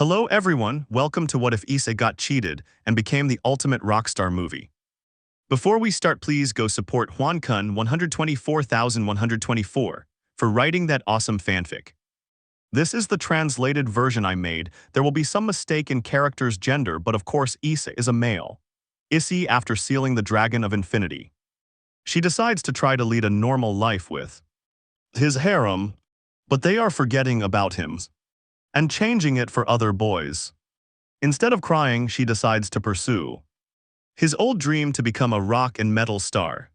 Hello everyone, welcome to What If Issei Got Cheated and Became the Ultimate Rockstar Movie. Before we start, please go support Huankun 124,124 for writing that awesome fanfic. This is the translated version I made. There will be some mistake in character's gender, but of course Issei is a male. Issei after sealing the Dragon of Infinity. She decides to try to lead a normal life with his harem, but they are forgetting about him and changing it for other boys. Instead of crying, she decides to pursue his old dream to become a rock and metal star.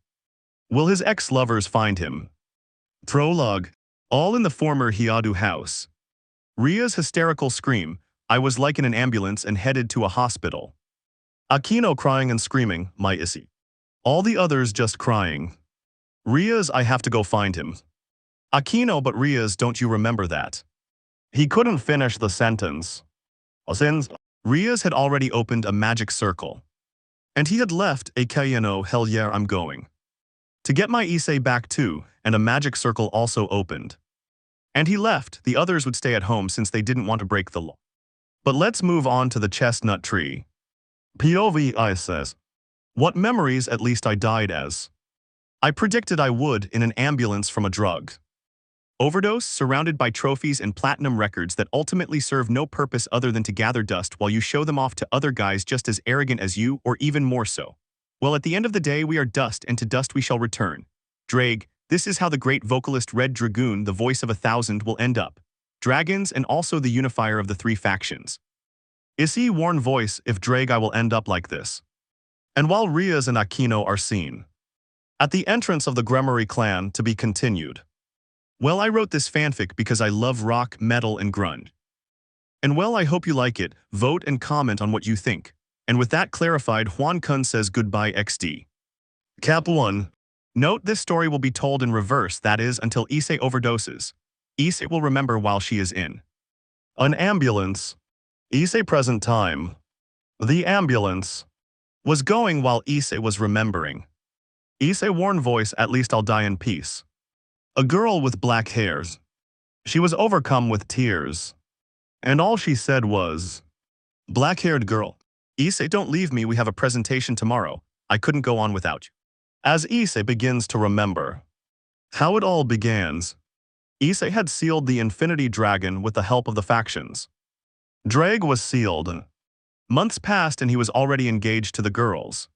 Will his ex-lovers find him? Prologue. All in the former Hyoudou house. Rias' hysterical scream, I was like in an ambulance and headed to a hospital. Akino crying and screaming, my Issei. All the others just crying. Rias, I have to go find him. Akino, but Rias, don't you remember that? He couldn't finish the sentence. Since Rias had already opened a magic circle. And he had left a Kayano, hell yeah, I'm going to get my Issei back too, and a magic circle also opened. And he left, the others would stay at home since they didn't want to break the law. But let's move on to the chestnut tree. POV says, what memories at least I died as? I predicted I would in an ambulance from a drug overdose, surrounded by trophies and platinum records that ultimately serve no purpose other than to gather dust while you show them off to other guys just as arrogant as you, or even more so. Well, at the end of the day, we are dust, and to dust we shall return. Drag, this is how the great vocalist Red Dragoon, the voice of 1,000, will end up. Dragons and also the unifier of the three factions. Issei warn voice, if Drag I will end up like this. And while Rias and Akino are seen at the entrance of the Gremory clan, to be continued. Well, I wrote this fanfic because I love rock, metal, and grunge. And well, I hope you like it. Vote and comment on what you think. And with that clarified, Huankun says goodbye XD. Cap 1. Note this story will be told in reverse, that is, until Issei overdoses. Issei will remember while she is in an ambulance. Issei present time. The ambulance was going while Issei was remembering. Issei warn voice, at least I'll die in peace. A girl with black hairs. She was overcome with tears. And all she said was, black-haired girl. Issei, don't leave me, we have a presentation tomorrow. I couldn't go on without you. As Issei begins to remember how it all begins, Issei had sealed the Infinity Dragon with the help of the factions. Drag was sealed. Months passed and he was already engaged to the girls.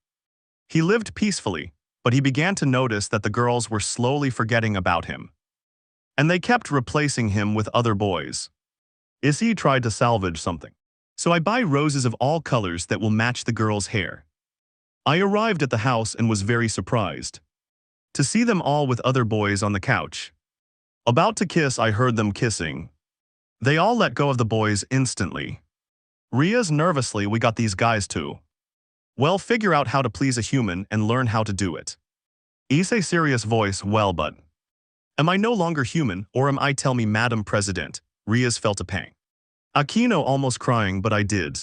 He lived peacefully, but he began to notice that the girls were slowly forgetting about him. And they kept replacing him with other boys. Issei tried to salvage something. So I buy roses of all colors that will match the girl's hair. I arrived at the house and was very surprised to see them all with other boys on the couch. About to kiss, I heard them kissing. They all let go of the boys instantly. Rias nervously, we got these guys too. Well, figure out how to please a human and learn how to do it. Issei serious voice, well, but am I no longer human, or am I, tell me, Madam President? Rias felt a pang. Akino almost crying, but I did.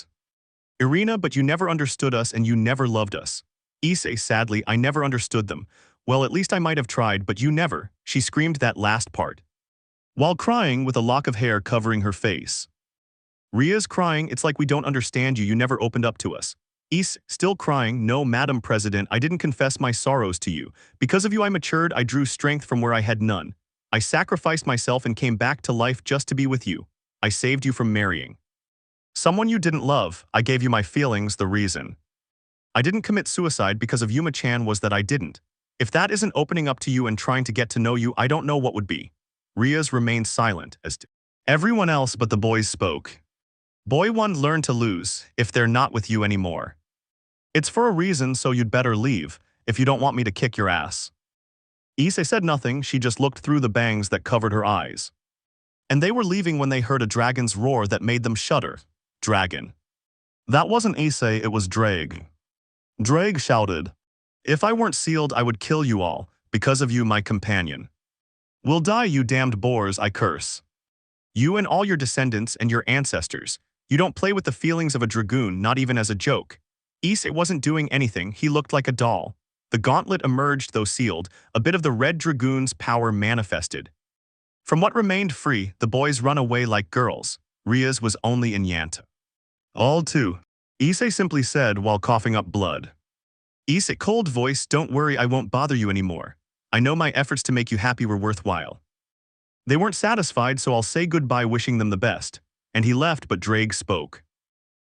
Irina, but you never understood us and you never loved us. Issei, sadly, I never understood them. Well, at least I might have tried, but you never. She screamed that last part, while crying with a lock of hair covering her face. Rias crying, it's like we don't understand you, you never opened up to us. Issei, still crying, no, Madam President, I didn't confess my sorrows to you. Because of you I matured, I drew strength from where I had none. I sacrificed myself and came back to life just to be with you. I saved you from marrying someone you didn't love. I gave you my feelings, the reason I didn't commit suicide because of Yuma-chan was that I didn't. If that isn't opening up to you and trying to get to know you, I don't know what would be. Rias remained silent as everyone else but the boys spoke. Boy 1, learn to lose if they're not with you anymore. It's for a reason, so you'd better leave if you don't want me to kick your ass. Issei said nothing, she just looked through the bangs that covered her eyes. And they were leaving when they heard a dragon's roar that made them shudder. Dragon. That wasn't Issei, it was Drag. Drag shouted, if I weren't sealed I would kill you all, because of you my companion. Will die you damned boars, I curse. You and all your descendants and your ancestors. You don't play with the feelings of a dragoon, not even as a joke. Issei wasn't doing anything, he looked like a doll. The gauntlet emerged though sealed, a bit of the Red Dragoon's power manifested. From what remained free, the boys run away like girls. Rias was only in Yanta. All too. Issei simply said while coughing up blood. Issei, cold voice, don't worry, I won't bother you anymore. I know my efforts to make you happy were worthwhile. They weren't satisfied, so I'll say goodbye wishing them the best. And he left, but Drake spoke.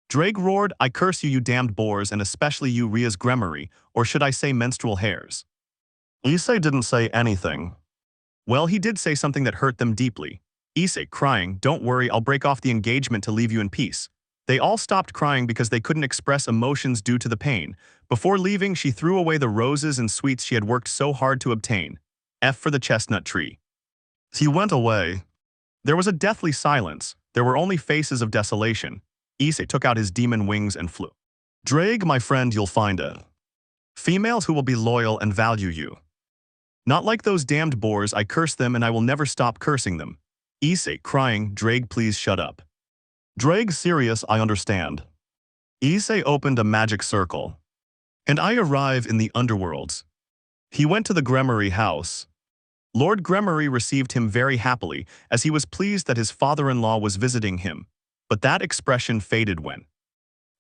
Drake roared, I curse you, you damned boars, and especially you, Rias Gremory, or should I say menstrual hairs. Issei didn't say anything. Well, he did say something that hurt them deeply. Issei, crying, don't worry, I'll break off the engagement to leave you in peace. They all stopped crying because they couldn't express emotions due to the pain. Before leaving, she threw away the roses and sweets she had worked so hard to obtain. F for the chestnut tree. He went away. There was a deathly silence. There were only faces of desolation. Issei took out his demon wings and flew. Drake, my friend, you'll find it. Females who will be loyal and value you. Not like those damned boars, I curse them and I will never stop cursing them. Issei, crying, Drake, please shut up. Drake, serious, I understand. Issei opened a magic circle. And I arrive in the underworlds. He went to the Gremory house. Lord Gremory received him very happily, as he was pleased that his father-in-law was visiting him. But that expression faded when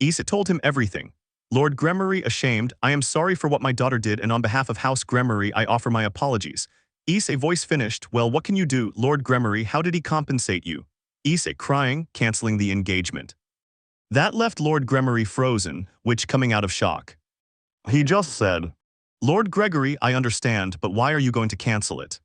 Issei told him everything. Lord Gremory, ashamed, I am sorry for what my daughter did, and on behalf of House Gremory I offer my apologies. Issei, voice finished, well, what can you do, Lord Gremory, how did he compensate you? Issei, crying, cancelling the engagement. That left Lord Gremory frozen, which coming out of shock. He just said, Lord Gregory, I understand, but why are you going to cancel it?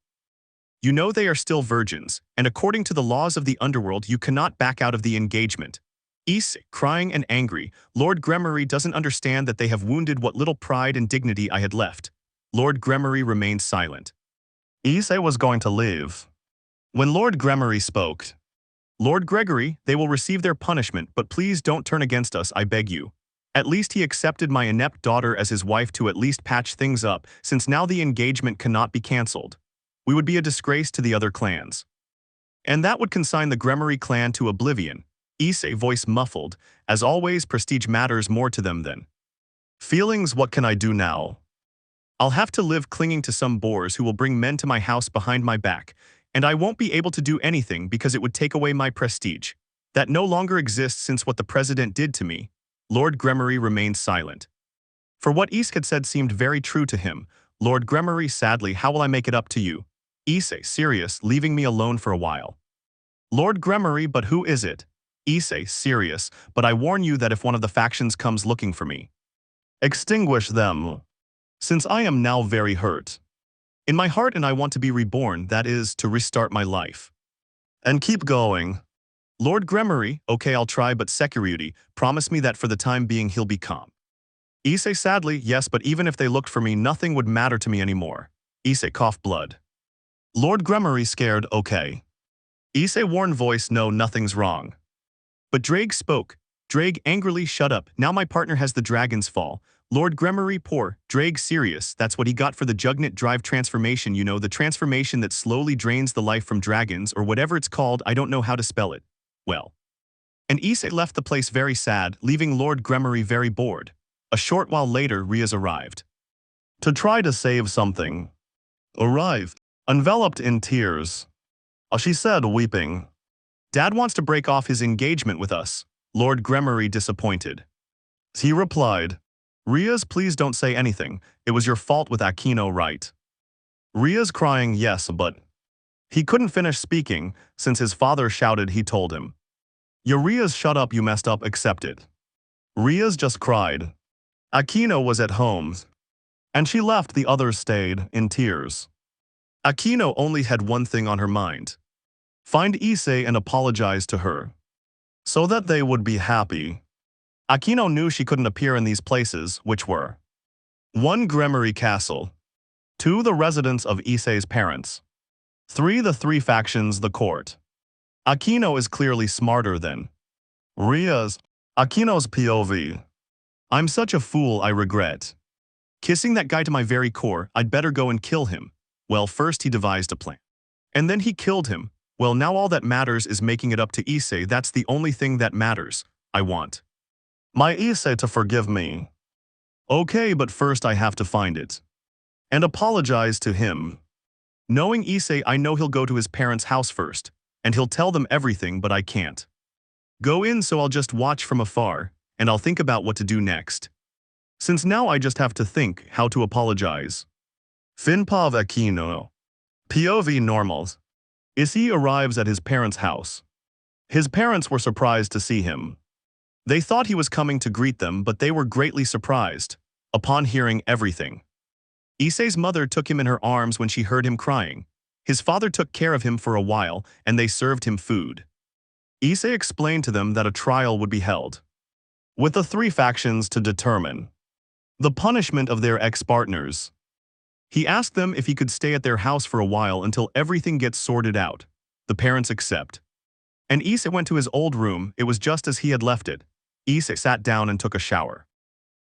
You know they are still virgins, and according to the laws of the underworld you cannot back out of the engagement. Issei, crying and angry, Lord Gremory doesn't understand that they have wounded what little pride and dignity I had left. Lord Gremory remained silent. Issei was going to leave. When Lord Gremory spoke, Lord Gregory, they will receive their punishment, but please don't turn against us, I beg you. At least he accepted my inept daughter as his wife to at least patch things up, since now the engagement cannot be cancelled. We would be a disgrace to the other clans. And that would consign the Gremory clan to oblivion. Issei, voice muffled, as always prestige matters more to them than feelings. What can I do now? I'll have to live clinging to some boors who will bring men to my house behind my back, and I won't be able to do anything because it would take away my prestige. That no longer exists since what the president did to me. Lord Gremory remained silent. For what Issei had said seemed very true to him. Lord Gremory, sadly, how will I make it up to you? Issei, serious, leaving me alone for a while. Lord Gremory, but who is it? Issei, serious, but I warn you that if one of the factions comes looking for me, extinguish them, since I am now very hurt. In my heart, and I want to be reborn, that is, to restart my life. And keep going. Lord Gremory, okay, I'll try, but Sekiryuutei, promise me that for the time being he'll be calm. Issei, sadly, yes, but even if they looked for me, nothing would matter to me anymore. Issei, cough blood. Lord Gremory, scared, okay. Issei, warned voice, no, nothing's wrong. But Drake spoke. Drake angrily, shut up, now my partner has the dragon's fall. Lord Gremory, poor. Drake, serious, that's what he got for the Jugnut Drive transformation, you know, the transformation that slowly drains the life from dragons, or whatever it's called, I don't know how to spell it. Well. And Issei left the place very sad, leaving Lord Gremory very bored. A short while later, Rias arrived. To try to save something. Arrived, enveloped in tears. She said, weeping. Dad wants to break off his engagement with us. Lord Gremory disappointed. He replied, Rias, please don't say anything. It was your fault with Aquino, right? Rias crying, yes, but he couldn't finish speaking, since his father shouted. He told him, Rias, shut up, you messed up, accept it. Rias just cried. Aquino was at home, and she left, the others stayed, in tears. Aquino only had one thing on her mind. Find Issei and apologize to her, so that they would be happy. Aquino knew she couldn't appear in these places, which were 1. Gremory Castle, 2. The residence of Issei's parents, 3. The 3 factions, the court. Aquino is clearly smarter than Rias. Aquino's POV. I'm such a fool, I regret. Kissing that guy to my very core, I'd better go and kill him. Well, first he devised a plan. And then he killed him. Well, now all that matters is making it up to Issei. That's the only thing that matters. I want my Issei to forgive me. Okay, but first I have to find it. And apologize to him. Knowing Issei, I know he'll go to his parents' house first. And he'll tell them everything, but I can't. Go in so I'll just watch from afar, and I'll think about what to do next. Since now I just have to think how to apologize. Finpav Aquino. POV normals. Issei arrives at his parents' house. His parents were surprised to see him. They thought he was coming to greet them, but they were greatly surprised upon hearing everything. Issei's mother took him in her arms when she heard him crying. His father took care of him for a while, and they served him food. Issei explained to them that a trial would be held, with the three factions to determine the punishment of their ex-partners. He asked them if he could stay at their house for a while until everything gets sorted out. The parents accept. And Issei went to his old room. It was just as he had left it. Issei sat down and took a shower.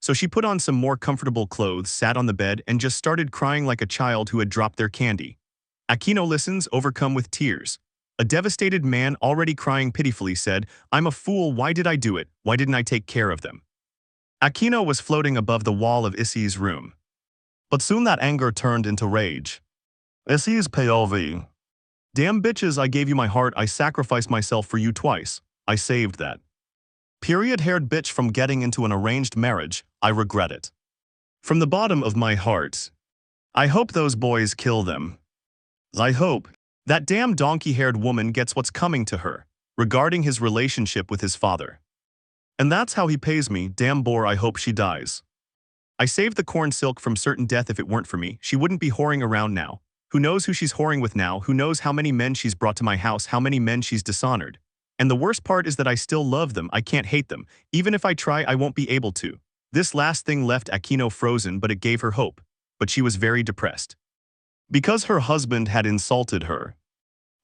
So she put on some more comfortable clothes, sat on the bed, and just started crying like a child who had dropped their candy. Aquino listens, overcome with tears. A devastated man, already crying pitifully, said, "I'm a fool, why did I do it? Why didn't I take care of them?" Aquino was floating above the wall of Issei's room. But soon that anger turned into rage. Issei's POV. Damn bitches, I gave you my heart, I sacrificed myself for you twice. I saved that period-haired bitch from getting into an arranged marriage. I regret it. From the bottom of my heart. I hope those boys kill them. I hope that damn donkey-haired woman gets what's coming to her, regarding his relationship with his father. And that's how he pays me, damn bore, I hope she dies. I saved the corn silk from certain death. If it weren't for me, she wouldn't be whoring around now. Who knows who she's whoring with now, who knows how many men she's brought to my house, how many men she's dishonored. And the worst part is that I still love them, I can't hate them. Even if I try, I won't be able to. This last thing left Aquino frozen, but it gave her hope. But she was very depressed. Because her husband had insulted her.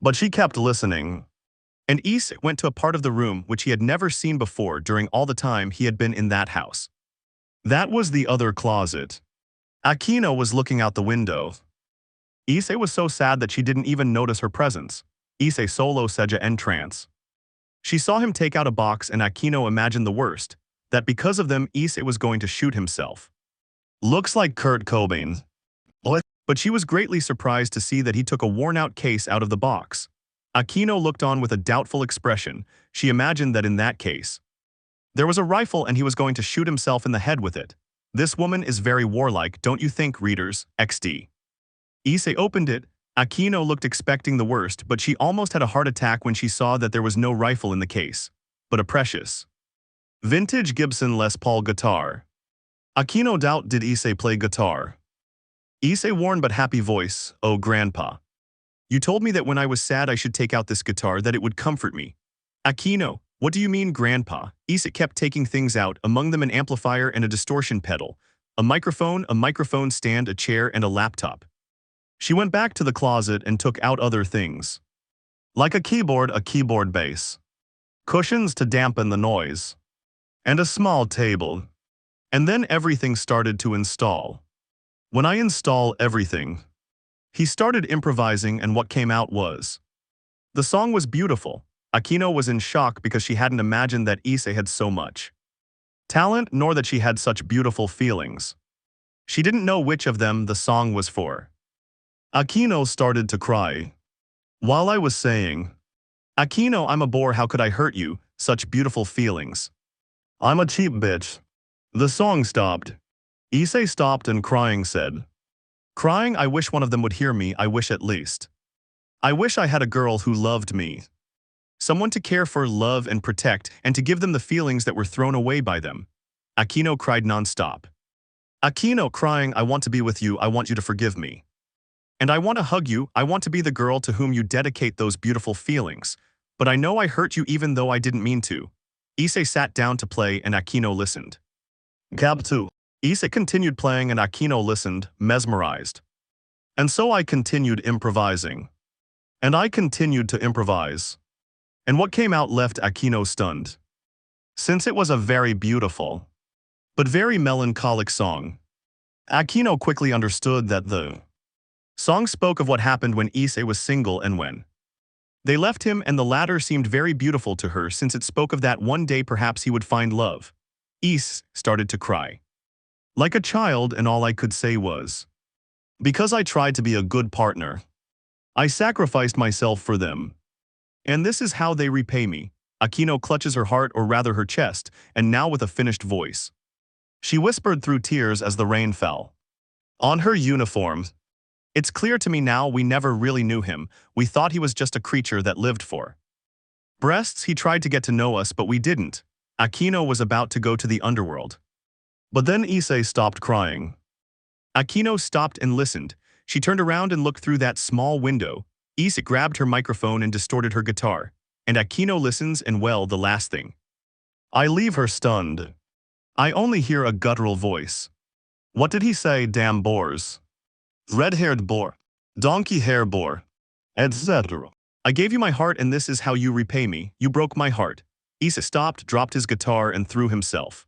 But she kept listening. And Issei went to a part of the room which he had never seen before during all the time he had been in that house. That was the other closet. Aquino was looking out the window. Issei was so sad that she didn't even notice her presence. Issei solo seja en trance. She saw him take out a box and Aquino imagined the worst, that because of them Issei was going to shoot himself. Looks like Kurt Cobain. What? But she was greatly surprised to see that he took a worn-out case out of the box. Aquino looked on with a doubtful expression. She imagined that in that case there was a rifle and he was going to shoot himself in the head with it. This woman is very warlike, don't you think, readers? XD. Issei opened it. Aquino looked expecting the worst, but she almost had a heart attack when she saw that there was no rifle in the case, but a precious vintage Gibson Les Paul guitar. Aquino doubt did Issei play guitar. Issei warm but happy voice, "Oh grandpa. You told me that when I was sad I should take out this guitar, that it would comfort me." Aquino, what do you mean grandpa? Issei kept taking things out, among them an amplifier and a distortion pedal, a microphone stand, a chair, and a laptop. She went back to the closet and took out other things. Like a keyboard base, cushions to dampen the noise, and a small table. And then everything started to install. When I install everything, he started improvising and what came out was. The song was beautiful. Aquino was in shock because she hadn't imagined that Issei had so much talent nor that she had such beautiful feelings. She didn't know which of them the song was for. Aquino started to cry. While I was saying, "Aquino, I'm a bore, how could I hurt you, such beautiful feelings. I'm a cheap bitch." The song stopped. Issei stopped and crying said, "Crying, I wish one of them would hear me, I wish at least. I wish I had a girl who loved me. Someone to care for, love, and protect, and to give them the feelings that were thrown away by them." Aquino cried non-stop. Aquino crying, "I want to be with you, I want you to forgive me. And I want to hug you, I want to be the girl to whom you dedicate those beautiful feelings. But I know I hurt you even though I didn't mean to." Issei sat down to play and Aquino listened. Cab 2. Issei continued playing and Aquino listened, mesmerized. And so I continued improvising. And I continued to improvise. And what came out left Aquino stunned. Since it was a very beautiful, but very melancholic song, Aquino quickly understood that the song spoke of what happened when Issei was single and when they left him, and the latter seemed very beautiful to her since it spoke of that one day perhaps he would find love. Issei started to cry like a child, and all I could say was, "Because I tried to be a good partner. I sacrificed myself for them. And this is how they repay me." Akino clutches her heart, or rather her chest, and now with a finished voice. She whispered through tears as the rain fell. On her uniform. It's clear to me now we never really knew him. We thought he was just a creature that lived for breasts. He tried to get to know us, but we didn't. Akino was about to go to the underworld. But then Issei stopped crying. Akino stopped and listened. She turned around and looked through that small window. Issei grabbed her microphone and distorted her guitar. And Akino listens, and well, the last thing. I leave her stunned. I only hear a guttural voice. What did he say, damn boars? Red-haired boar. Donkey-hair boar. Etc. I gave you my heart, and this is how you repay me. You broke my heart. Issei stopped, dropped his guitar, and threw himself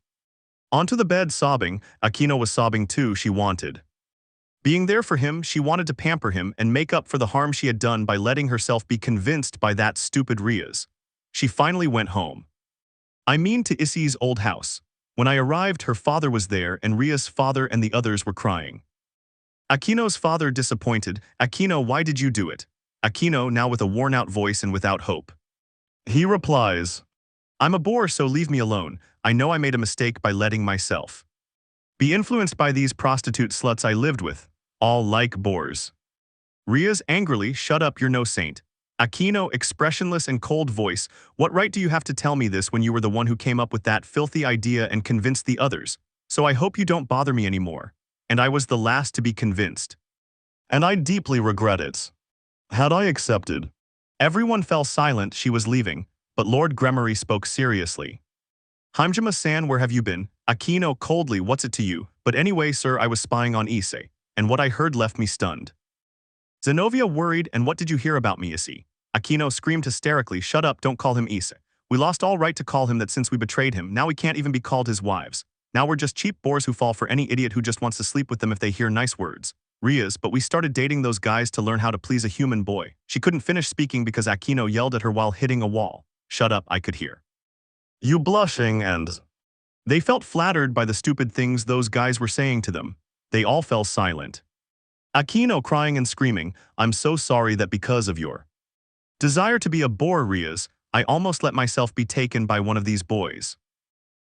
onto the bed sobbing. Akino was sobbing too. She wanted being there for him. She wanted to pamper him and make up for the harm she had done by letting herself be convinced by that stupid Rias. She finally went home. I mean to Issei's old house. When I arrived, her father was there, and Rias' father and the others were crying. Akino's father disappointed. Akino, why did you do it? Akino, now with a worn-out voice and without hope. He replies, I'm a bore, so leave me alone. I know I made a mistake by letting myself be influenced by these prostitute sluts I lived with, all like bores. Rias angrily, shut up, you're no saint. Akino, expressionless and cold voice, what right do you have to tell me this when you were the one who came up with that filthy idea and convinced the others? So I hope you don't bother me anymore. And I was the last to be convinced. And I deeply regret it. Had I accepted? Everyone fell silent. She was leaving, but Lord Gremory spoke seriously. Himejima-san, where have you been? Akino coldly, what's it to you? But anyway, sir, I was spying on Issei, and what I heard left me stunned. Zenovia worried, and what did you hear about me, Issei? Akino screamed hysterically, shut up, don't call him Issei. We lost all right to call him that since we betrayed him. Now we can't even be called his wives. Now we're just cheap bores who fall for any idiot who just wants to sleep with them if they hear nice words. Rias, but we started dating those guys to learn how to please a human boy. She couldn't finish speaking because Akino yelled at her while hitting a wall. Shut up, I could hear you blushing, and they felt flattered by the stupid things those guys were saying to them. They all fell silent. Akino crying and screaming, I'm so sorry that because of your desire to be a bore, Rias, I almost let myself be taken by one of these boys.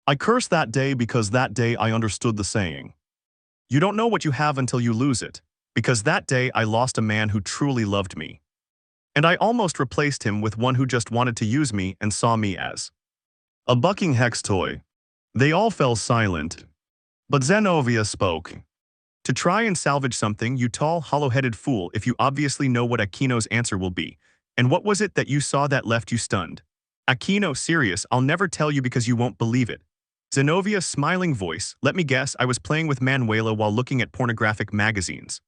I cursed that day because that day I understood the saying. You don't know what you have until you lose it, because that day I lost a man who truly loved me. And I almost replaced him with one who just wanted to use me and saw me as a bucking hex toy. They all fell silent. But Zenovia spoke. To try and salvage something, you tall, hollow-headed fool, if you obviously know what Akino's answer will be. And what was it that you saw that left you stunned? Akino, serious, I'll never tell you because you won't believe it. Zenovia, smiling voice, let me guess, I was playing with Manuela while looking at pornographic magazines.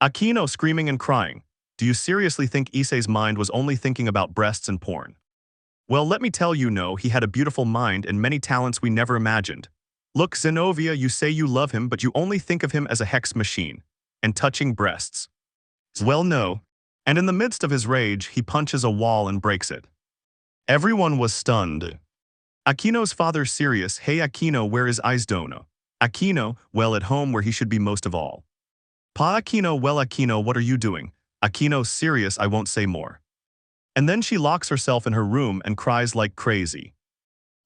Akino screaming and crying. Do you seriously think Issei's mind was only thinking about breasts and porn? Well, let me tell you, no, he had a beautiful mind and many talents we never imagined. Look, Zenovia, you say you love him, but you only think of him as a hex machine and touching breasts. Well, no. And in the midst of his rage, he punches a wall and breaks it. Everyone was stunned. Akino's father serious, hey Akino, where is Isedono? Akino, well, at home where he should be most of all. Pa Akino, well Akino, what are you doing? Akino serious, I won't say more. And then she locks herself in her room and cries like crazy.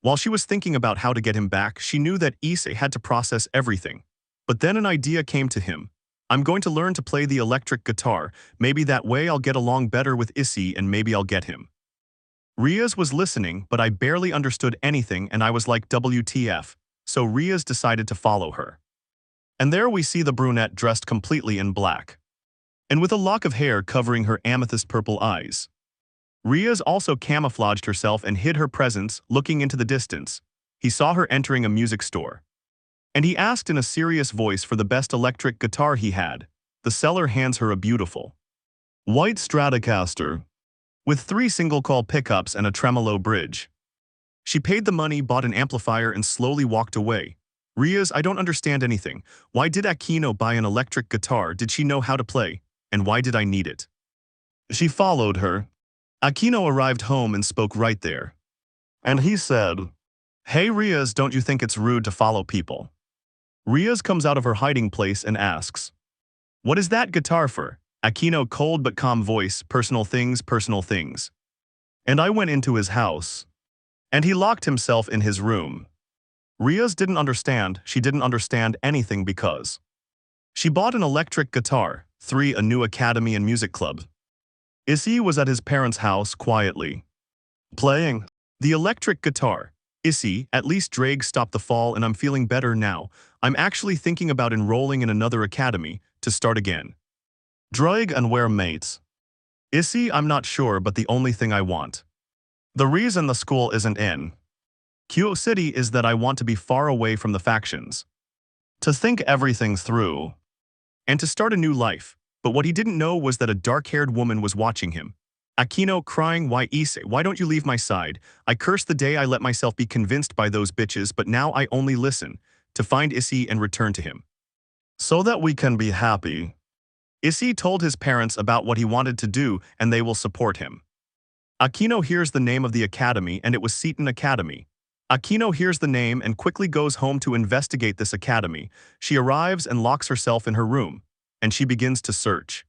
While she was thinking about how to get him back, she knew that Issei had to process everything. But then an idea came to him. I'm going to learn to play the electric guitar. Maybe that way I'll get along better with Issei and maybe I'll get him. Rias was listening, but I barely understood anything and I was like WTF, so Rias decided to follow her. And there we see the brunette dressed completely in black, and with a lock of hair covering her amethyst-purple eyes. Rias also camouflaged herself and hid her presence, looking into the distance. He saw her entering a music store. And he asked in a serious voice for the best electric guitar he had. The seller hands her a beautiful white Stratocaster with 3 single-coil pickups and a tremolo bridge. She paid the money, bought an amplifier, and slowly walked away. Rias, I don't understand anything. Why did Akino buy an electric guitar? Did she know how to play? And why did I need it? She followed her. Akino arrived home and spoke right there. And he said, Hey Rias, don't you think it's rude to follow people? Rias comes out of her hiding place and asks, What is that guitar for? Akino cold but calm voice, personal things, personal things. And I went into his house. And he locked himself in his room. Rias didn't understand, she didn't understand anything because she bought an electric guitar, 3 a new academy and music club. Issei was at his parents' house quietly playing the electric guitar. Issei, at least Drake stopped the fall and I'm feeling better now. I'm actually thinking about enrolling in another academy to start again. Drake and where mates? Issei, I'm not sure, but the only thing I want. The reason the school isn't in Kuoh City is that I want to be far away from the factions. To think everything through. And to start a new life. But what he didn't know was that a dark-haired woman was watching him. Akino crying, why Issei, why don't you leave my side? I cursed the day I let myself be convinced by those bitches, but now I only listen to find Issei and return to him. So that we can be happy. Issei told his parents about what he wanted to do and they will support him. Akino hears the name of the academy and it was Seton Academy. Akino hears the name and quickly goes home to investigate this academy. She arrives and locks herself in her room, and she begins to search.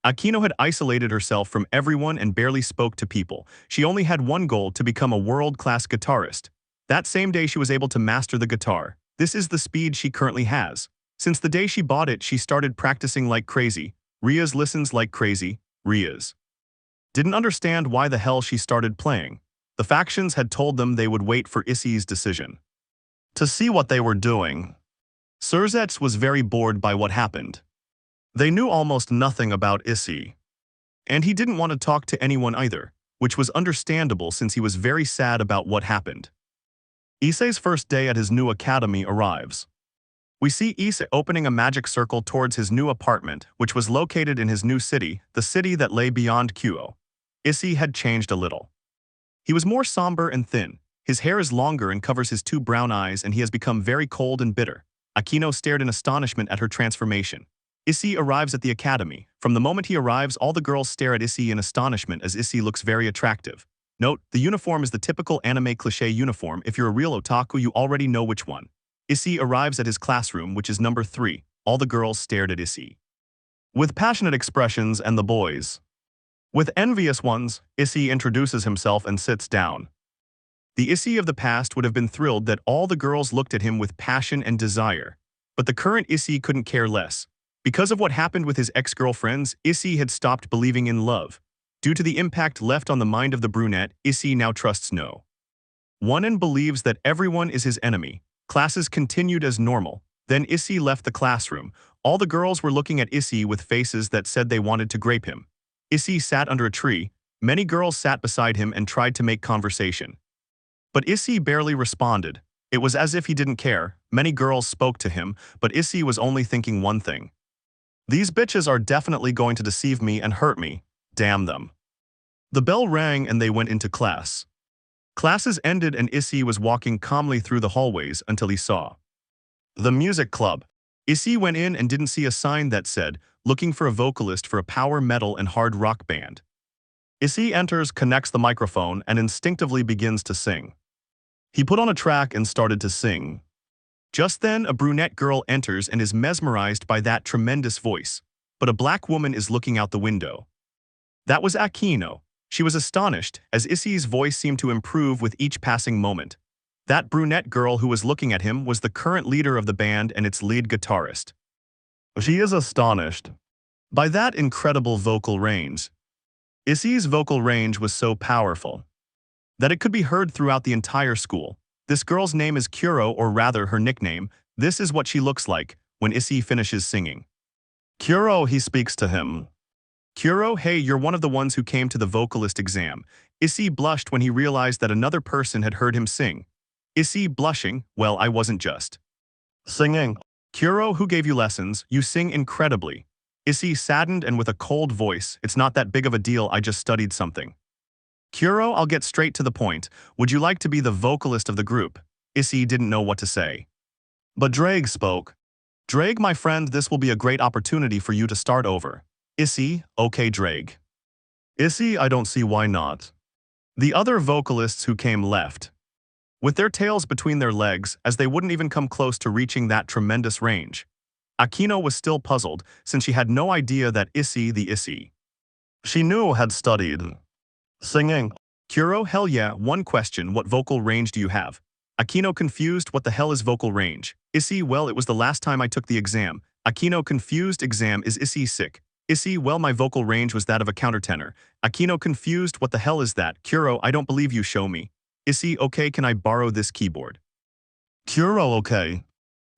Akino had isolated herself from everyone and barely spoke to people. She only had one goal, to become a world-class guitarist. That same day she was able to master the guitar. This is the speed she currently has. Since the day she bought it, she started practicing like crazy. Rias listens like crazy. Rias didn't understand why the hell she started playing. The factions had told them they would wait for Issei's decision to see what they were doing. Sirzechs was very bored by what happened. They knew almost nothing about Issei. And he didn't want to talk to anyone either, which was understandable since he was very sad about what happened. Issei's first day at his new academy arrives. We see Issei opening a magic circle towards his new apartment, which was located in his new city, the city that lay beyond Kuoh. Issei had changed a little. He was more somber and thin. His hair is longer and covers his 2 brown eyes, and he has become very cold and bitter. Akino stared in astonishment at her transformation. Issei arrives at the academy. From the moment he arrives, all the girls stare at Issei in astonishment as Issei looks very attractive. Note, the uniform is the typical anime cliché uniform. If you're a real otaku, you already know which one. Issei arrives at his classroom, which is number 3. All the girls stared at Issei with passionate expressions, and the boys with envious ones. Issei introduces himself and sits down. The Issei of the past would have been thrilled that all the girls looked at him with passion and desire. But the current Issei couldn't care less. Because of what happened with his ex-girlfriends, Issei had stopped believing in love. Due to the impact left on the mind of the brunette, Issei now trusts no one and believes that everyone is his enemy. Classes continued as normal. Then Issei left the classroom. All the girls were looking at Issei with faces that said they wanted to grape him. Issei sat under a tree. Many girls sat beside him and tried to make conversation. But Issei barely responded. It was as if he didn't care. Many girls spoke to him, but Issei was only thinking one thing. These bitches are definitely going to deceive me and hurt me. Damn them. The bell rang and they went into class. Classes ended and Issei was walking calmly through the hallways until he saw the music club. Issei went in and didn't see a sign that said, looking for a vocalist for a power metal and hard rock band. Issei enters, connects the microphone, and instinctively begins to sing. He put on a track and started to sing. Just then, a brunette girl enters and is mesmerized by that tremendous voice. But a black woman is looking out the window. That was Akino. She was astonished, as Issei's voice seemed to improve with each passing moment. That brunette girl who was looking at him was the current leader of the band and its lead guitarist. She is astonished by that incredible vocal range. Issei's vocal range was so powerful that it could be heard throughout the entire school. This girl's name is Kuoh, or rather her nickname. This is what she looks like when Issei finishes singing. Kuoh, he speaks to him. Kuoh, hey, you're one of the ones who came to the vocalist exam. Issei blushed when he realized that another person had heard him sing. Issei blushing, well, I wasn't just singing. Kuoh, who gave you lessons? You sing incredibly. Issei saddened and with a cold voice, it's not that big of a deal, I just studied something. Kuoh, I'll get straight to the point. Would you like to be the vocalist of the group? Issei didn't know what to say. But Drake spoke. Drake, my friend, this will be a great opportunity for you to start over. Issei, okay Drake. Issei, I don't see why not. The other vocalists who came left, with their tails between their legs, as they wouldn't even come close to reaching that tremendous range. Akino was still puzzled, since she had no idea that Issei, the Issei she knew, had studied singing. Kuoh, hell yeah, one question, what vocal range do you have? Akino confused, what the hell is vocal range? Issei, well, it was the last time I took the exam. Akino confused, exam is Issei sick. Issei, well, my vocal range was that of a countertenor. Akino confused, what the hell is that? Kuoh, I don't believe you, show me. Issei, okay, can I borrow this keyboard? Kuoh, okay.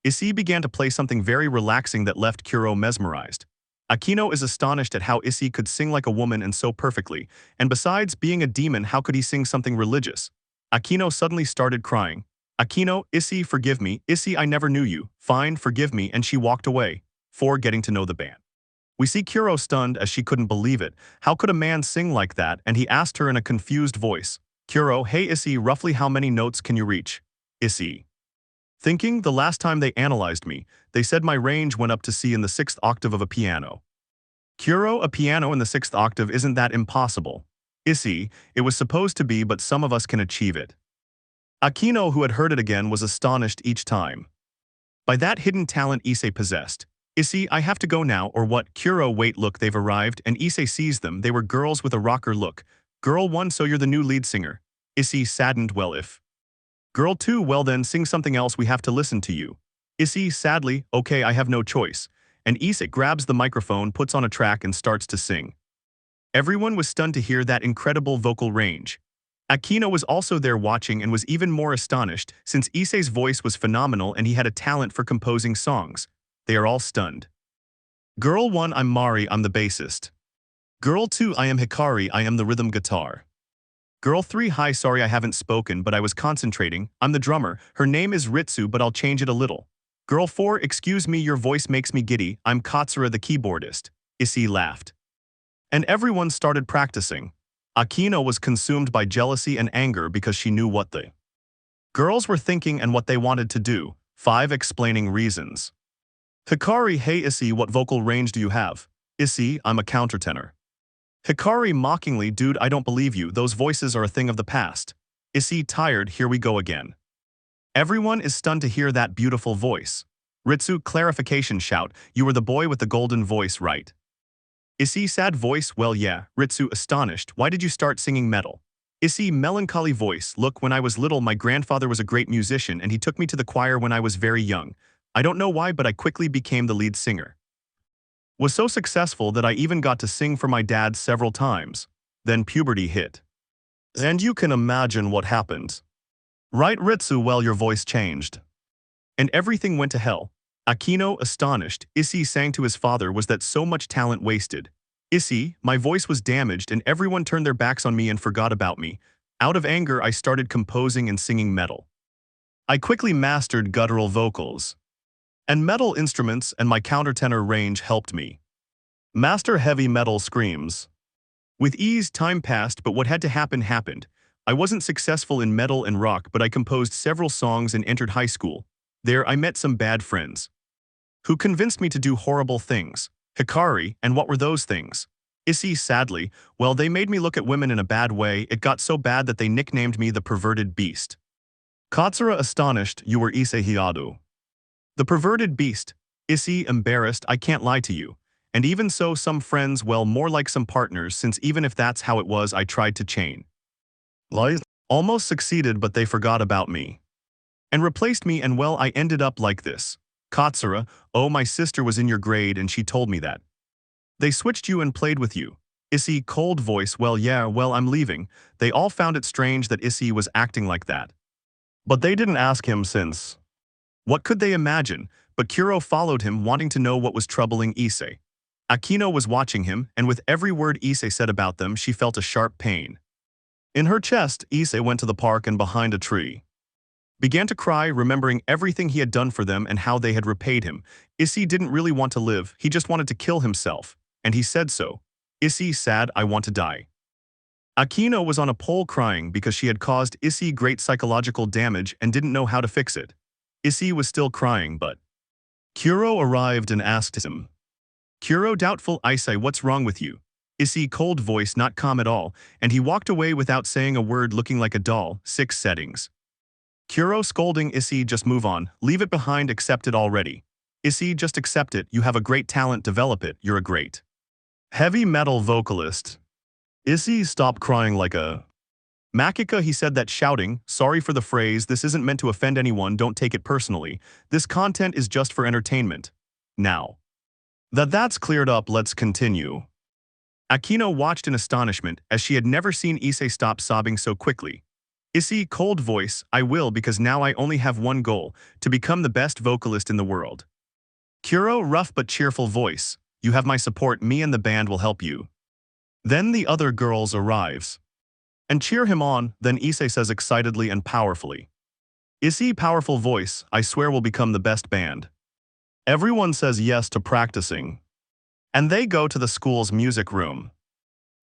Issei began to play something very relaxing that left Kuoh mesmerized. Akino is astonished at how Issei could sing like a woman and so perfectly, and besides being a demon, how could he sing something religious? Akino suddenly started crying. Akino, Issei, forgive me, Issei, I never knew you, fine, forgive me, and she walked away. 4. Getting to know the band. We see Kuoh stunned as she couldn't believe it. How could a man sing like that? And he asked her in a confused voice. Kuoh, hey Issei, roughly how many notes can you reach? Issei. Thinking, the last time they analyzed me, they said my range went up to C in the 6th octave of a piano. Kuoh, a piano in the 6th octave, isn't that impossible? Issei, it was supposed to be, but some of us can achieve it. Akino, who had heard it again, was astonished each time. By that hidden talent Issei possessed. Issei, I have to go now, or what? Kuoh, wait, look, they've arrived, and Issei sees them. They were girls with a rocker look. Girl 1, so you're the new lead singer. Issei, saddened, well, if. Girl 2, well then, sing something else, we have to listen to you. Issei, sadly, okay, I have no choice. And Issei grabs the microphone, puts on a track, and starts to sing. Everyone was stunned to hear that incredible vocal range. Akino was also there watching and was even more astonished, since Issei's voice was phenomenal and he had a talent for composing songs. They are all stunned. Girl 1, I'm Mari, I'm the bassist. Girl 2, I am Hikari, I am the rhythm guitar. Girl 3, hi, sorry I haven't spoken, but I was concentrating, I'm the drummer, her name is Ritsu, but I'll change it a little. Girl 4, excuse me, your voice makes me giddy, I'm Katsura the keyboardist. Issei laughed. And everyone started practicing. Akino was consumed by jealousy and anger because she knew what the girls were thinking and what they wanted to do. 5. Explaining reasons. Hikari, hey Issei, what vocal range do you have? Issei, I'm a countertenor. Hikari mockingly, dude, I don't believe you, those voices are a thing of the past. Issei, tired, here we go again. Everyone is stunned to hear that beautiful voice. Ritsu, clarification, shout, you were the boy with the golden voice, right? Issei, sad voice, well yeah. Ritsu, astonished, why did you start singing metal? Issei, melancholy voice, look, when I was little my grandfather was a great musician and he took me to the choir when I was very young. I don't know why, but I quickly became the lead singer. Was so successful that I even got to sing for my dad several times. Then puberty hit. And you can imagine what happened. Right, Ritsu, well, your voice changed. And everything went to hell. Akino, astonished, Issei sang to his father, was that so much talent wasted? Issei, my voice was damaged and everyone turned their backs on me and forgot about me. Out of anger I started composing and singing metal. I quickly mastered guttural vocals. And metal instruments and my countertenor range helped me master heavy metal screams. With ease time passed, but what had to happen happened. I wasn't successful in metal and rock, but I composed several songs and entered high school. There I met some bad friends who convinced me to do horrible things. Hikari, and what were those things? Issei, sadly, well, they made me look at women in a bad way. It got so bad that they nicknamed me the perverted beast. Katsura, astonished, you were Issei Hyoudou. The perverted beast. Issei, embarrassed, I can't lie to you. And even so, some friends, well, more like some partners, since even if that's how it was, I tried to chain. Lies. Almost succeeded, but they forgot about me. And replaced me, and well, I ended up like this. Katsura, oh, my sister was in your grade and she told me that. They switched you and played with you. Issei, cold voice, well yeah, well I'm leaving. They all found it strange that Issei was acting like that. But they didn't ask him since. What could they imagine? But Kuoh followed him, wanting to know what was troubling Issei. Akino was watching him, and with every word Issei said about them, she felt a sharp pain. In her chest, Issei went to the park and behind a tree began to cry, remembering everything he had done for them and how they had repaid him. Issei didn't really want to live, he just wanted to kill himself, and he said so. Issei, sad, I want to die. Akino was on a pole crying because she had caused Issei great psychological damage and didn't know how to fix it. Issei was still crying, but Kuoh arrived and asked him. Kuoh, doubtful, Issei, what's wrong with you? Issei, cold voice, not calm at all, and he walked away without saying a word, looking like a doll. 6 settings. Kuoh, scolding Issei, just move on, leave it behind, accept it already. Issei, just accept it, you have a great talent, develop it, you're a great heavy metal vocalist. Issei, stop crying like a Makika, he said that shouting, sorry for the phrase, this isn't meant to offend anyone, don't take it personally. This content is just for entertainment. Now that's cleared up, let's continue. Akino watched in astonishment as she had never seen Issei stop sobbing so quickly. Issei, cold voice, I will because now I only have one goal, to become the best vocalist in the world. Kuoh, rough but cheerful voice, you have my support, me and the band will help you. Then the other girls arrives and cheer him on, then Issei says excitedly and powerfully. Issei, powerful voice, I swear we'll become the best band. Everyone says yes to practicing. And they go to the school's music room.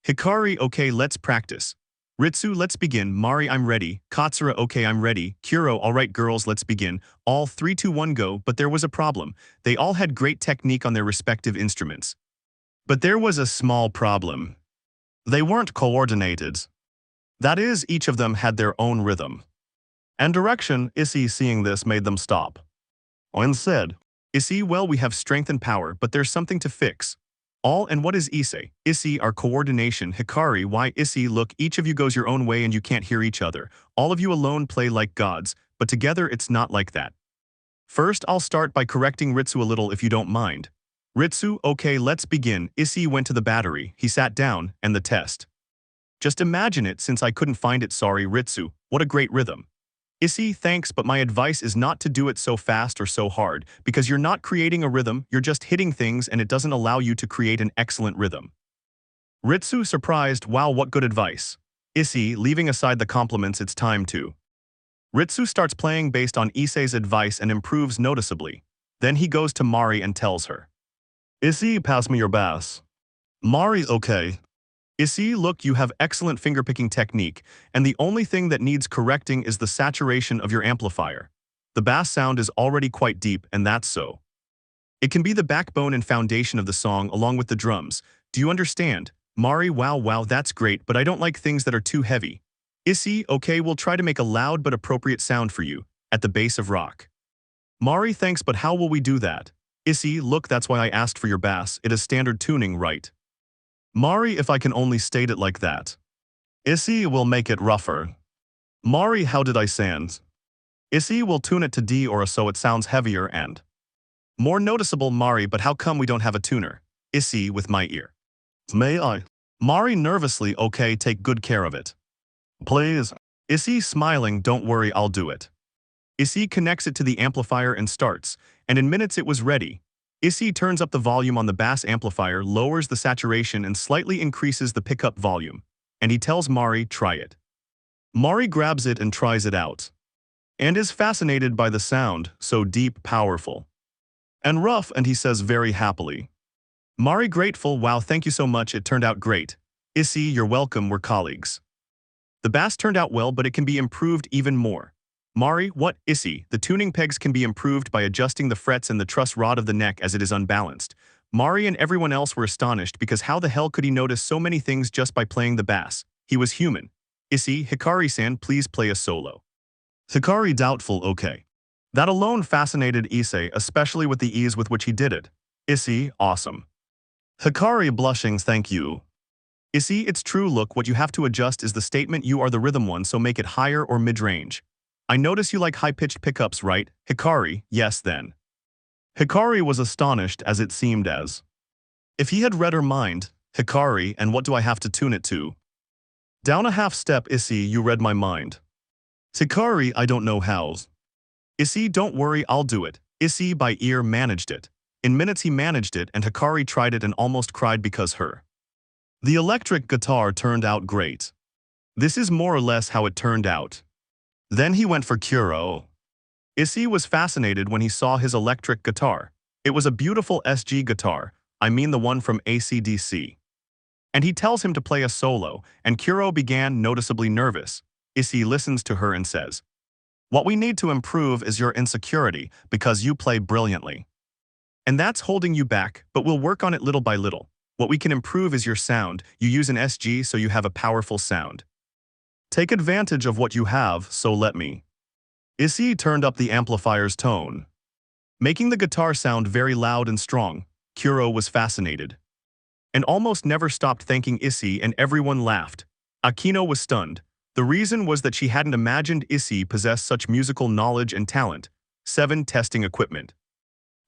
Hikari, okay, let's practice. Ritsu, let's begin. Mari, I'm ready. Katsura, okay, I'm ready. Kuoh, alright girls, let's begin. All 3, 2, 1 go, but there was a problem. They all had great technique on their respective instruments. But there was a small problem. They weren't coordinated. That is, each of them had their own rhythm and direction. Issei, seeing this, made them stop and said, Issei, well, we have strength and power, but there's something to fix. All, and what is Issei? Issei, our coordination. Hikari, why Issei, look, each of you goes your own way and you can't hear each other. All of you alone play like gods, but together it's not like that. First, I'll start by correcting Ritsu a little if you don't mind. Ritsu, okay, let's begin. Issei went to the battery, he sat down, and the test. Just imagine it, since I couldn't find it, sorry Ritsu, what a great rhythm. Issei, thanks, but my advice is not to do it so fast or so hard, because you're not creating a rhythm, you're just hitting things and it doesn't allow you to create an excellent rhythm. Ritsu, surprised, wow, what good advice. Issei, leaving aside the compliments, it's time to. Ritsu starts playing based on Issei's advice and improves noticeably. Then he goes to Mari and tells her. Issei, pass me your bass. Mari, okay. Issei, look, you have excellent fingerpicking technique, and the only thing that needs correcting is the saturation of your amplifier. The bass sound is already quite deep, and that's so. It can be the backbone and foundation of the song along with the drums. Do you understand? Mari, wow, that's great, but I don't like things that are too heavy. Issei, okay, we'll try to make a loud but appropriate sound for you, at the base of rock. Mari, thanks, but how will we do that? Issei, look, that's why I asked for your bass, it is standard tuning, right? Mari, if I can only state it like that. Issei will make it rougher. Mari, how did I sound? Issei will tune it to D or a so it sounds heavier and more noticeable. Mari, but how come we don't have a tuner? Issei, with my ear. May I? Mari, nervously, okay, take good care of it. Please. Issei, smiling, don't worry, I'll do it. Issei connects it to the amplifier and starts, and in minutes it was ready. Issei turns up the volume on the bass amplifier, lowers the saturation and slightly increases the pickup volume. And he tells Mari, try it. Mari grabs it and tries it out. And is fascinated by the sound, so deep, powerful. And rough, and he says very happily. Mari, grateful, wow, thank you so much, it turned out great. Issei, you're welcome, we're colleagues. The bass turned out well, but it can be improved even more. Mari, what? Issei, the tuning pegs can be improved by adjusting the frets and the truss rod of the neck as it is unbalanced. Mari and everyone else were astonished because how the hell could he notice so many things just by playing the bass? He was human. Issei, Hikari-san, please play a solo. Hikari, doubtful, okay. That alone fascinated Issei, especially with the ease with which he did it. Issei, awesome. Hikari, blushing, thank you. Issei, it's true, look, what you have to adjust is the statement you are the rhythm one, so make it higher or mid-range. I notice you like high-pitched pickups, right? Hikari, yes then. Hikari was astonished as it seemed as if he had read her mind. Hikari, and what do I have to tune it to? Down a half step, Issei, you read my mind. Hikari, I don't know how. Issei, don't worry, I'll do it. Issei by ear managed it. In minutes he managed it and Hikari tried it and almost cried because the electric guitar turned out great. This is more or less how it turned out. Then he went for Kuoh. Issei was fascinated when he saw his electric guitar. It was a beautiful SG guitar, I mean the one from AC/DC. And he tells him to play a solo, and Kuoh began noticeably nervous. Issei listens to her and says, what we need to improve is your insecurity, because you play brilliantly. And that's holding you back, but we'll work on it little by little. What we can improve is your sound, you use an SG so you have a powerful sound. Take advantage of what you have, so let me. Issei turned up the amplifier's tone, making the guitar sound very loud and strong. Kuoh was fascinated and almost never stopped thanking Issei, and everyone laughed. Akino was stunned. The reason was that she hadn't imagined Issei possessed such musical knowledge and talent. 7. Testing equipment.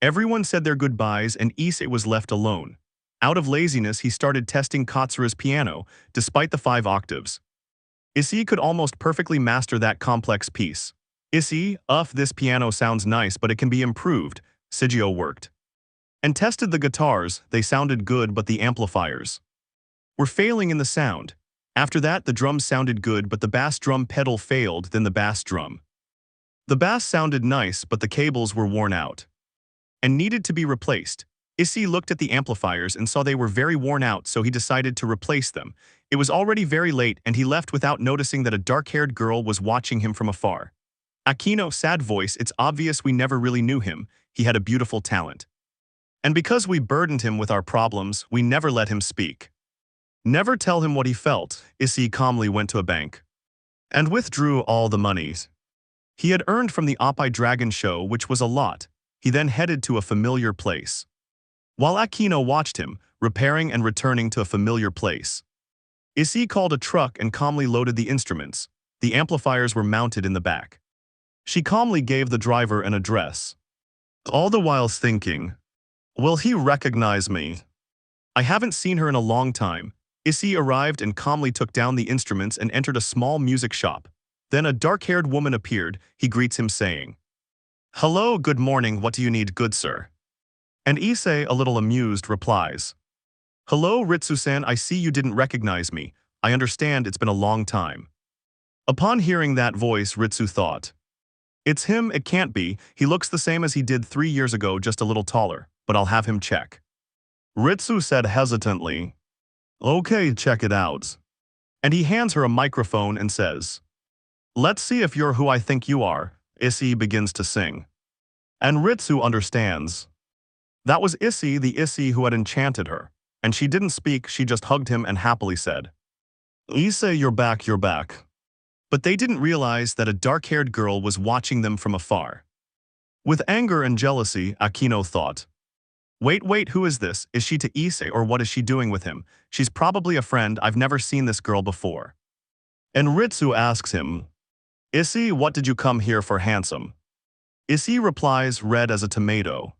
Everyone said their goodbyes and Issei was left alone. Out of laziness, he started testing Katsura's piano, despite the 5 octaves. Issei could almost perfectly master that complex piece. Issei, this piano sounds nice but it can be improved, Sigio worked. And tested the guitars, they sounded good but the amplifiers were failing in the sound. After that the drums sounded good but the bass drum pedal failed, then the bass drum. The bass sounded nice but the cables were worn out and needed to be replaced. Issei looked at the amplifiers and saw they were very worn out, so he decided to replace them. It was already very late and he left without noticing that a dark-haired girl was watching him from afar. Akino, sad voice, it's obvious we never really knew him, he had a beautiful talent. And because we burdened him with our problems, we never let him speak. Never tell him what he felt. Issei calmly went to a bank and withdrew all the monies he had earned from the Oppai Dragon show, which was a lot. He then headed to a familiar place. While Akino watched him, repairing and returning to a familiar place, Issei called a truck and calmly loaded the instruments. The amplifiers were mounted in the back. She calmly gave the driver an address, all the while thinking, will he recognize me? I haven't seen her in a long time. Issei arrived and calmly took down the instruments and entered a small music shop. Then a dark-haired woman appeared. He greets him saying, hello, good morning, what do you need, good sir? And Issei, a little amused, replies, hello, Ritsu-san, I see you didn't recognize me. I understand it's been a long time. Upon hearing that voice, Ritsu thought, it's him, it can't be. He looks the same as he did 3 years ago, just a little taller, but I'll have him check. Ritsu said hesitantly, okay, check it out. And he hands her a microphone and says, let's see if you're who I think you are. Issei begins to sing. And Ritsu understands. That was Issei, the Issei who had enchanted her. And she didn't speak, she just hugged him and happily said, Issei, you're back, you're back. But they didn't realize that a dark-haired girl was watching them from afar. With anger and jealousy, Akino thought, wait, who is this? Is she to Issei or what is she doing with him? She's probably a friend, I've never seen this girl before. And Ritsu asks him, Issei, what did you come here for, handsome? Issei replies, red as a tomato.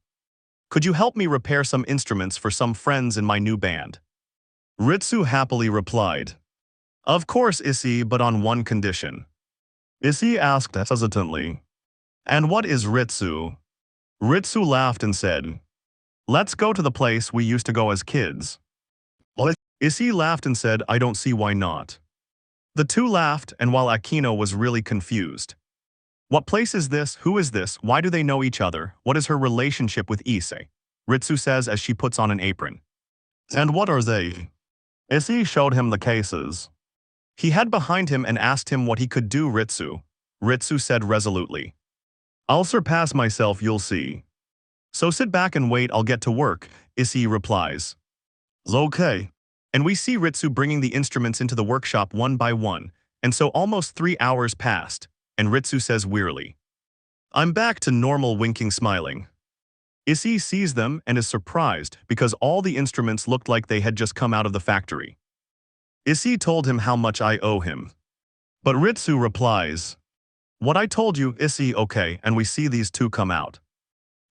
Could you help me repair some instruments for some friends in my new band? Ritsu happily replied, of course, Issei, but on one condition. Issei asked hesitantly, and what is Ritsu? Ritsu laughed and said, let's go to the place we used to go as kids. Issei laughed and said, I don't see why not. The two laughed, and while Akino was really confused. What place is this? Who is this? Why do they know each other? What is her relationship with Issei? Ritsu says as she puts on an apron. And what are they? Issei showed him the cases he had behind him and asked him what he could do, Ritsu. Ritsu said resolutely, I'll surpass myself, you'll see. So sit back and wait, I'll get to work, Issei replies. Okay. And we see Ritsu bringing the instruments into the workshop one by one, and so almost 3 hours passed, and Ritsu says wearily, I'm back to normal, winking, smiling. Issei sees them and is surprised because all the instruments looked like they had just come out of the factory. Issei told him how much I owe him. But Ritsu replies, what I told you, Issei, okay, and we see these two come out.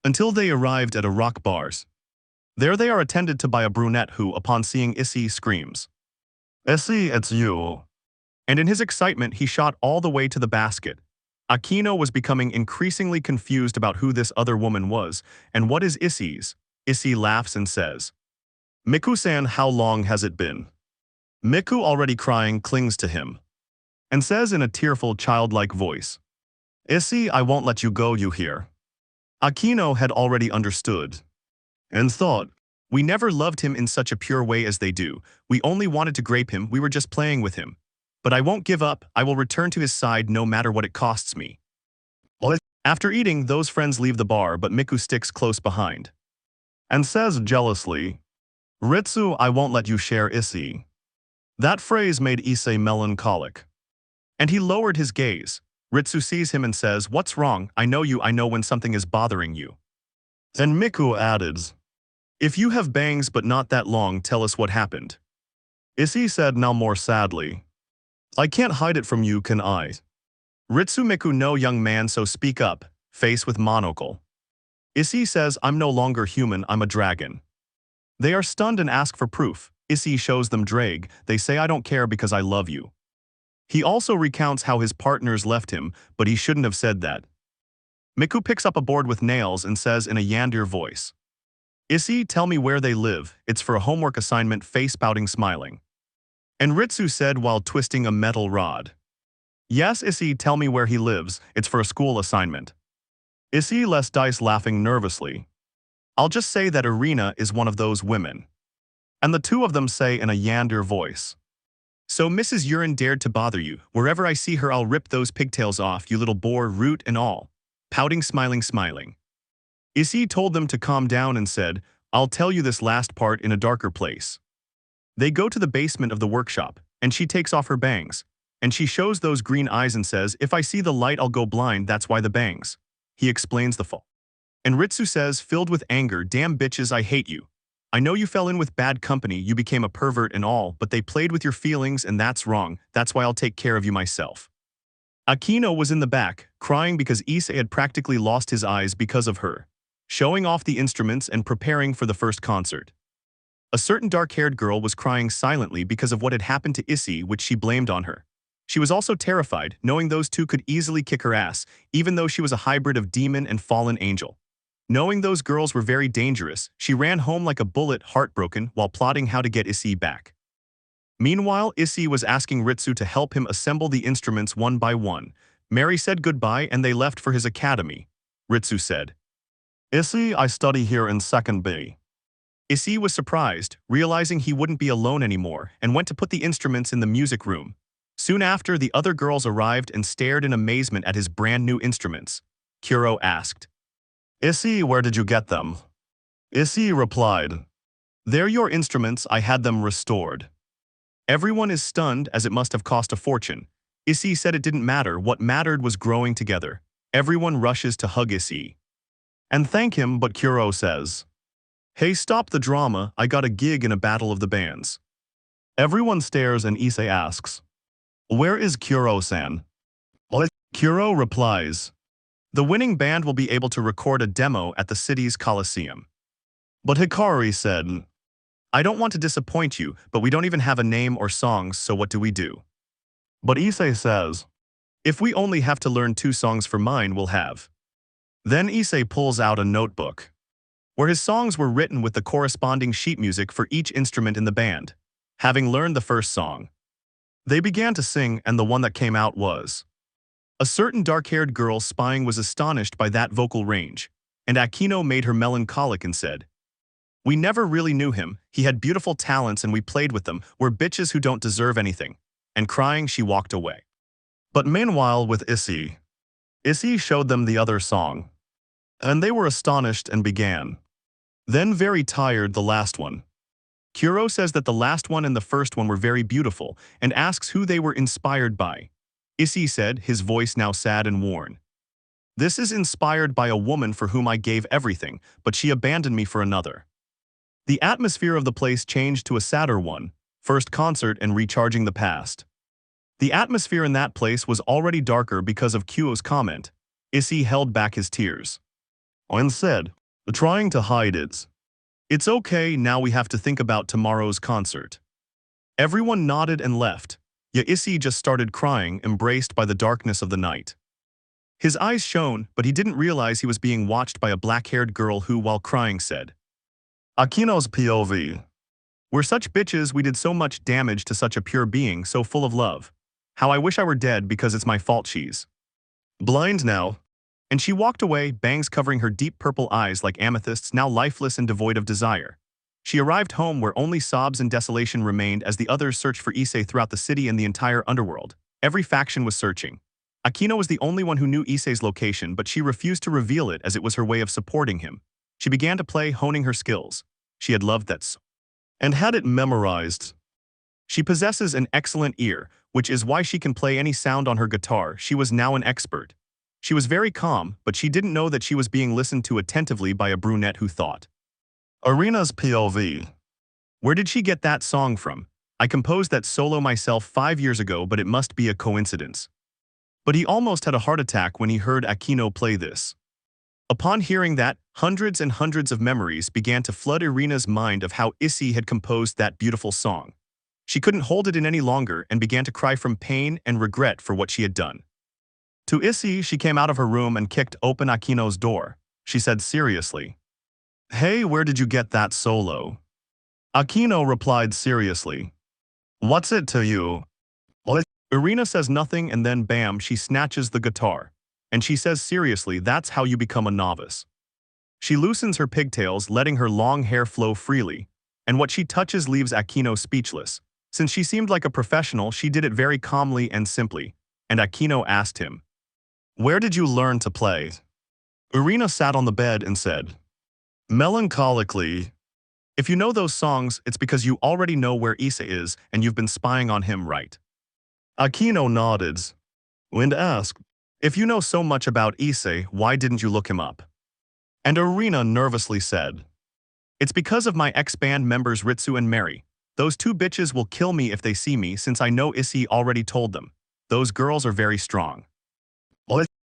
Until they arrived at a rock bars. There they are attended to by a brunette who, upon seeing Issei, screams, Issei, it's you. And in his excitement, he shot all the way to the basket. Akino was becoming increasingly confused about who this other woman was, and what is Issei's. Issei laughs and says, Miku-san, how long has it been? Miku, already crying, clings to him and says in a tearful, childlike voice, Issei, I won't let you go, you hear? Akino had already understood and thought, we never loved him in such a pure way as they do. We only wanted to grape him, we were just playing with him. But I won't give up, I will return to his side no matter what it costs me. After eating, those friends leave the bar, but Miku sticks close behind and says jealously, Ritsu, I won't let you share Issei. That phrase made Issei melancholic. And he lowered his gaze. Ritsu sees him and says, what's wrong? I know you, I know when something is bothering you. And Miku added, if you have bangs but not that long, tell us what happened. Issei said now more sadly, I can't hide it from you, can I? Ritsumiku, no young man, so speak up, face with monocle. Issei says, I'm no longer human, I'm a dragon. They are stunned and ask for proof. Issei shows them Drag, they say I don't care because I love you. He also recounts how his partners left him, but he shouldn't have said that. Miku picks up a board with nails and says in a Yandere voice, Issei, tell me where they live, it's for a homework assignment, face spouting smiling. And Ritsu said while twisting a metal rod. Yes, Issei, tell me where he lives, it's for a school assignment. Issei less dice laughing nervously. I'll just say that Irina is one of those women. And the two of them say in a Yandere voice. So Mrs. Urine dared to bother you, wherever I see her I'll rip those pigtails off, you little boar, root and all. Pouting, smiling. Issei told them to calm down and said, I'll tell you this last part in a darker place. They go to the basement of the workshop, and she takes off her bangs. And she shows those green eyes and says, if I see the light I'll go blind, that's why the bangs. He explains the fall. And Ritsu says, filled with anger, damn bitches, I hate you. I know you fell in with bad company, you became a pervert and all, but they played with your feelings and that's wrong, that's why I'll take care of you myself. Akino was in the back, crying because Issei had practically lost his eyes because of her, showing off the instruments and preparing for the first concert. A certain dark-haired girl was crying silently because of what had happened to Issei, which she blamed on her. She was also terrified, knowing those two could easily kick her ass, even though she was a hybrid of demon and fallen angel. Knowing those girls were very dangerous, she ran home like a bullet, heartbroken, while plotting how to get Issei back. Meanwhile, Issei was asking Ritsu to help him assemble the instruments one by one. Mary said goodbye and they left for his academy. Ritsu said, Issei, I study here in 2nd B. Issei was surprised, realizing he wouldn't be alone anymore, and went to put the instruments in the music room. Soon after, the other girls arrived and stared in amazement at his brand new instruments. Kuoh asked, Issei, where did you get them? Issei replied, They're your instruments, I had them restored. Everyone is stunned as it must have cost a fortune. Issei said it didn't matter, what mattered was growing together. Everyone rushes to hug Issei and thank him, but Kuoh says, Hey, stop the drama, I got a gig in a battle of the bands. Everyone stares and Issei asks, Where is Kuoh-san? Kuoh replies, The winning band will be able to record a demo at the city's Coliseum. But Hikari said, I don't want to disappoint you, but we don't even have a name or songs, so what do we do? But Issei says, If we only have to learn 2 songs for mine, we'll have. Then Issei pulls out a notebook, where his songs were written with the corresponding sheet music for each instrument in the band. Having learned the first song, they began to sing, and the one that came out was. A certain dark-haired girl spying was astonished by that vocal range, and Akino made her melancholic and said, We never really knew him, he had beautiful talents and we played with them, we're bitches who don't deserve anything. And crying, she walked away. But meanwhile with Issei showed them the other song. And they were astonished and began. Then very tired, the last one. Kuoh says that the last one and the first one were very beautiful, and asks who they were inspired by. Issei said, his voice now sad and worn, This is inspired by a woman for whom I gave everything, but she abandoned me for another. The atmosphere of the place changed to a sadder one, first concert and recharging the past. The atmosphere in that place was already darker because of Kuoh's comment. Issei held back his tears and said, trying to hide it, It's okay, now we have to think about tomorrow's concert. Everyone nodded and left. Yet Issei just started crying, embraced by the darkness of the night. His eyes shone, but he didn't realize he was being watched by a black-haired girl who, while crying, said, Akino's POV. We're such bitches, we did so much damage to such a pure being, so full of love. How I wish I were dead because it's my fault she's blind now. And she walked away, bangs covering her deep purple eyes like amethysts, now lifeless and devoid of desire. She arrived home where only sobs and desolation remained as the others searched for Issei throughout the city and the entire underworld. Every faction was searching. Akino was the only one who knew Issei's location, but she refused to reveal it as it was her way of supporting him. She began to play, honing her skills. She had loved that song and had it memorized. She possesses an excellent ear, which is why she can play any sound on her guitar. She was now an expert. She was very calm, but she didn't know that she was being listened to attentively by a brunette who thought, Arena's POV. Where did she get that song from? I composed that solo myself 5 years ago, but it must be a coincidence. But he almost had a heart attack when he heard Aquino play this. Upon hearing that, hundreds and hundreds of memories began to flood Irina's mind of how Issei had composed that beautiful song. She couldn't hold it in any longer and began to cry from pain and regret for what she had done. To Issei, she came out of her room and kicked open Aquino's door. She said seriously, "Hey, where did you get that solo?" Aquino replied seriously, "What's it to you?" Irina says nothing, and then bam, she snatches the guitar. And she says seriously, "That's how you become a novice." She loosens her pigtails, letting her long hair flow freely, and what she touches leaves Aquino speechless. Since she seemed like a professional, she did it very calmly and simply, and Aquino asked him, "Where did you learn to play?" Irina sat on the bed and said, melancholically, "If you know those songs, it's because you already know where Issei is and you've been spying on him, right?" Aquino nodded and asked, "If you know so much about Issei, why didn't you look him up?" And Irina nervously said, "It's because of my ex-band members Ritsu and Mary. Those two bitches will kill me if they see me, since I know Issei already told them. Those girls are very strong."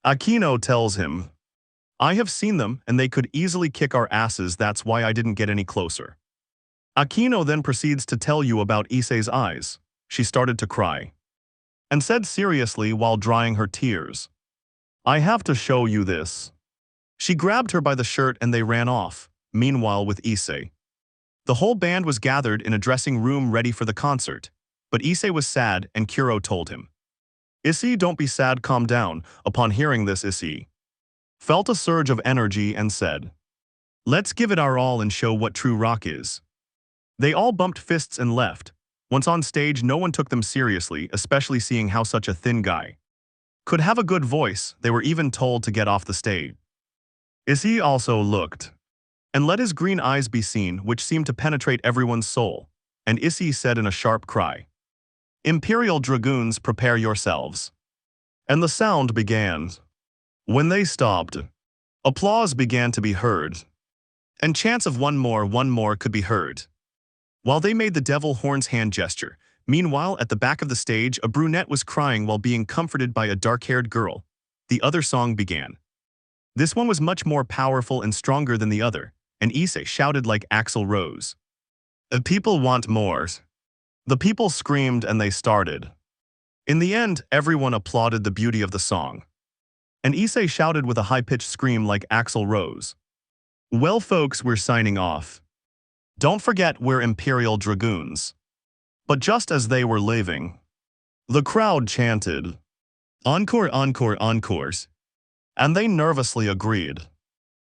Aquino tells him, "I have seen them and they could easily kick our asses, that's why I didn't get any closer." Aquino then proceeds to tell you about Issei's eyes. She started to cry and said seriously while drying her tears, "I have to show you this." She grabbed her by the shirt and they ran off. Meanwhile, with Issei, the whole band was gathered in a dressing room ready for the concert, but Issei was sad and Kuoh told him, "Issei, don't be sad, calm down." Upon hearing this, Issei felt a surge of energy and said, "Let's give it our all and show what true rock is." They all bumped fists and left. Once on stage, no one took them seriously, especially seeing how such a thin guy could have a good voice. They were even told to get off the stage. Issei also looked and let his green eyes be seen, which seemed to penetrate everyone's soul, and Issei said in a sharp cry, "Imperial Dragoons, prepare yourselves." And the sound began. When they stopped, applause began to be heard, and chants of one more could be heard. While they made the devil horns hand gesture, meanwhile at the back of the stage a brunette was crying while being comforted by a dark-haired girl. The other song began. This one was much more powerful and stronger than the other, and Issei shouted like Axl Rose, "The people want more." The people screamed and they started. In the end, everyone applauded the beauty of the song. And Issei shouted with a high-pitched scream like Axl Rose, "Well folks, we're signing off. Don't forget we're Imperial Dragoons." But just as they were leaving, the crowd chanted, "Encore, encore, encores." And they nervously agreed.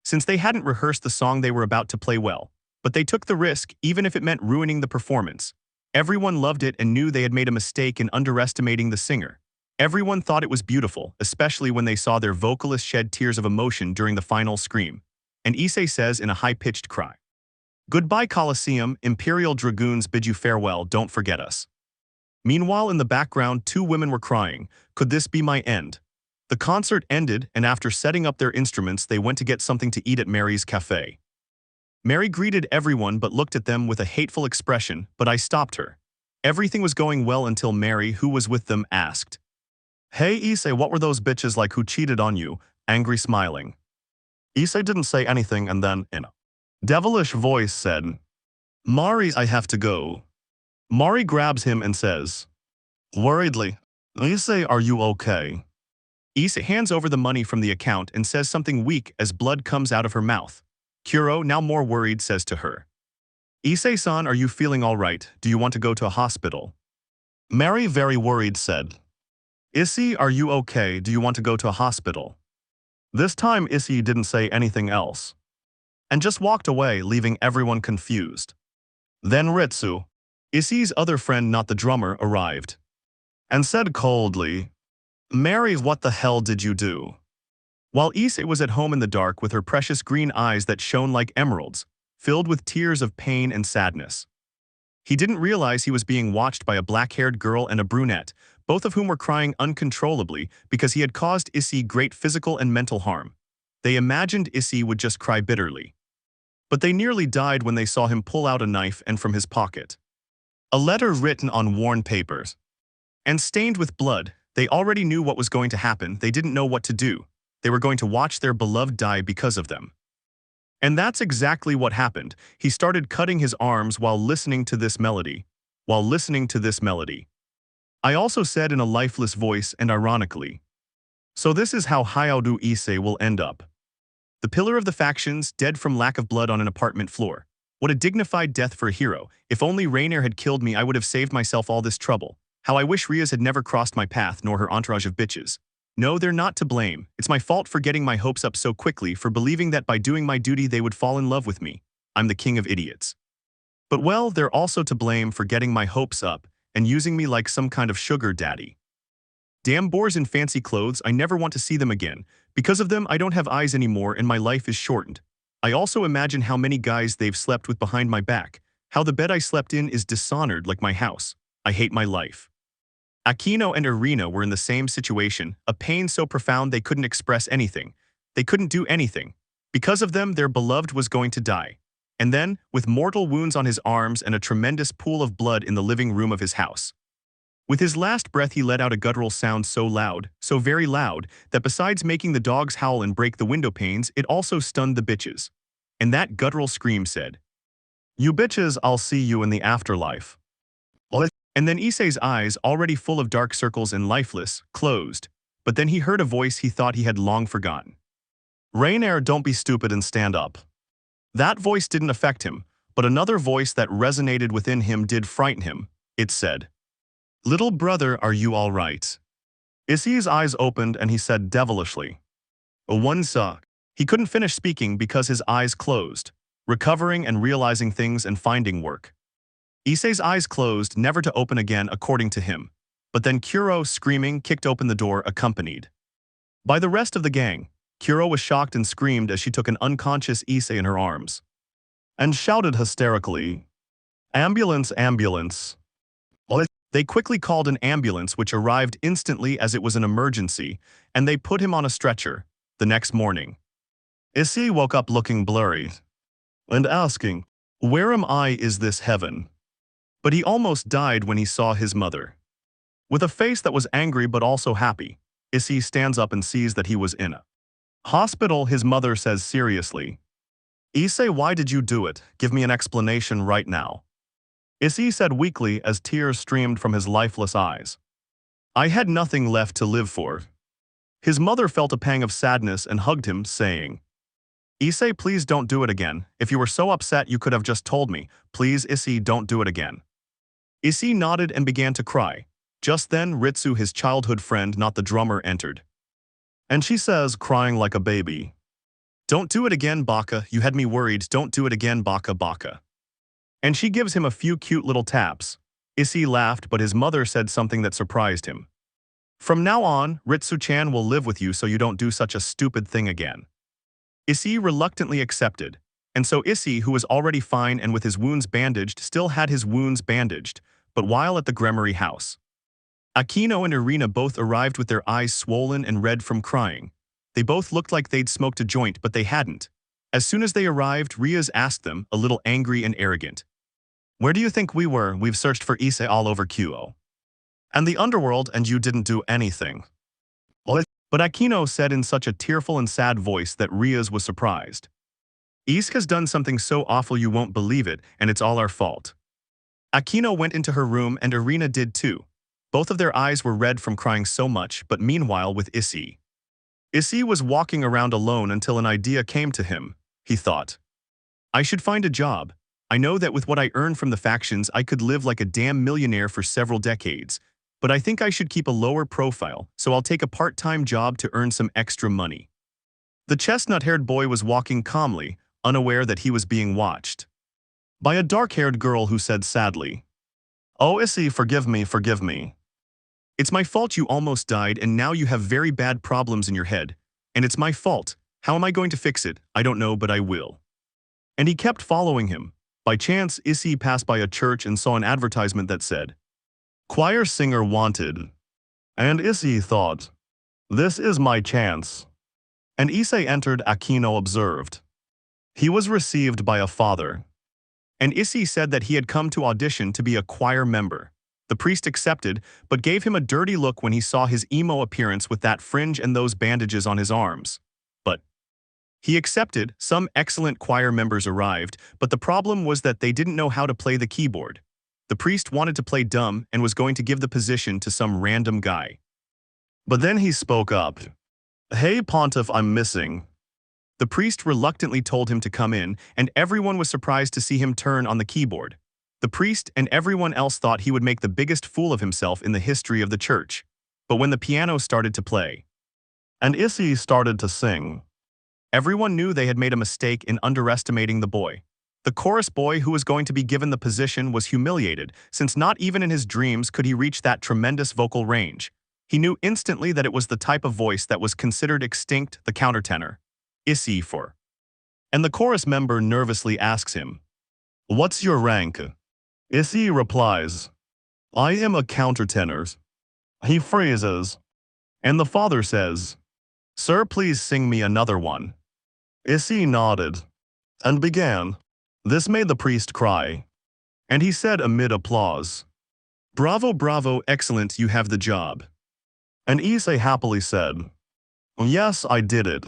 Since they hadn't rehearsed the song they were about to play well, but they took the risk even if it meant ruining the performance. Everyone loved it and knew they had made a mistake in underestimating the singer. Everyone thought it was beautiful, especially when they saw their vocalist shed tears of emotion during the final scream. And Issei says in a high-pitched cry, "Goodbye Colosseum, Imperial Dragoons bid you farewell, don't forget us." Meanwhile in the background, two women were crying, "Could this be my end?" The concert ended, and after setting up their instruments they went to get something to eat at Mary's cafe. Mary greeted everyone but looked at them with a hateful expression, but I stopped her. Everything was going well until Mary, who was with them, asked, "Hey Issei, what were those bitches like who cheated on you?" Angry smiling. Issei didn't say anything and then, in a devilish voice said, "Mari, I have to go." Mari grabs him and says, worriedly, "Issei, are you okay?" Issei hands over the money from the account and says something weak as blood comes out of her mouth. Kuoh, now more worried, says to her, "Issei-san, are you feeling all right? Do you want to go to a hospital?" Mary, very worried, said, "Issei, are you okay? Do you want to go to a hospital?" This time Issei didn't say anything else, and just walked away, leaving everyone confused. Then Ritsu, Issei's other friend, not the drummer, arrived, and said coldly, "Mary, what the hell did you do?" While Issei was at home in the dark with her precious green eyes that shone like emeralds, filled with tears of pain and sadness. He didn't realize he was being watched by a black-haired girl and a brunette, both of whom were crying uncontrollably because he had caused Issei great physical and mental harm. They imagined Issei would just cry bitterly. But they nearly died when they saw him pull out a knife and from his pocket. A letter written on worn papers. And stained with blood. They already knew what was going to happen, they didn't know what to do. They were going to watch their beloved die because of them. And that's exactly what happened. He started cutting his arms while listening to this melody. I also said in a lifeless voice and ironically. So this is how Hyoudou Issei will end up. The pillar of the factions, dead from lack of blood on an apartment floor. What a dignified death for a hero. If only Rainier had killed me, I would have saved myself all this trouble. How I wish Rias had never crossed my path, nor her entourage of bitches. No, they're not to blame. It's my fault for getting my hopes up so quickly, for believing that by doing my duty they would fall in love with me. I'm the king of idiots. But well, they're also to blame for getting my hopes up and using me like some kind of sugar daddy. Damn boars in fancy clothes, I never want to see them again. Because of them, I don't have eyes anymore and my life is shortened. I also imagine how many guys they've slept with behind my back, how the bed I slept in is dishonored like my house. I hate my life. Aquino and Irina were in the same situation, a pain so profound they couldn't express anything. They couldn't do anything. Because of them, their beloved was going to die. And then, with mortal wounds on his arms and a tremendous pool of blood in the living room of his house. With his last breath he let out a guttural sound so loud, so very loud, that besides making the dogs howl and break the window panes, it also stunned the bitches. And that guttural scream said, "You bitches, I'll see you in the afterlife." And then Issei's eyes, already full of dark circles and lifeless, closed. But then he heard a voice he thought he had long forgotten. "Rainier, don't be stupid and stand up." That voice didn't affect him, but another voice that resonated within him did frighten him. It said, "Little brother, are you all right?" Issei's eyes opened and he said devilishly, "One suck." He couldn't finish speaking because his eyes closed, recovering and realizing things and finding work. Issei's eyes closed, never to open again according to him. But then Kuoh, screaming, kicked open the door accompanied by the rest of the gang. Kuoh was shocked and screamed as she took an unconscious Issei in her arms. And shouted hysterically, "Ambulance, ambulance." They quickly called an ambulance which arrived instantly as it was an emergency, and they put him on a stretcher. The next morning, Issei woke up looking blurry and asking, "Where am I? Is this heaven?" But he almost died when he saw his mother. With a face that was angry but also happy, Issei stands up and sees that he was in a hospital. His mother says seriously, "Issei, why did you do it? Give me an explanation right now." Issei said weakly as tears streamed from his lifeless eyes, "I had nothing left to live for." His mother felt a pang of sadness and hugged him, saying, "Issei, please don't do it again. If you were so upset you could have just told me. Please, Issei, don't do it again." Issei nodded and began to cry. Just then, Ritsu, his childhood friend, not the drummer, entered. And she says, crying like a baby, "Don't do it again, Baka. You had me worried. Don't do it again, Baka, Baka." And she gives him a few cute little taps. Issei laughed, but his mother said something that surprised him. "From now on, Ritsu-chan will live with you so you don't do such a stupid thing again." Issei reluctantly accepted. And so Issei, who was already fine and with his wounds bandaged, still had his wounds bandaged, but while at the Gremory house. Aquino and Irina both arrived with their eyes swollen and red from crying. They both looked like they'd smoked a joint, but they hadn't. As soon as they arrived, Rias asked them, a little angry and arrogant, "Where do you think we were? We've searched for Issei all over Kuoh and the underworld, and you didn't do anything." But Aquino said in such a tearful and sad voice that Rias was surprised. "Issei has done something so awful you won't believe it, and it's all our fault." Aquino went into her room and Irina did too. Both of their eyes were red from crying so much, but meanwhile with Issei. Issei was walking around alone until an idea came to him. He thought, "I should find a job. I know that with what I earned from the factions I could live like a damn millionaire for several decades. But I think I should keep a lower profile, so I'll take a part-time job to earn some extra money." The chestnut-haired boy was walking calmly, unaware that he was being watched by a dark-haired girl who said sadly, "Oh, Issei, forgive me, forgive me. It's my fault you almost died and now you have very bad problems in your head. And it's my fault. How am I going to fix it? I don't know, but I will." And he kept following him. By chance, Issei passed by a church and saw an advertisement that said, "Choir singer wanted." And Issei thought, "This is my chance." And Issei entered. Aquino observed. He was received by a father. And Issei said that he had come to audition to be a choir member. The priest accepted, but gave him a dirty look when he saw his emo appearance with that fringe and those bandages on his arms. But he accepted. Some excellent choir members arrived, but the problem was that they didn't know how to play the keyboard. The priest wanted to play dumb and was going to give the position to some random guy. But then he spoke up. "Hey Pontiff, I'm missing." The priest reluctantly told him to come in, and everyone was surprised to see him turn on the keyboard. The priest and everyone else thought he would make the biggest fool of himself in the history of the church. But when the piano started to play, and Issei started to sing, everyone knew they had made a mistake in underestimating the boy. The chorus boy who was going to be given the position was humiliated, since not even in his dreams could he reach that tremendous vocal range. He knew instantly that it was the type of voice that was considered extinct, the countertenor. Issei for. And the chorus member nervously asks him, "What's your rank?" Issei replies, "I am a countertenor." He freezes. And the father says, "Sir, please sing me another one." Issei nodded and began. This made the priest cry. And he said amid applause, "Bravo, bravo, excellent, you have the job." And Issei happily said, "Yes, I did it."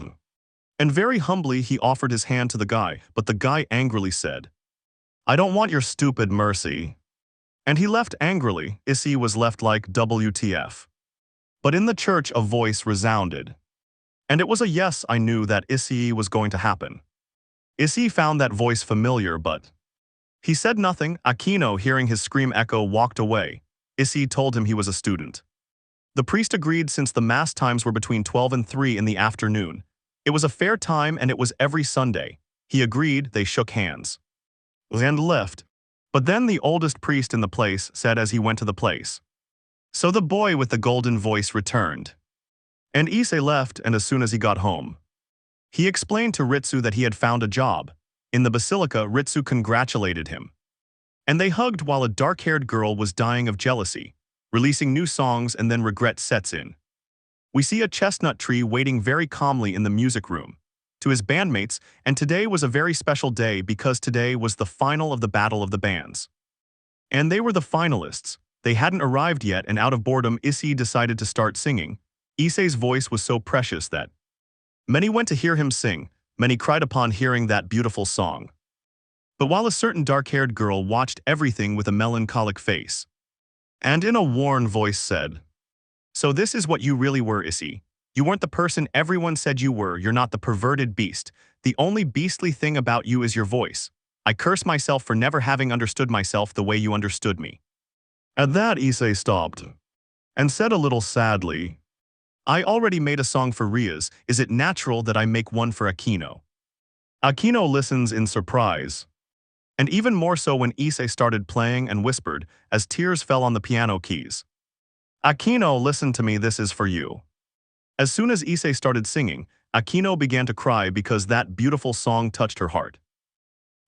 And very humbly he offered his hand to the guy, but the guy angrily said, "I don't want your stupid mercy." And he left angrily. Issei was left like WTF. But in the church a voice resounded. And it was a yes. I knew that Issei was going to happen. Issei found that voice familiar, but he said nothing. Aquino, hearing his scream echo, walked away. Issei told him he was a student. The priest agreed since the mass times were between 12 and 3 in the afternoon. It was a fair time and it was every Sunday. He agreed. They shook hands and left. But then the oldest priest in the place said as he went to the place, "So the boy with the golden voice returned." And Issei left, and as soon as he got home, he explained to Ritsu that he had found a job. In the basilica, Ritsu congratulated him. And they hugged while a dark-haired girl was dying of jealousy, releasing new songs, and then regret sets in. We see a chestnut tree waiting very calmly in the music room to his bandmates, and today was a very special day because today was the final of the Battle of the Bands. And they were the finalists. They hadn't arrived yet, and out of boredom, Issei decided to start singing. Issei's voice was so precious that many went to hear him sing, many cried upon hearing that beautiful song. But while a certain dark-haired girl watched everything with a melancholic face, and in a worn voice said, "So this is what you really were, Issei. You weren't the person everyone said you were. You're not the perverted beast. The only beastly thing about you is your voice. I curse myself for never having understood myself the way you understood me." At that, Issei stopped and said a little sadly, "I already made a song for Rias. Is it natural that I make one for Aquino?" Aquino listens in surprise, and even more so when Issei started playing and whispered as tears fell on the piano keys. "Aquino, listen to me, this is for you." As soon as Issei started singing, Aquino began to cry because that beautiful song touched her heart.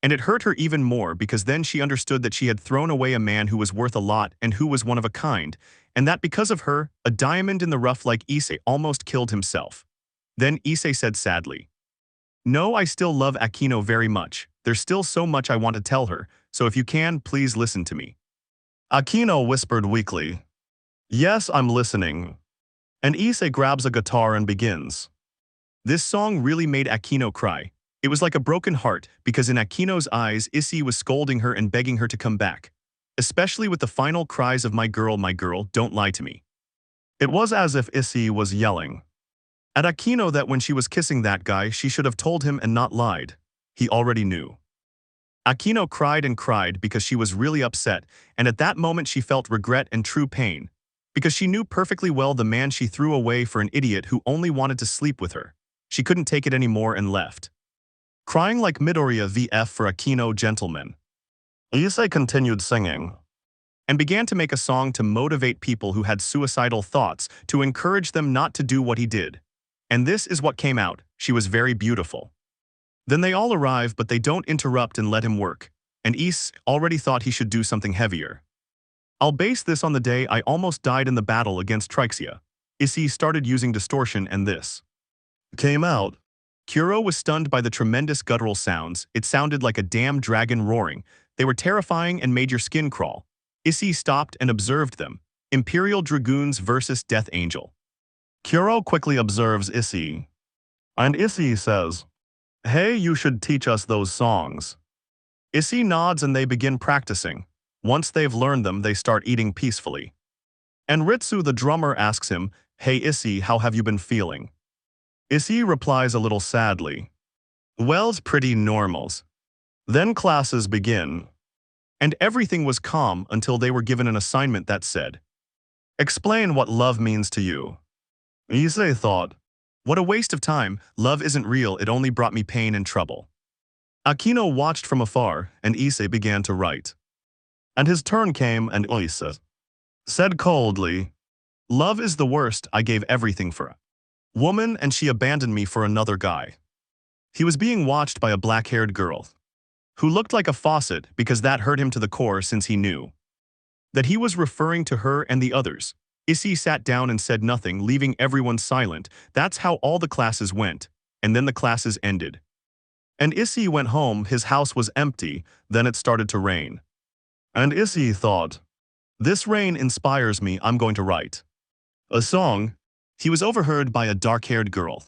And it hurt her even more because then she understood that she had thrown away a man who was worth a lot and who was one of a kind, and that because of her, a diamond in the rough like Issei almost killed himself. Then Issei said sadly, "No, I still love Aquino very much. There's still so much I want to tell her, so if you can, please listen to me." Aquino whispered weakly, "Yes, I'm listening." And Issei grabs a guitar and begins. This song really made Aquino cry. It was like a broken heart, because in Aquino's eyes, Issei was scolding her and begging her to come back. Especially with the final cries of my girl, don't lie to me." It was as if Issei was yelling at Aquino that when she was kissing that guy, she should have told him and not lied. He already knew. Aquino cried and cried because she was really upset, and at that moment she felt regret and true pain, because she knew perfectly well the man she threw away for an idiot who only wanted to sleep with her. She couldn't take it anymore and left. Crying like Midoriya VF for Aquino, gentlemen. Issei continued singing and began to make a song to motivate people who had suicidal thoughts, to encourage them not to do what he did. And this is what came out. She was very beautiful. Then they all arrive, but they don't interrupt and let him work. And Issei already thought he should do something heavier. "I'll base this on the day I almost died in the battle against Trihexa." Issei started using distortion and this came out. Kuoh was stunned by the tremendous guttural sounds. It sounded like a damn dragon roaring. They were terrifying and made your skin crawl. Issei stopped and observed them. Imperial Dragoons versus Death Angel. Kuoh quickly observes Issei. And Issei says, "Hey, you should teach us those songs." Issei nods and they begin practicing. Once they've learned them, they start eating peacefully. And Ritsu the drummer asks him, "Hey Issei, how have you been feeling?" Issei replies a little sadly, "Well's pretty normals." Then classes begin. And everything was calm until they were given an assignment that said, "Explain what love means to you." Issei thought, "What a waste of time, love isn't real, it only brought me pain and trouble." Akino watched from afar, and Issei began to write. And his turn came, and Issei said coldly, "Love is the worst, I gave everything for a woman and she abandoned me for another guy." He was being watched by a black-haired girl, who looked like a faucet because that hurt him to the core since he knew that he was referring to her and the others. Issei sat down and said nothing, leaving everyone silent. That's how all the classes went, and then the classes ended. And Issei went home, his house was empty, then it started to rain. And Issei thought, "This rain inspires me, I'm going to write a song." He was overheard by a dark-haired girl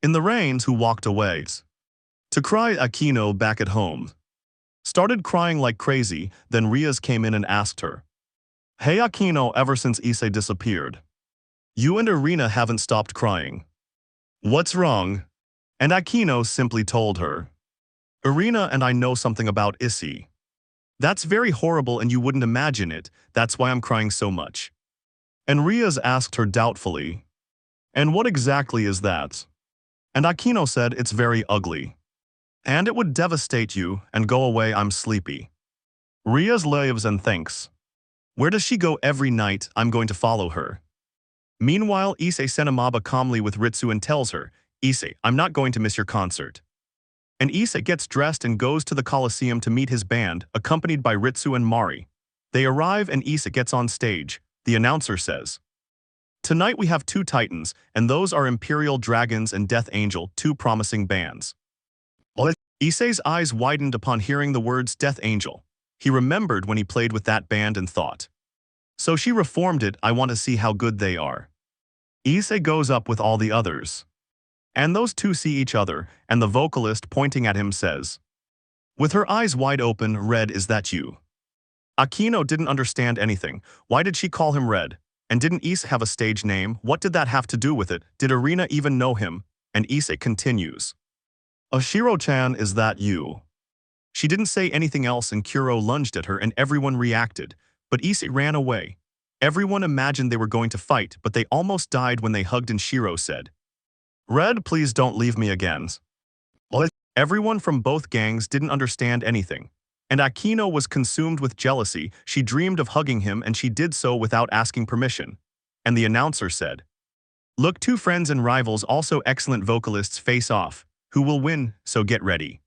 in the rains who walked away to cry. Akino, back at home, started crying like crazy. Then Rias came in and asked her, "Hey Akino, ever since Issei disappeared, you and Irina haven't stopped crying. What's wrong?" And Akino simply told her, "Irina and I know something about Issei. That's very horrible and you wouldn't imagine it, that's why I'm crying so much." And Rias asked her doubtfully, "And what exactly is that?" And Akino said, "It's very ugly. And it would devastate you, and go away, I'm sleepy." Rias leaves and thinks, "Where does she go every night? I'm going to follow her." Meanwhile, Issei Senamaba calmly with Ritsu and tells her, "Issei, I'm not going to miss your concert." And Issei gets dressed and goes to the Colosseum to meet his band, accompanied by Ritsu and Mari. They arrive and Issei gets on stage. The announcer says, "Tonight we have 2 titans, and those are Imperial Dragons and Death Angel, 2 promising bands." Issei's eyes widened upon hearing the words Death Angel. He remembered when he played with that band and thought, "So she reformed it, I want to see how good they are." Issei goes up with all the others. And those 2 see each other, and the vocalist pointing at him says, with her eyes wide open, "Red, is that you?" Akino didn't understand anything. Why did she call him Red? And didn't Issei have a stage name? What did that have to do with it? Did Irina even know him? And Issei continues, "Ashiro-chan, is that you?" She didn't say anything else and Kuoh lunged at her and everyone reacted, but Issei ran away. Everyone imagined they were going to fight, but they almost died when they hugged and Shiro said, "Red, please don't leave me again." Everyone from both gangs didn't understand anything. And Akino was consumed with jealousy. She dreamed of hugging him and she did so without asking permission. And the announcer said, "Look, 2 friends and rivals, also excellent vocalists, face off. Who will win? So get ready."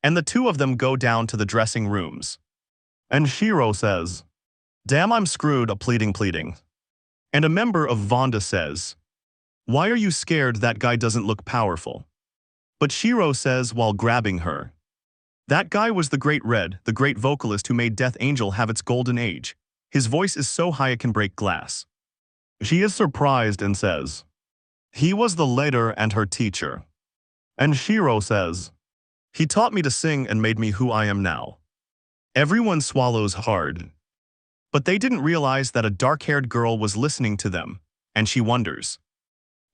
And the 2 of them go down to the dressing rooms. And Shiro says, "Damn, I'm screwed," a pleading. And a member of Vonda says, "Why are you scared? That guy doesn't look powerful." But Shiro says while grabbing her, "That guy was the Great Red, the great vocalist who made Death Angel have its golden age. His voice is so high it can break glass." She is surprised and says, "He was the leader and her teacher." And Shiro says, "He taught me to sing and made me who I am now." Everyone swallows hard. But they didn't realize that a dark-haired girl was listening to them, and she wonders,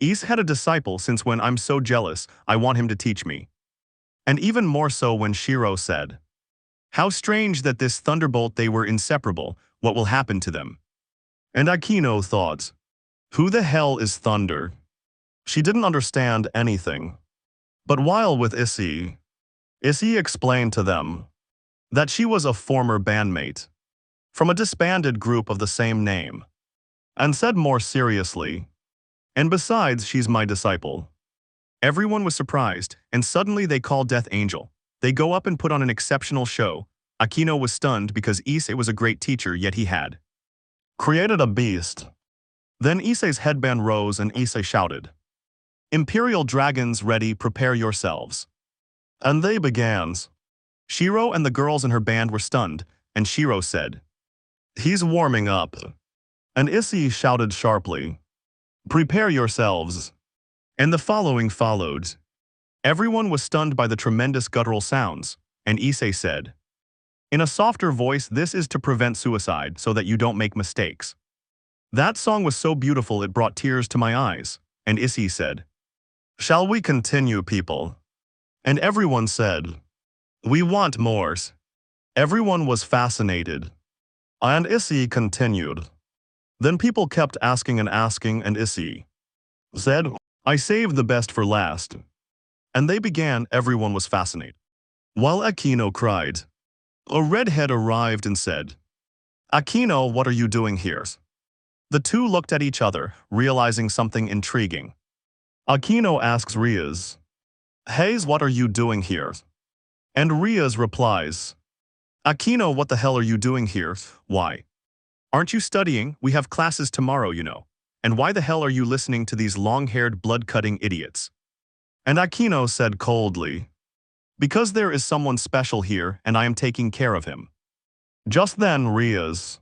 "Issei had a disciple since when? I'm so jealous, I want him to teach me." And even more so when Shiro said, "How strange that this thunderbolt, they were inseparable, what will happen to them?" And Akino thought, "Who the hell is Thunder?" She didn't understand anything. But while with Issei explained to them that she was a former bandmate from a disbanded group of the same name, and said more seriously, "And besides, she's my disciple." Everyone was surprised, and suddenly they call Death Angel. They go up and put on an exceptional show. Akino was stunned because Issei was a great teacher, yet he had created a beast. Then Issei's headband rose and Issei shouted, "Imperial dragons ready, prepare yourselves." And they began. Shiro and the girls in her band were stunned, and Shiro said, "He's warming up." And Issei shouted sharply, "Prepare yourselves." And the following followed. Everyone was stunned by the tremendous guttural sounds, and Issei said, in a softer voice, "This is to prevent suicide so that you don't make mistakes." That song was so beautiful it brought tears to my eyes, and Issei said, "Shall we continue, people?" And everyone said, "We want more." Everyone was fascinated. And Issei continued. Then people kept asking, and Issei said, "I saved the best for last." And they began. Everyone was fascinated. While Akino cried, a redhead arrived and said, "Akino, what are you doing here?" The two looked at each other, realizing something intriguing. Akino asks Rias, "Hey, what are you doing here?" And Rias replies, "Akino, what the hell are you doing here? Why? Aren't you studying? We have classes tomorrow, you know. And why the hell are you listening to these long-haired, blood-cutting idiots?" And Akino said coldly, "Because there is someone special here, and I am taking care of him." Just then, Rias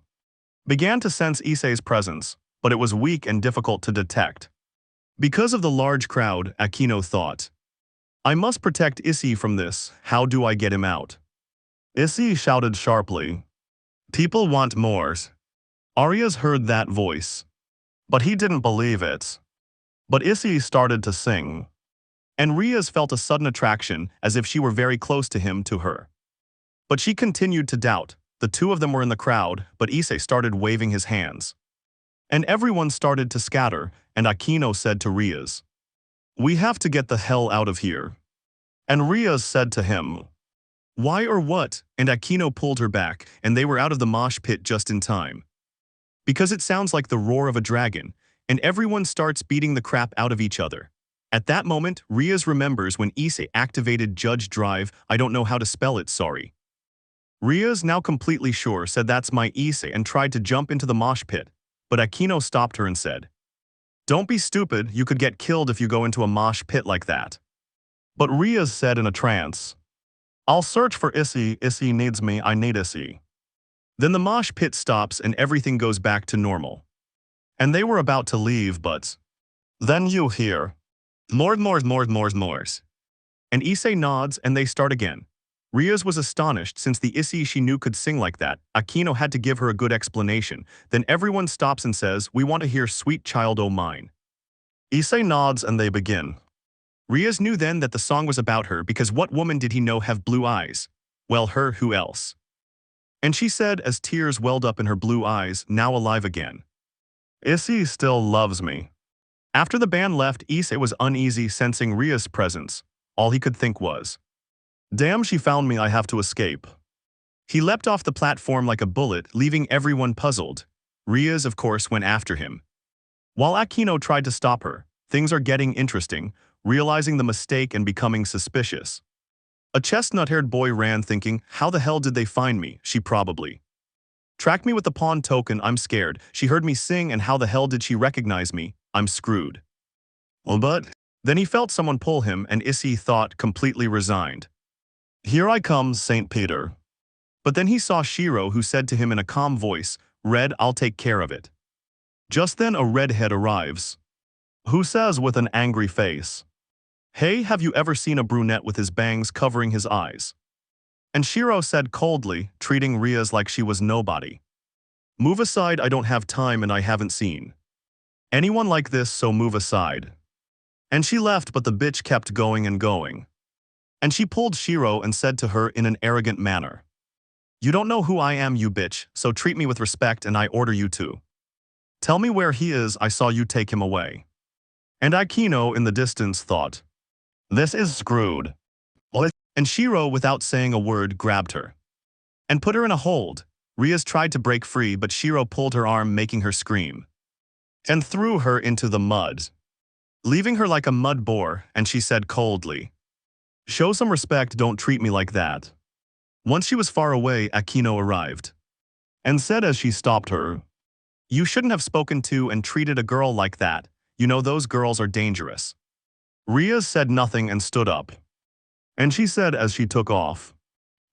began to sense Issei's presence, but it was weak and difficult to detect. Because of the large crowd, Akino thought, "I must protect Issei from this. How do I get him out?" Issei shouted sharply, "People want more." Arias heard that voice, but he didn't believe it. But Issei started to sing, and Rias felt a sudden attraction, as if she were very close to him, to her. But she continued to doubt. The two of them were in the crowd, but Issei started waving his hands. And everyone started to scatter, and Akino said to Rias, "We have to get the hell out of here." And Rias said to him, "Why or what?" And Akino pulled her back, and they were out of the mosh pit just in time. Because it sounds like the roar of a dragon, and everyone starts beating the crap out of each other. At that moment, Rias remembers when Issei activated Judge Drive. I don't know how to spell it, sorry. Rias, now completely sure, said, "That's my Issei," and tried to jump into the mosh pit, but Akino stopped her and said, "Don't be stupid, you could get killed if you go into a mosh pit like that." But Rias said in a trance, "I'll search for Issei. Issei needs me, I need Issei." Then the mosh pit stops and everything goes back to normal. And they were about to leave, but then you hear, "More. And Issei nods and they start again. Rias was astonished since the Issei she knew could sing like that. Akino had to give her a good explanation. Then everyone stops and says, "We want to hear Sweet Child O' Mine." Issei nods and they begin. Rias knew then that the song was about her, because what woman did he know have blue eyes? Well, her, who else? And she said as tears welled up in her blue eyes, now alive again, "Issei still loves me." After the band left, Issei was uneasy sensing Rias' presence. All he could think was, "Damn, she found me, I have to escape." He leapt off the platform like a bullet, leaving everyone puzzled. Rias, of course, went after him. While Akino tried to stop her, things are getting interesting, realizing the mistake and becoming suspicious. A chestnut-haired boy ran thinking, "How the hell did they find me? She probably tracked me with the pawn token. I'm scared. She heard me sing, and how the hell did she recognize me? I'm screwed." But then he felt someone pull him, and Issei thought, completely resigned, "Here I come, St. Peter." But then he saw Shiro, who said to him in a calm voice, "Red, I'll take care of it." Just then a redhead arrives, who says with an angry face, "Hey, have you ever seen a brunette with his bangs covering his eyes?" And Shiro said coldly, treating Rias like she was nobody, "Move aside, I don't have time and I haven't seen anyone like this, so move aside." And she left, but the bitch kept going and going. And she pulled Shiro and said to her in an arrogant manner, "You don't know who I am, you bitch, so treat me with respect, and I order you to tell me where he is. I saw you take him away." And Akino in the distance thought, "This is screwed." And Shiro, without saying a word, grabbed her and put her in a hold. Rias tried to break free, but Shiro pulled her arm, making her scream, and threw her into the mud, leaving her like a mud boar, and she said coldly, "Show some respect, don't treat me like that." Once she was far away, Akino arrived and said as she stopped her, "You shouldn't have spoken to and treated a girl like that. You know those girls are dangerous." Rias said nothing and stood up. And she said as she took off,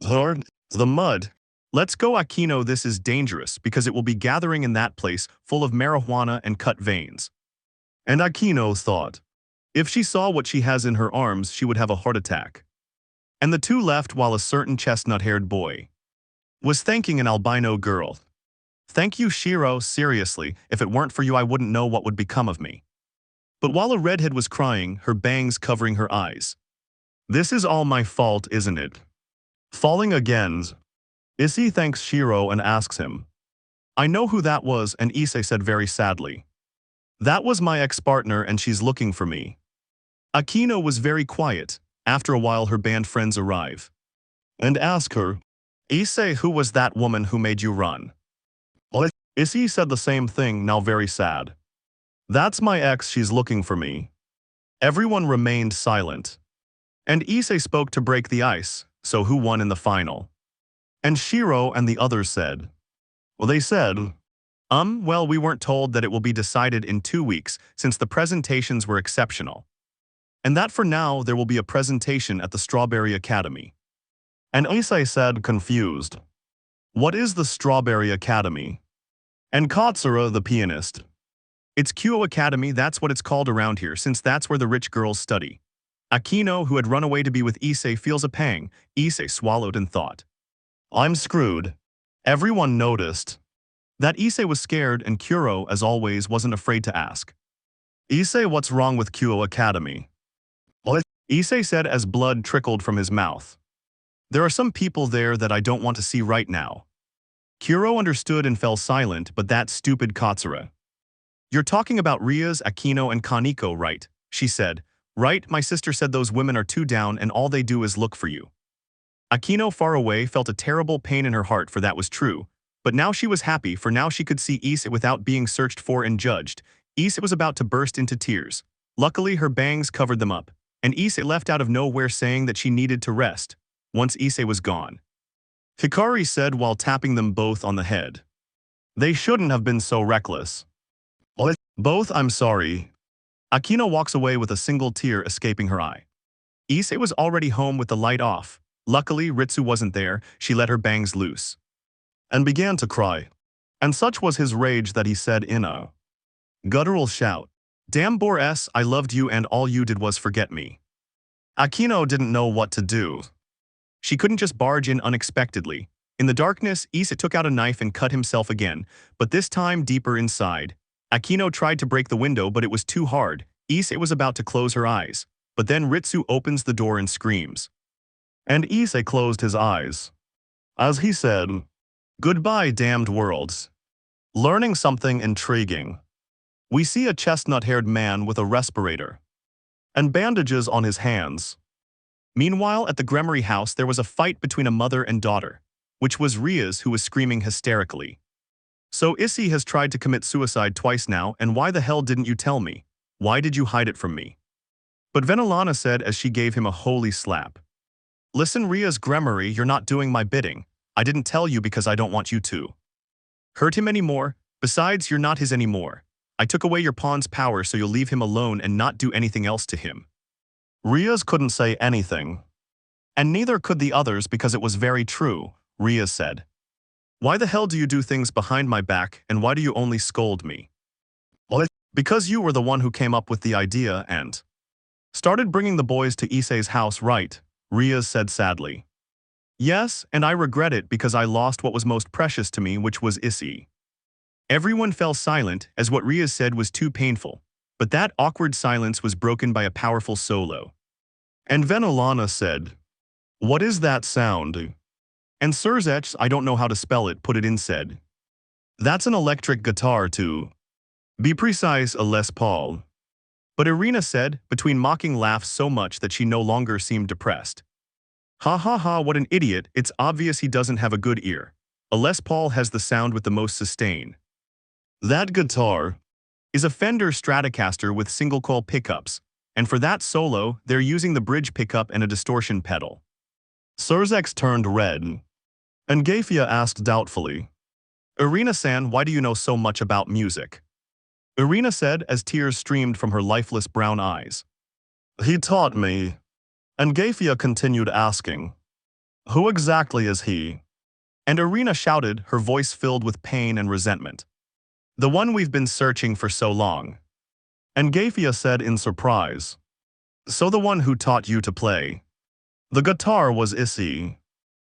Lord, the mud. Let's go, Aquino. This is dangerous because it will be gathering in that place full of marijuana and cut veins. And Aquino thought, if she saw what she has in her arms, she would have a heart attack. And the two left while a certain chestnut-haired boy was thanking an albino girl. Thank you, Shiro, seriously, if it weren't for you I wouldn't know what would become of me. But while a redhead was crying, her bangs covering her eyes. This is all my fault, isn't it? Falling again. Issei thanks Shiro and asks him. I know who that was, and Issei said very sadly. That was my ex-partner and she's looking for me. Aquino was very quiet. After a while her band friends arrive. And ask her, Issei, who was that woman who made you run? Issei said the same thing, now very sad. That's my ex, she's looking for me. Everyone remained silent. And Issei spoke to break the ice, so who won in the final? And Shiro and the others said. Well, they said, well, we weren't told that it will be decided in 2 weeks since the presentations were exceptional. And that for now there will be a presentation at the Strawberry Academy. And Issei said, confused. What is the Strawberry Academy? And Katsura, the pianist. It's Kuoh Academy, that's what it's called around here, since that's where the rich girls study. Aquino, who had run away to be with Issei, feels a pang. Issei swallowed and thought. I'm screwed. Everyone noticed. That Issei was scared and Kuoh, as always, wasn't afraid to ask. Issei, what's wrong with Kuoh Academy? What? Issei said as blood trickled from his mouth. There are some people there that I don't want to see right now. Kuoh understood and fell silent, but that stupid Katsura. You're talking about Rias, Aquino, and Kaneko, right? She said. Right, my sister said those women are too down and all they do is look for you. Aquino, far away, felt a terrible pain in her heart, for that was true. But now she was happy, for now she could see Issei without being searched for and judged. Issei was about to burst into tears. Luckily, her bangs covered them up, and Issei left out of nowhere saying that she needed to rest, once Issei was gone. Hikari said while tapping them both on the head. They shouldn't have been so reckless. Both, I'm sorry. Aquino walks away with a single tear escaping her eye. Issei was already home with the light off. Luckily, Ritsu wasn't there. She let her bangs loose and began to cry. And such was his rage that he said in a guttural shout, Damn Boris, I loved you and all you did was forget me. Aquino didn't know what to do. She couldn't just barge in unexpectedly. In the darkness, Issei took out a knife and cut himself again, but this time deeper inside. Aquino tried to break the window, but it was too hard. Issei was about to close her eyes, but then Ritsu opens the door and screams. And Issei closed his eyes. As he said, Goodbye, damned worlds. Learning something intriguing. We see a chestnut-haired man with a respirator and bandages on his hands. Meanwhile, at the Gremory house, there was a fight between a mother and daughter, which was Rias, who was screaming hysterically. So Issei has tried to commit suicide twice now, and why the hell didn't you tell me? Why did you hide it from me? But Venelana said as she gave him a holy slap. Listen, Rias Gremory, you're not doing my bidding. I didn't tell you because I don't want you to hurt him anymore. Besides, you're not his anymore. I took away your pawn's power so you'll leave him alone and not do anything else to him. Rias couldn't say anything. And neither could the others because it was very true, Rias said. Why the hell do you do things behind my back and why do you only scold me? What? Because you were the one who came up with the idea and started bringing the boys to Issei's house, right? Rias said sadly. Yes, and I regret it because I lost what was most precious to me, which was Issei. Everyone fell silent as what Rias said was too painful, but that awkward silence was broken by a powerful solo. And Venelana said, What is that sound? And Sirzechs, I don't know how to spell it, put it in said. That's an electric guitar to be precise, a Les Paul. But Irina said, between mocking laughs so much that she no longer seemed depressed. Ha ha ha, what an idiot, it's obvious he doesn't have a good ear. A Les Paul has the sound with the most sustain. That guitar is a Fender Stratocaster with single-coil pickups, and for that solo, they're using the bridge pickup and a distortion pedal. Sirzechs turned red, and Grayfia asked doubtfully, Irina-san, why do you know so much about music? Irina said as tears streamed from her lifeless brown eyes. He taught me. And Grayfia continued asking, Who exactly is he? And Irina shouted, her voice filled with pain and resentment. The one we've been searching for so long. And Grayfia said in surprise. So the one who taught you to play. The guitar was Issei.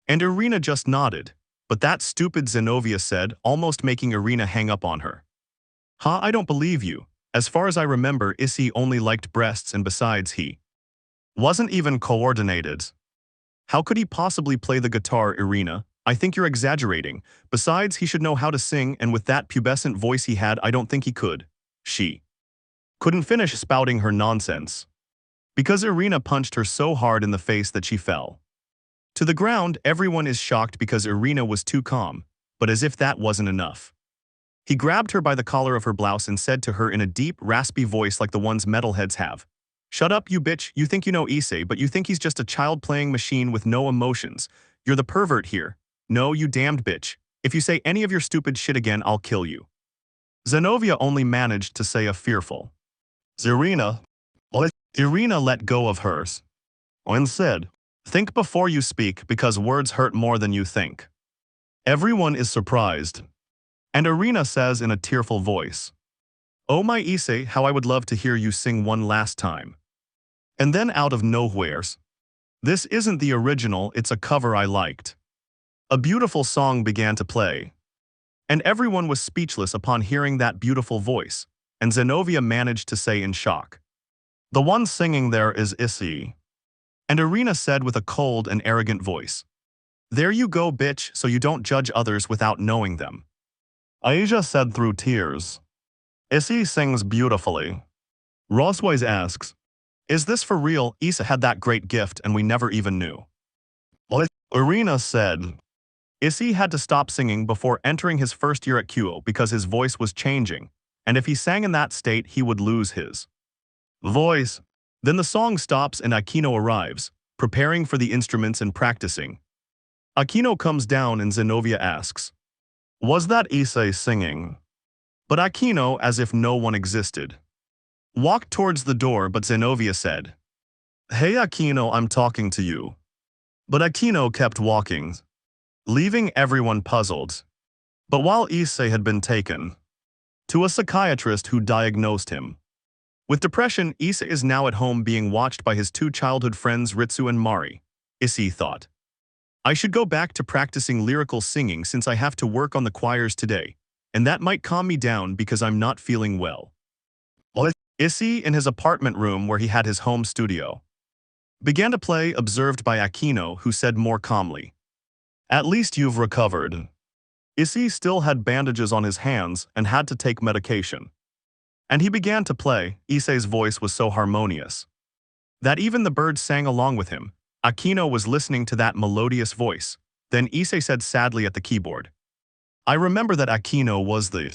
And Irina just nodded, but that stupid Zenovia said, almost making Irina hang up on her. Huh, I don't believe you. As far as I remember, Issei only liked breasts and besides he wasn't even coordinated. How could he possibly play the guitar, Irina? I think you're exaggerating. Besides, he should know how to sing, and with that pubescent voice he had, I don't think he could. She couldn't finish spouting her nonsense, because Irina punched her so hard in the face that she fell to the ground. Everyone is shocked because Irina was too calm, but as if that wasn't enough. He grabbed her by the collar of her blouse and said to her in a deep, raspy voice like the ones metalheads have. Shut up, you bitch. You think you know Issei, but you think he's just a child-playing machine with no emotions. You're the pervert here. No, you damned bitch. If you say any of your stupid shit again, I'll kill you. Zenovia only managed to say a fearful. Irina let go of hers and said, think before you speak because words hurt more than you think. Everyone is surprised. And Irina says in a tearful voice, oh my Issei, how I would love to hear you sing one last time. And then out of nowheres, this isn't the original, it's a cover I liked. A beautiful song began to play. And everyone was speechless upon hearing that beautiful voice, and Zenovia managed to say in shock, the one singing there is Issei. And Irina said with a cold and arrogant voice, there you go bitch, so you don't judge others without knowing them. Asia said through tears, Issei sings beautifully. Roswise asks, is this for real? Issei had that great gift and we never even knew. Irina said, Issei had to stop singing before entering his first year at Kuoh because his voice was changing, and if he sang in that state he would lose his voice. Then the song stops and Aquino arrives, preparing for the instruments and practicing. Aquino comes down and Zenovia asks, was that Issei singing? But Aquino, as if no one existed, walked towards the door, but Zenovia said, hey Aquino, I'm talking to you. But Aquino kept walking, leaving everyone puzzled. But while Issei had been taken to a psychiatrist who diagnosed him with depression, Issei is now at home being watched by his two childhood friends Ritsu and Mari. Issei thought, I should go back to practicing lyrical singing since I have to work on the choirs today, and that might calm me down because I'm not feeling well. Issei, in his apartment room where he had his home studio, began to play, observed by Aquino, who said more calmly, at least you've recovered. Issei still had bandages on his hands and had to take medication. And he began to play. Issei's voice was so harmonious that even the birds sang along with him. Aquino was listening to that melodious voice. Then Issei said sadly at the keyboard, I remember that Aquino was the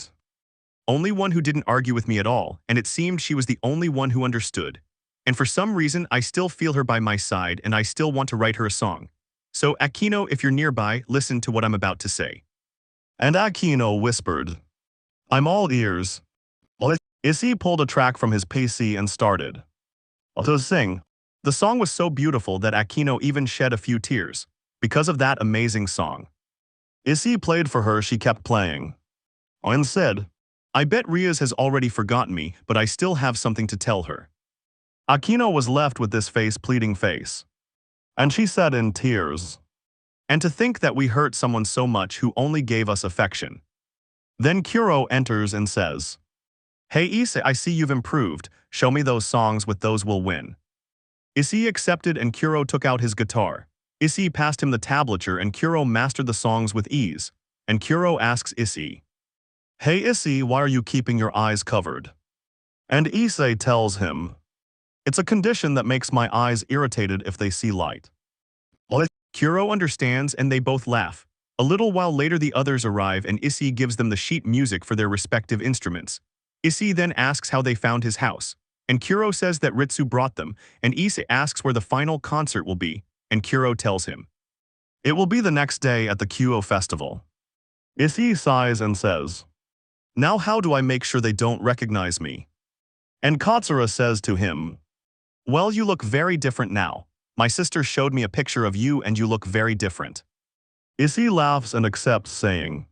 only one who didn't argue with me at all, and it seemed she was the only one who understood. And for some reason, I still feel her by my side and I still want to write her a song. So Aquino, if you're nearby, listen to what I'm about to say. And Aquino whispered, I'm all ears. Issei pulled a track from his PC and started to sing. The song was so beautiful that Aquino even shed a few tears because of that amazing song. Issei played for her, she kept playing, and said, I bet Rias has already forgotten me, but I still have something to tell her. Aquino was left with this pleading face. And she said in tears, and to think that we hurt someone so much who only gave us affection. Then Kuoh enters and says, hey Issei, I see you've improved, show me those songs, with those we'll win. Issei accepted and Kuoh took out his guitar. Issei passed him the tablature and Kuoh mastered the songs with ease. And Kuoh asks Issei, hey Issei, why are you keeping your eyes covered? And Issei tells him, it's a condition that makes my eyes irritated if they see light. Kuoh understands and they both laugh. A little while later the others arrive and Issei gives them the sheet music for their respective instruments. Issei then asks how they found his house. And Kuoh says that Ritsu brought them, and Issei asks where the final concert will be, and Kuoh tells him, it will be the next day at the Kuoh festival. Issei sighs and says, now how do I make sure they don't recognize me? And Katsura says to him, well, you look very different now. My sister showed me a picture of you and you look very different. Issei laughs and accepts, saying,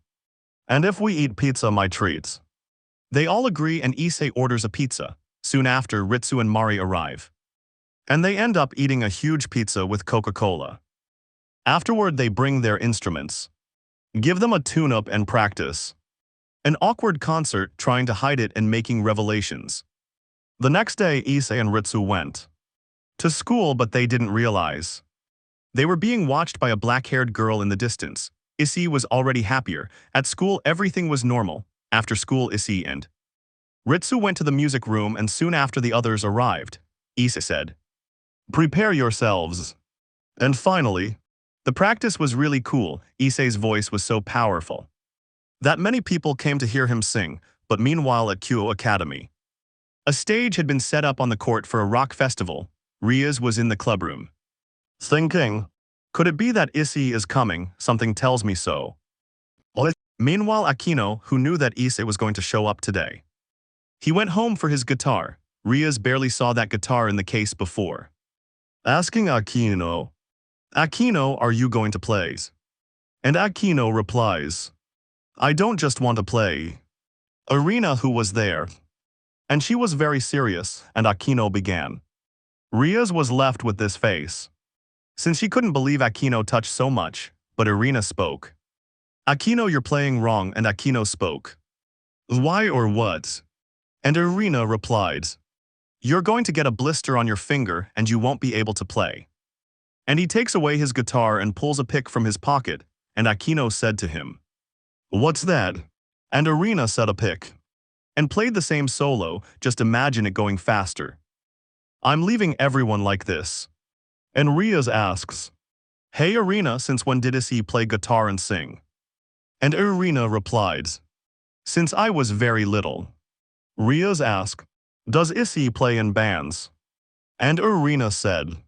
"And if we eat pizza, my treats." They all agree and Issei orders a pizza. Soon after, Ritsu and Mari arrive. And they end up eating a huge pizza with Coca-Cola. Afterward, they bring their instruments. Give them a tune-up and practice. An awkward concert trying to hide it and making revelations. The next day, Issei and Ritsu went to school, but they didn't realize. They were being watched by a black-haired girl in the distance. Issei was already happier. At school, everything was normal. After school, Issei and Ritsu went to the music room and soon after the others arrived. Issei said, "Prepare yourselves." And finally, the practice was really cool. Issei's voice was so powerful that many people came to hear him sing, but meanwhile at Kuoh Academy, a stage had been set up on the court for a rock festival. Rias was in the clubroom, thinking, could it be that Issei is coming? Something tells me so. Meanwhile, Aquino, who knew that Issei was going to show up today, he went home for his guitar. Rias barely saw that guitar in the case before, asking Aquino, "Aquino, are you going to play?" And Aquino replies, "I don't just want to play." Arena, who was there, and she was very serious, and Aquino began. Rias was left with this face, since she couldn't believe Aquino touched so much, but Arena spoke. "Aquino, you're playing wrong," and Aquino spoke. "Why or what?" And Arena replied, "You're going to get a blister on your finger and you won't be able to play." And he takes away his guitar and pulls a pick from his pocket, and Aquino said to him, "What's that?" And Arena said a pick, and played the same solo, just imagine it going faster. "I'm leaving everyone like this." And Rias asks, "Hey Arena, since when did Issei play guitar and sing?" And Arena replied, "Since I was very little." Rias asked, "Does Issei play in bands?" And Arena said,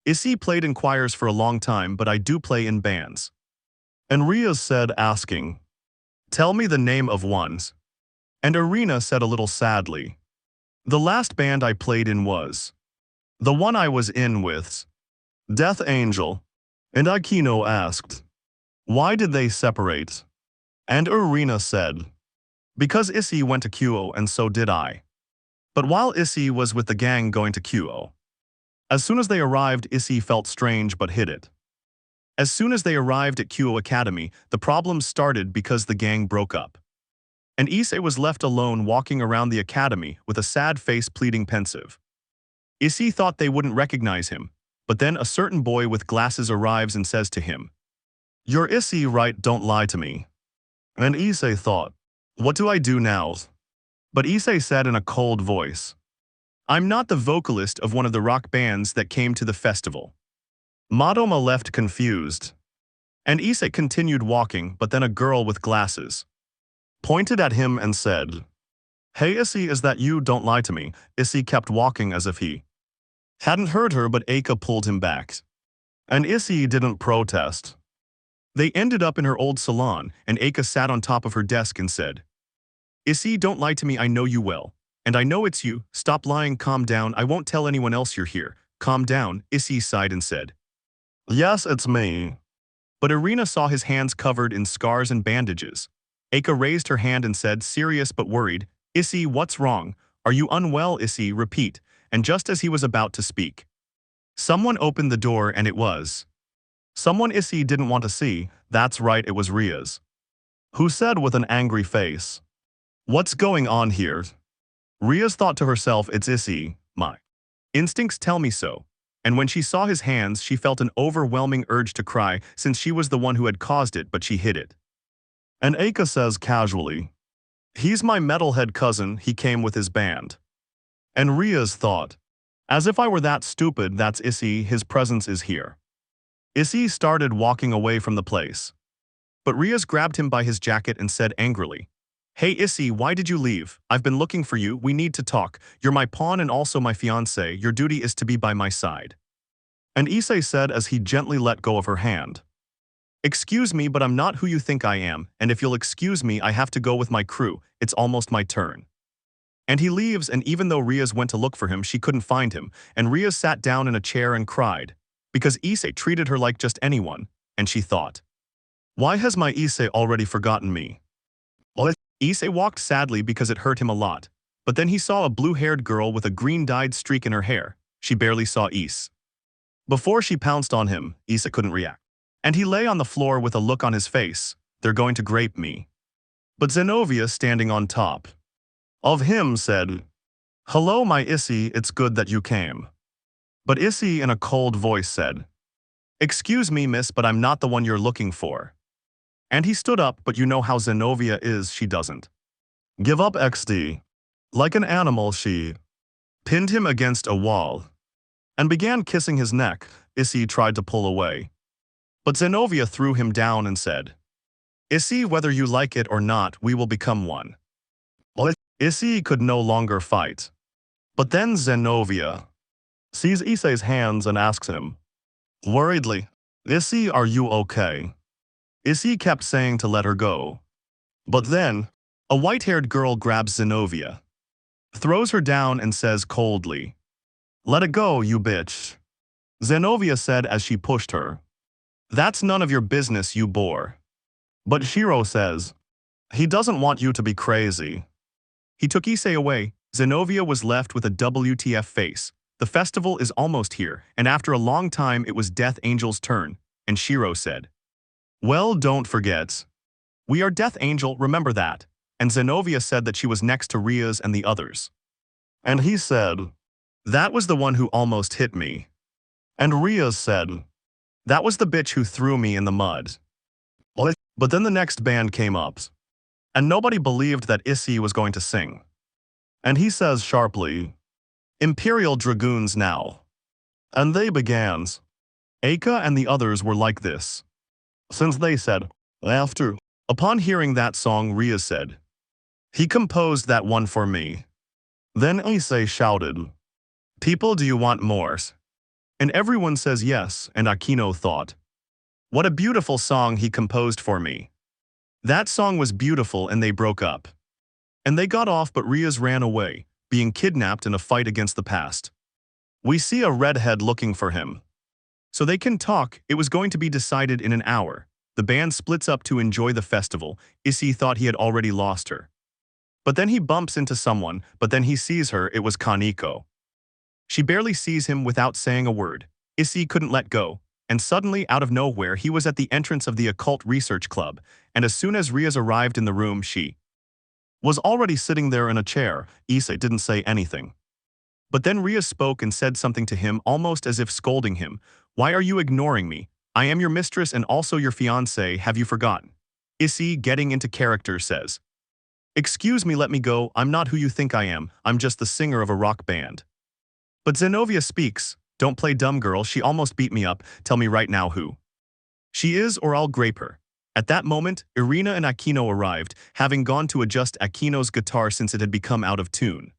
"Issei played in choirs for a long time, but I do play in bands." And Rias said, asking, "Tell me the name of ones." And Arena said a little sadly, "The last band I played in was the one I was in with Death Angel." And Aquino asked, "Why did they separate?" And Arena said, "Because Issei went to Kuoh and so did I." But while Issei was with the gang going to Kuoh, as soon as they arrived, Issei felt strange but hid it. As soon as they arrived at Kuoh Academy, the problems started because the gang broke up. And Issei was left alone walking around the academy with a sad face pleading pensive. Issei thought they wouldn't recognize him, but then a certain boy with glasses arrives and says to him, "You're Issei, right? Don't lie to me." And Issei thought, "What do I do now?" But Issei said in a cold voice, "I'm not the vocalist of one of the rock bands that came to the festival." Madoma left confused. And Issei continued walking, but then a girl with glasses pointed at him and said, "Hey Issei, is that you? Don't lie to me." Issei kept walking as if he hadn't heard her, but Eika pulled him back. And Issei didn't protest. They ended up in her old salon, and Eika sat on top of her desk and said, "Issei, don't lie to me, I know you well. And I know it's you. Stop lying, calm down, I won't tell anyone else you're here." "Calm down," Issei sighed and said, "Yes, it's me." But Arena saw his hands covered in scars and bandages. Eika raised her hand and said, serious but worried, "Issei, what's wrong? Are you unwell?" Issei, repeat. And just as he was about to speak, someone opened the door, and it was someone Issei didn't want to see. That's right, it was Rias, who said with an angry face, "What's going on here?" Rias thought to herself, "It's Issei, my instincts tell me so." And when she saw his hands, she felt an overwhelming urge to cry, since she was the one who had caused it, but she hid it. And Eika says casually, "He's my metalhead cousin, he came with his band." And Rias thought, "As if I were that stupid, that's Issei, his presence is here." Issei started walking away from the place. But Rias grabbed him by his jacket and said angrily, "Hey Issei, why did you leave? I've been looking for you, we need to talk. You're my pawn and also my fiancé, your duty is to be by my side." And Issei said as he gently let go of her hand, "Excuse me, but I'm not who you think I am, and if you'll excuse me, I have to go with my crew, it's almost my turn." And he leaves, and even though Rias went to look for him, she couldn't find him, and Rias sat down in a chair and cried. because Issei treated her like just anyone, and she thought, why has my Issei already forgotten me? Issei walked sadly because it hurt him a lot, but then he saw a blue-haired girl with a green-dyed streak in her hair. She barely saw Issei. Before she pounced on him, Issei couldn't react. And he lay on the floor with a look on his face. They're going to grape me. But Zenovia, standing on top of him, said, hello, my Issei, it's good that you came. But Issei, in a cold voice, said, excuse me, miss, but I'm not the one you're looking for. And he stood up, but you know how Zenovia is, she doesn't give up XD. Like an animal, she pinned him against a wall and began kissing his neck. Issei tried to pull away, but Zenovia threw him down and said, Issei, whether you like it or not, we will become one. Issei could no longer fight. But then Zenovia sees Issei's hands and asks him, worriedly, Issei, are you okay? Issei kept saying to let her go. But then, a white-haired girl grabs Zenovia, throws her down and says coldly, let it go, you bitch. Zenovia said as she pushed her, that's none of your business, you bore. But Shiro says, he doesn't want you to be crazy. He took Issei away. Zenovia was left with a WTF face. The festival is almost here, and after a long time it was Death Angel's turn, and Shiro said, well, don't forget. We are Death Angel, remember that. And Zenovia said that she was next to Rias and the others. And he said, that was the one who almost hit me. And Rias said, that was the bitch who threw me in the mud. But then the next band came up, and nobody believed that Issei was going to sing. And he says sharply, Imperial Dragoons now. And they began. Aka and the others were like this, since they said, after. Upon hearing that song, Rias said, he composed that one for me. Then Issei shouted, people, do you want more? And everyone says yes, and Aquino thought, what a beautiful song he composed for me. That song was beautiful and they broke up. And they got off, but Rias ran away, being kidnapped in a fight against the past. We see a redhead looking for him. So they can talk. It was going to be decided in an hour. The band splits up to enjoy the festival. Issei thought he had already lost her. But then he bumps into someone, but then he sees her. It was Kaneko. She barely sees him without saying a word. Issei couldn't let go. And suddenly, out of nowhere, he was at the entrance of the Occult Research Club, and as soon as Rias arrived in the room, she was already sitting there in a chair. Issei didn't say anything. But then Rias spoke and said something to him, almost as if scolding him. Why are you ignoring me? I am your mistress and also your fiancé, have you forgotten? Issei, getting into character, says, excuse me, let me go, I'm not who you think I am, I'm just the singer of a rock band. But Zenovia speaks, don't play dumb, girl, she almost beat me up, tell me right now who she is or I'll grape her. At that moment, Irina and Aquino arrived, having gone to adjust Aquino's guitar since it had become out of tune.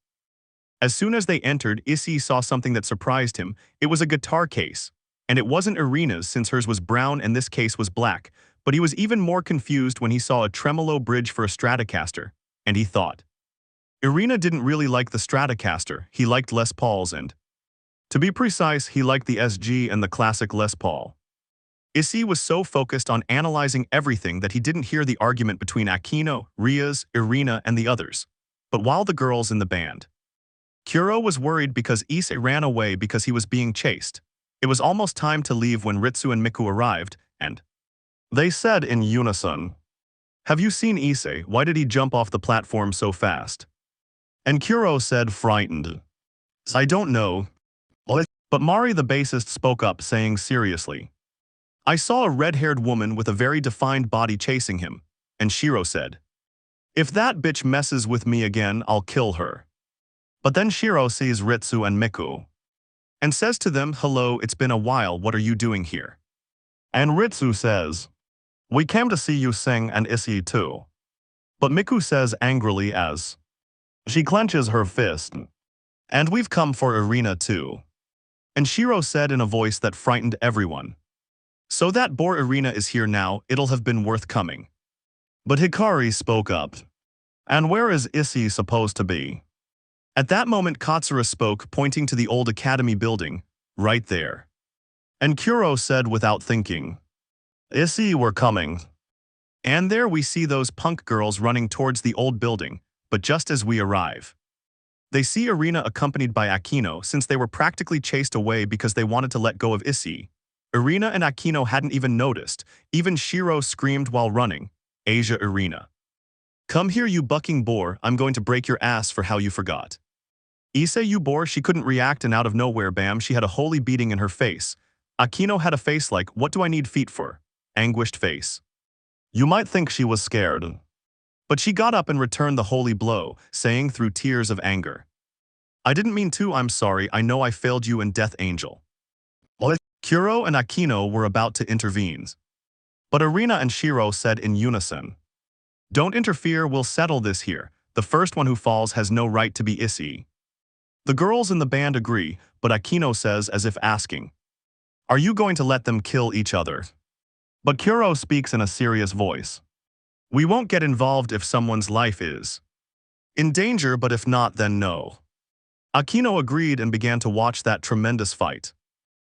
As soon as they entered, Issei saw something that surprised him. It was a guitar case. And it wasn't Irina's since hers was brown and this case was black, but he was even more confused when he saw a tremolo bridge for a Stratocaster, and he thought, Irina didn't really like the Stratocaster, he liked Les Pauls and, to be precise, he liked the SG and the classic Les Paul. Issei was so focused on analyzing everything that he didn't hear the argument between Aquino, Rias, Irina, and the others. But while the girls in the band, Kuoh was worried because Issei ran away because he was being chased. It was almost time to leave when Ritsu and Miku arrived, and they said in unison, have you seen Issei? Why did he jump off the platform so fast? And Kuoh said, frightened, I don't know. But Mari the bassist spoke up, saying seriously, I saw a red-haired woman with a very defined body chasing him, and Shiro said, if that bitch messes with me again, I'll kill her. But then Shiro sees Ritsu and Miku and says to them, hello, it's been a while, what are you doing here? And Ritsu says, we came to see you sing and Issei too. But Miku says angrily as she clenches her fist, and we've come for Irina too. And Shiro said in a voice that frightened everyone, so that bore Irina is here now, it'll have been worth coming. But Hikari spoke up, and where is Issei supposed to be? At that moment Katsura spoke, pointing to the old academy building, right there. And Kuoh said without thinking, Issei, we're coming. And there we see those punk girls running towards the old building, but just as we arrive, they see Irina accompanied by Aquino since they were practically chased away because they wanted to let go of Issei. Irina and Aquino hadn't even noticed. Even Shiro screamed while running, Asia Irina. Come here, you bucking boar, I'm going to break your ass for how you forgot. Issei, you boar, she couldn't react, and out of nowhere, bam, she had a holy beating in her face. Aquino had a face like, what do I need feet for? Anguished face. You might think she was scared. But she got up and returned the holy blow, saying through tears of anger, I didn't mean to, I'm sorry, I know I failed you and Death Angel. Kuoh and Aquino were about to intervene. But Irina and Shiro said in unison, don't interfere, we'll settle this here. The first one who falls has no right to be Issei. The girls in the band agree, but Aquino says as if asking, are you going to let them kill each other? But Kuoh speaks in a serious voice. We won't get involved if someone's life is in danger, but if not, then no. Aquino agreed and began to watch that tremendous fight.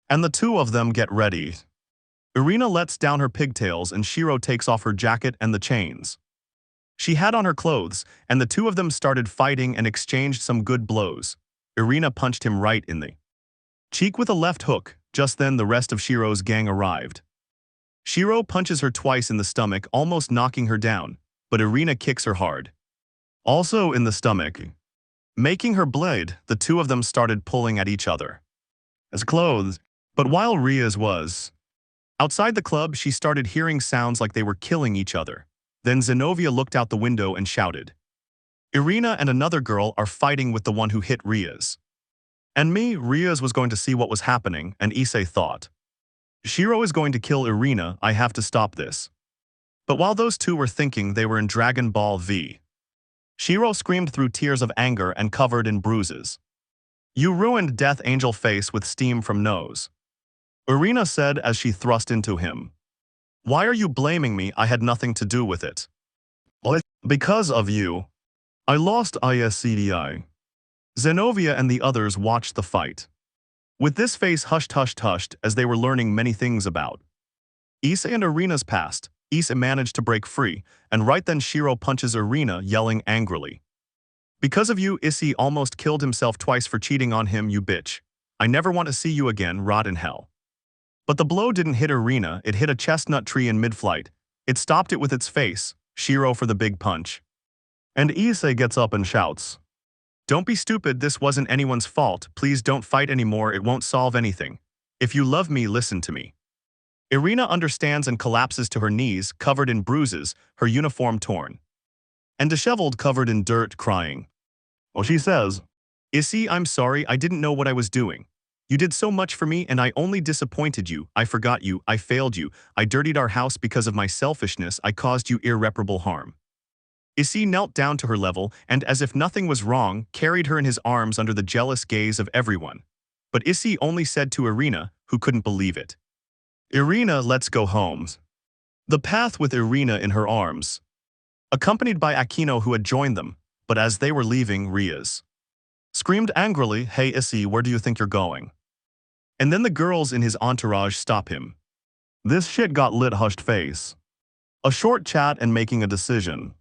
And the two of them get ready. Irina lets down her pigtails and Shiro takes off her jacket and the chains she had on her clothes, and the two of them started fighting and exchanged some good blows. Irina punched him right in the cheek with a left hook. Just then the rest of Shiro's gang arrived. Shiro punches her twice in the stomach, almost knocking her down, but Irina kicks her hard, also in the stomach, making her bleed. The two of them started pulling at each other as clothes. But while Rias was outside the club, she started hearing sounds like they were killing each other. Then Zenovia looked out the window and shouted, Irina and another girl are fighting with the one who hit Rias. And me, Rias was going to see what was happening, and Issei thought, Shiro is going to kill Irina, I have to stop this. But while those two were thinking, they were in Dragon Ball V. Shiro screamed through tears of anger and covered in bruises. You ruined Death Angel face with steam from nose. Irina said as she thrust into him. Why are you blaming me? I had nothing to do with it. Because of you, I lost Issei. Zenovia and the others watched the fight. With this face hushed as they were learning many things about Issei and Irina's past. Issei managed to break free, and right then Shiro punches Irina, yelling angrily. Because of you, Issei almost killed himself twice for cheating on him, you bitch. I never want to see you again, rot in hell. But the blow didn't hit Irina, it hit a chestnut tree in mid-flight. It stopped it with its face, Shiro for the big punch. And Issei gets up and shouts, don't be stupid, this wasn't anyone's fault, please don't fight anymore, it won't solve anything. If you love me, listen to me. Irina understands and collapses to her knees, covered in bruises, her uniform torn and disheveled, covered in dirt, crying. Oh, she says, Issei, I'm sorry, I didn't know what I was doing. You did so much for me and I only disappointed you, I forgot you, I failed you, I dirtied our house because of my selfishness, I caused you irreparable harm. Issei knelt down to her level and, as if nothing was wrong, carried her in his arms under the jealous gaze of everyone. But Issei only said to Irina, who couldn't believe it, Irina, let's go home. The path with Irina in her arms, accompanied by Aquino who had joined them, but as they were leaving, Rias screamed angrily, hey Issei, where do you think you're going? And then the girls in his entourage stop him. This shit got lit, hushed face. A short chat and making a decision.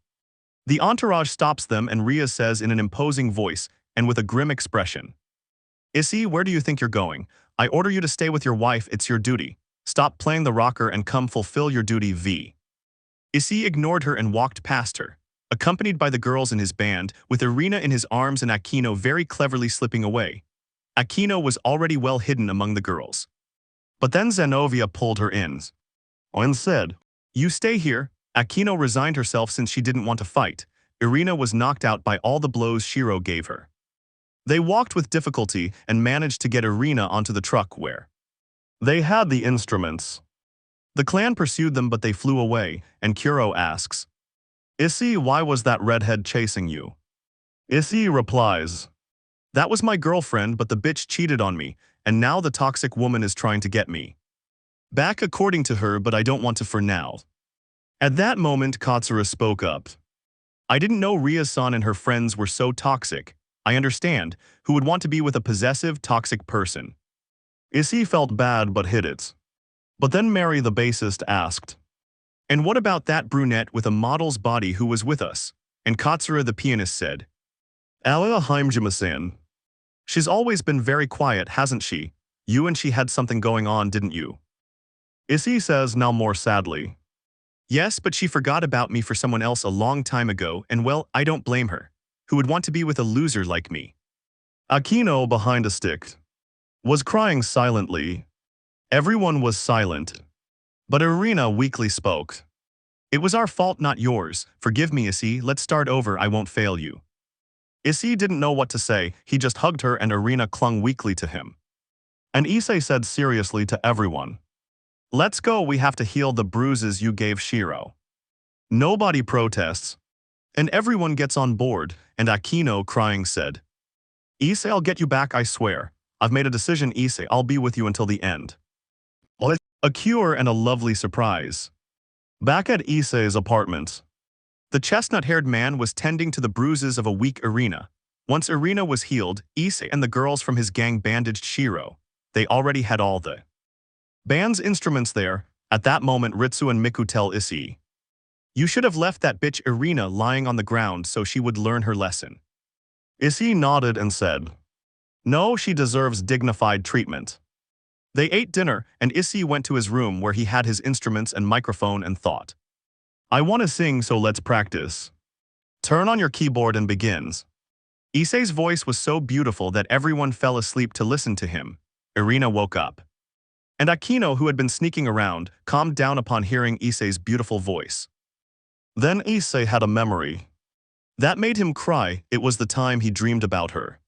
The entourage stops them and Rias says in an imposing voice and with a grim expression, Issei, where do you think you're going? I order you to stay with your wife, it's your duty. Stop playing the rocker and come fulfill your duty. Issei ignored her and walked past her, accompanied by the girls in his band, with Irina in his arms and Aquino very cleverly slipping away. Aquino was already well hidden among the girls. But then Zenovia pulled her in and said, you stay here. Aquino resigned herself since she didn't want to fight. Irina was knocked out by all the blows Shiro gave her. They walked with difficulty and managed to get Irina onto the truck where they had the instruments. The clan pursued them but they flew away, and Kuoh asks, Issei, why was that redhead chasing you? Issei replies, that was my girlfriend but the bitch cheated on me, and now the toxic woman is trying to get me back according to her, but I don't want to for now. At that moment Katsura spoke up. I didn't know Rias-san and her friends were so toxic. I understand, who would want to be with a possessive, toxic person. Issei felt bad but hid it. But then Mary the bassist asked, "And what about that brunette with a model's body who was with us?" And Katsura the pianist said, "Alia Heimjimasan. She's always been very quiet, hasn't she? You and she had something going on, didn't you?" Issei says now more sadly, "Yes, but she forgot about me for someone else a long time ago, and well, I don't blame her. Who would want to be with a loser like me?" Akino, behind a stick, was crying silently. Everyone was silent. But Irina weakly spoke. "It was our fault, not yours. Forgive me, Issei. Let's start over. I won't fail you." Issei didn't know what to say. He just hugged her and Irina clung weakly to him. And Issei said seriously to everyone, "Let's go. We have to heal the bruises you gave Shiro." Nobody protests. And everyone gets on board, and Akino, crying, said, "Issei, I'll get you back, I swear. I've made a decision, Issei. I'll be with you until the end." A cure and a lovely surprise. Back at Issei's apartment, the chestnut-haired man was tending to the bruises of a weak Irina. Once Irina was healed, Issei and the girls from his gang bandaged Shiro. They already had all the band's instruments there. At that moment, Ritsu and Miku tell Issei, "You should have left that bitch Irina lying on the ground so she would learn her lesson." Issei nodded and said, "No, she deserves dignified treatment." They ate dinner, and Issei went to his room where he had his instruments and microphone and thought, "I want to sing, so let's practice. Turn on your keyboard and begins." Issei's voice was so beautiful that everyone fell asleep to listen to him. Irina woke up. And Akino, who had been sneaking around, calmed down upon hearing Issei's beautiful voice. Then Issei had a memory. That made him cry. It was the time he dreamed about her.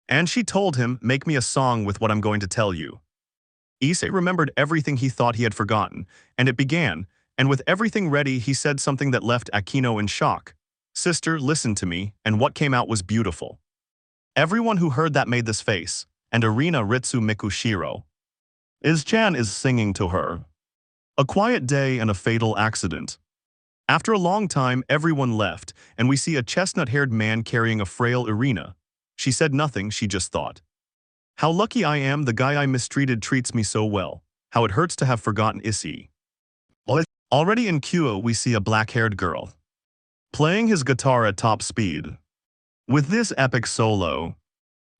And she told him, "Make me a song with what I'm going to tell you." Issei remembered everything he thought he had forgotten, and it began, and with everything ready he said something that left Akino in shock. "Sister, listen to me," and what came out was beautiful. Everyone who heard that made this face, and Irina, Ritsu, Miku, Shiro. Is-chan is singing to her. A quiet day and a fatal accident. After a long time, everyone left, and we see a chestnut-haired man carrying a frail Irina. She said nothing, she just thought, "How lucky I am, the guy I mistreated treats me so well. How it hurts to have forgotten Issei." Already in Kuoh, we see a black-haired girl playing his guitar at top speed. With this epic solo,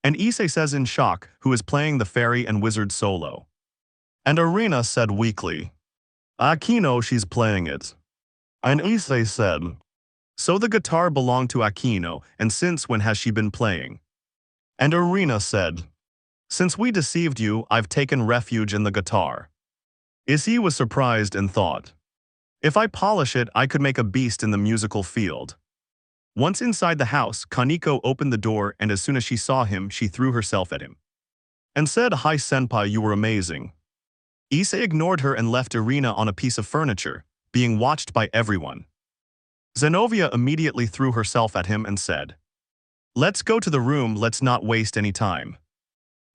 and Issei says in shock, who is playing the fairy and wizard solo. And Irina said weakly, "Akino, she's playing it." And Issei said, "So the guitar belonged to Akino, and since when has she been playing?" And Irina said, "Since we deceived you, I've taken refuge in the guitar." Issei was surprised and thought, "If I polish it, I could make a beast in the musical field." Once inside the house, Kaneko opened the door, and as soon as she saw him, she threw herself at him and said, "Hi senpai, you were amazing." Issei ignored her and left Irina on a piece of furniture, being watched by everyone. Zenovia immediately threw herself at him and said, "Let's go to the room, let's not waste any time."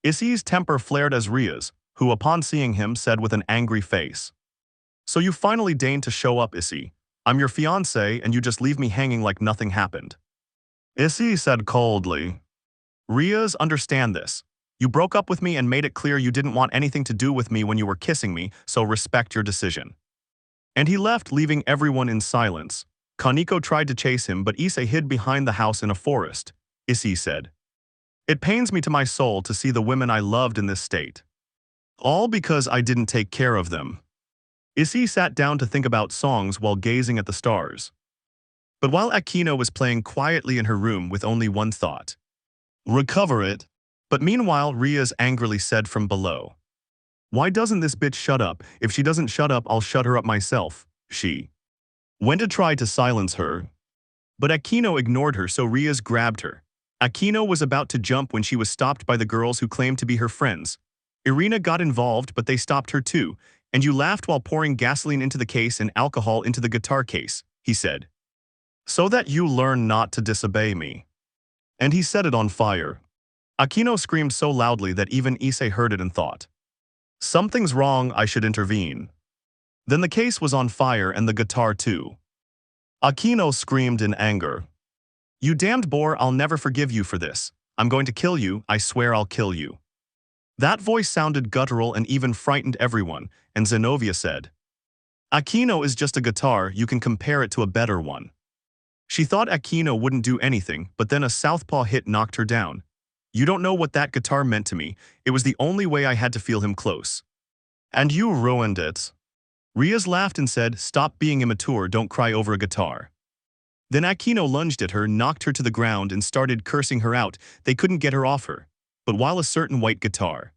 Issei's temper flared as Rias, who upon seeing him said with an angry face, "So you finally deigned to show up, Issei. I'm your fiancé and you just leave me hanging like nothing happened." Issei said coldly, "Rias, understand this. You broke up with me and made it clear you didn't want anything to do with me when you were kissing me, so respect your decision." And he left, leaving everyone in silence. Kaneko tried to chase him, but Issei hid behind the house in a forest. Issei said, "It pains me to my soul to see the women I loved in this state. All because I didn't take care of them." Issei sat down to think about songs while gazing at the stars. But while Akino was playing quietly in her room with only one thought, "Recover it." But meanwhile, Rias angrily said from below, "Why doesn't this bitch shut up? If she doesn't shut up, I'll shut her up myself." She went to try to silence her, but Akino ignored her, so Rias grabbed her. Akino was about to jump when she was stopped by the girls who claimed to be her friends. Irina got involved, but they stopped her too. "And you laughed while pouring gasoline into the case and alcohol into the guitar case," he said, "so that you learn not to disobey me." And he set it on fire. Akino screamed so loudly that even Issei heard it and thought, "Something's wrong, I should intervene." Then the case was on fire and the guitar too. Akino screamed in anger, "You damned boar, I'll never forgive you for this. I'm going to kill you, I swear I'll kill you." That voice sounded guttural and even frightened everyone, and Zenobia said, Aquino is just a guitar, you can compare it to a better one. She thought Aquino wouldn't do anything, but then a southpaw hit knocked her down. You don't know what that guitar meant to me, it was the only way I had to feel him close. And you ruined it. Rias laughed and said, stop being immature, don't cry over a guitar. Then Aquino lunged at her, knocked her to the ground and started cursing her out. They couldn't get her off her. But while a certain white guitar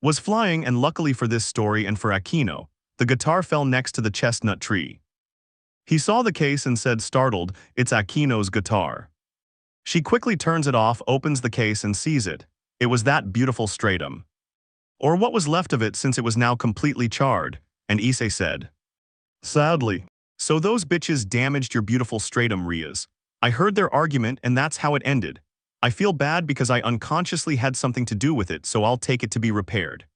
was flying, and luckily for this story and for Aquino, the guitar fell next to the chestnut tree. He saw the case and said, startled, it's Aquino's guitar. She quickly turns it off, opens the case and sees it. It was that beautiful stratum. Or what was left of it, since it was now completely charred, and Issei said, sadly. So those bitches damaged your beautiful stratum, Rias. I heard their argument and that's how it ended. I feel bad because I unconsciously had something to do with it, so I'll take it to be repaired.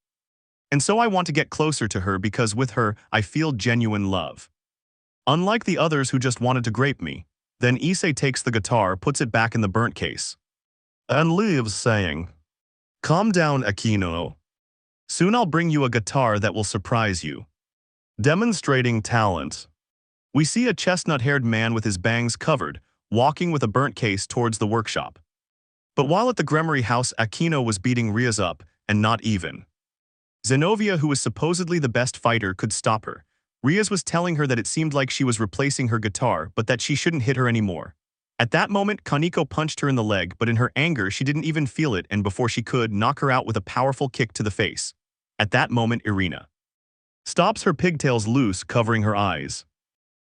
And so I want to get closer to her because with her, I feel genuine love. Unlike the others who just wanted to grape me. Then Issei takes the guitar, puts it back in the burnt case, and leaves saying, calm down, Aquino. Soon I'll bring you a guitar that will surprise you. Demonstrating talent. We see a chestnut-haired man with his bangs covered, walking with a burnt case towards the workshop. But while at the Gremory house, Aquino was beating Rias up, and not even Zenobia, who was supposedly the best fighter, could stop her. Rias was telling her that it seemed like she was replacing her guitar, but that she shouldn't hit her anymore. At that moment, Kaneko punched her in the leg, but in her anger, she didn't even feel it, and before she could, knock her out with a powerful kick to the face. At that moment, Irina stops, her pigtails loose, covering her eyes.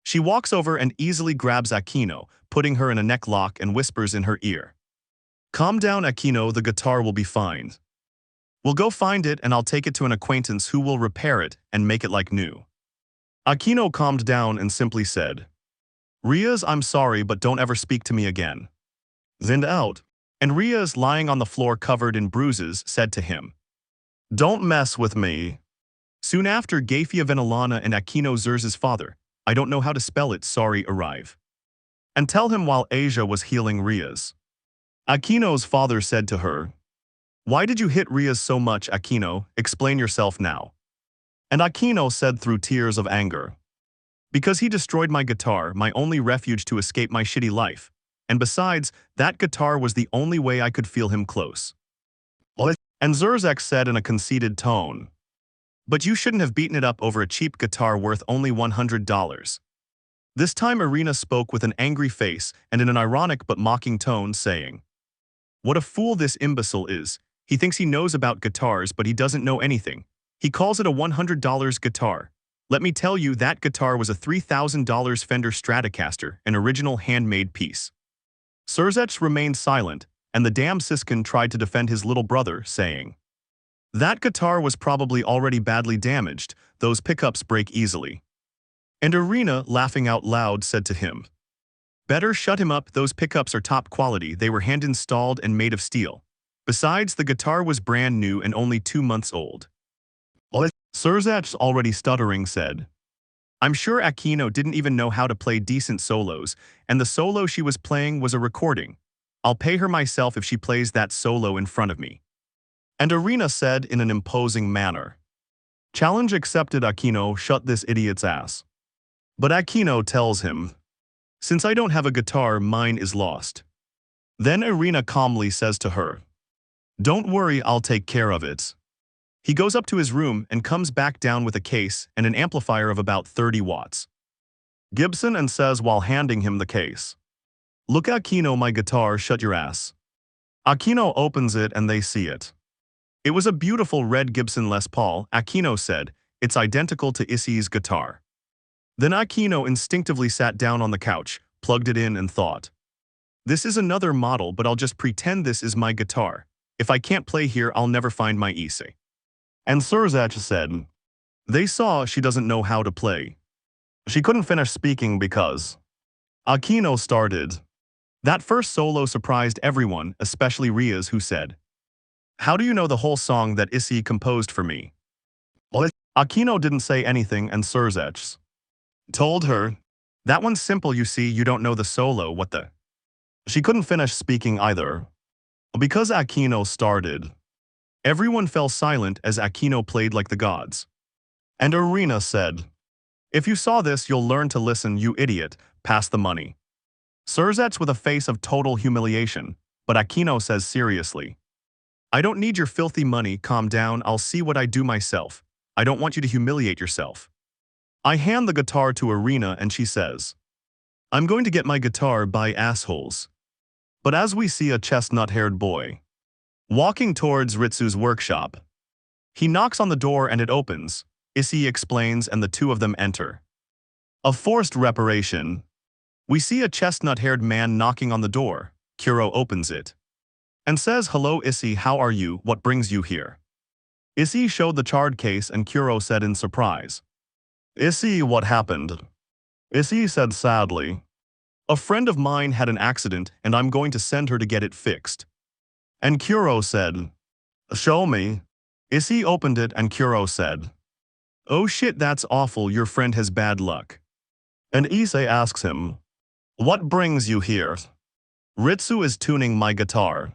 She walks over and easily grabs Aquino, putting her in a neck lock, and whispers in her ear, calm down, Aquino, the guitar will be fine. We'll go find it and I'll take it to an acquaintance who will repair it and make it like new. Aquino calmed down and simply said, Rias, I'm sorry, but don't ever speak to me again. Then out. And Rias, lying on the floor covered in bruises, said to him, don't mess with me. Soon after, Grayfia, Venelana, and Aquino Zerz's father, I don't know how to spell it, sorry, arrive. And tell him while Asia was healing Rias. Aquino's father said to her, why did you hit Rias so much, Aquino? Explain yourself now. And Aquino said through tears of anger, because he destroyed my guitar, my only refuge to escape my shitty life. And besides, that guitar was the only way I could feel him close. And Sirzechs said in a conceited tone, but you shouldn't have beaten it up over a cheap guitar worth only $100. This time Irina spoke with an angry face and in an ironic but mocking tone, saying, what a fool this imbecile is. He thinks he knows about guitars, but he doesn't know anything. He calls it a $100 guitar. Let me tell you, that guitar was a $3,000 Fender Stratocaster, an original handmade piece. Sirzechs remained silent, and the damn siskin tried to defend his little brother, saying, that guitar was probably already badly damaged, those pickups break easily. And Irina, laughing out loud, said to him, better shut him up, those pickups are top quality, they were hand-installed and made of steel. Besides, the guitar was brand new and only 2 months old. Sirzechs, already stuttering, said, I'm sure Aquino didn't even know how to play decent solos, and the solo she was playing was a recording. I'll pay her myself if she plays that solo in front of me. And Irina said in an imposing manner, challenge accepted, Aquino, shut this idiot's ass. But Aquino tells him, since I don't have a guitar, mine is lost. Then Irina calmly says to her, don't worry, I'll take care of it. He goes up to his room and comes back down with a case and an amplifier of about 30 watts. Gibson and says while handing him the case, look, Aquino, my guitar, shut your ass. Aquino opens it and they see it. It was a beautiful red Gibson Les Paul. Aquino said, it's identical to Issei's guitar. Then Aquino instinctively sat down on the couch, plugged it in and thought, this is another model, but I'll just pretend this is my guitar. If I can't play here, I'll never find my Issei. And Sirzechs said, they saw she doesn't know how to play. She couldn't finish speaking because Aquino started. That first solo surprised everyone, especially Rias, who said, how do you know the whole song that Issei composed for me? Aquino didn't say anything and Sirzechs told her, that one's simple, you see, you don't know the solo, what the... She couldn't finish speaking either, because Aquino started. Everyone fell silent as Aquino played like the gods. And Arena said, "If you saw this, you'll learn to listen, you idiot, pass the money." Sirzechs with a face of total humiliation, but Aquino says seriously, "I don't need your filthy money, calm down, I'll see what I do myself. I don't want you to humiliate yourself." I hand the guitar to Arena and she says, "I'm going to get my guitar by assholes." But as we see a chestnut-haired boy walking towards Ritsu's workshop, he knocks on the door and it opens. Issei explains and the two of them enter. A forced reparation. We see a chestnut-haired man knocking on the door. Kuoh opens it and says, "Hello Issei, how are you, what brings you here?" Issei showed the charred case and Kuoh said in surprise, "Issei, what happened?" Issei said sadly, "A friend of mine had an accident and I'm going to send her to get it fixed." And Kuoh said, "Show me." Issei opened it and Kuoh said, "Oh shit, that's awful, your friend has bad luck." And Issei asks him, "What brings you here?" "Ritsu is tuning my guitar.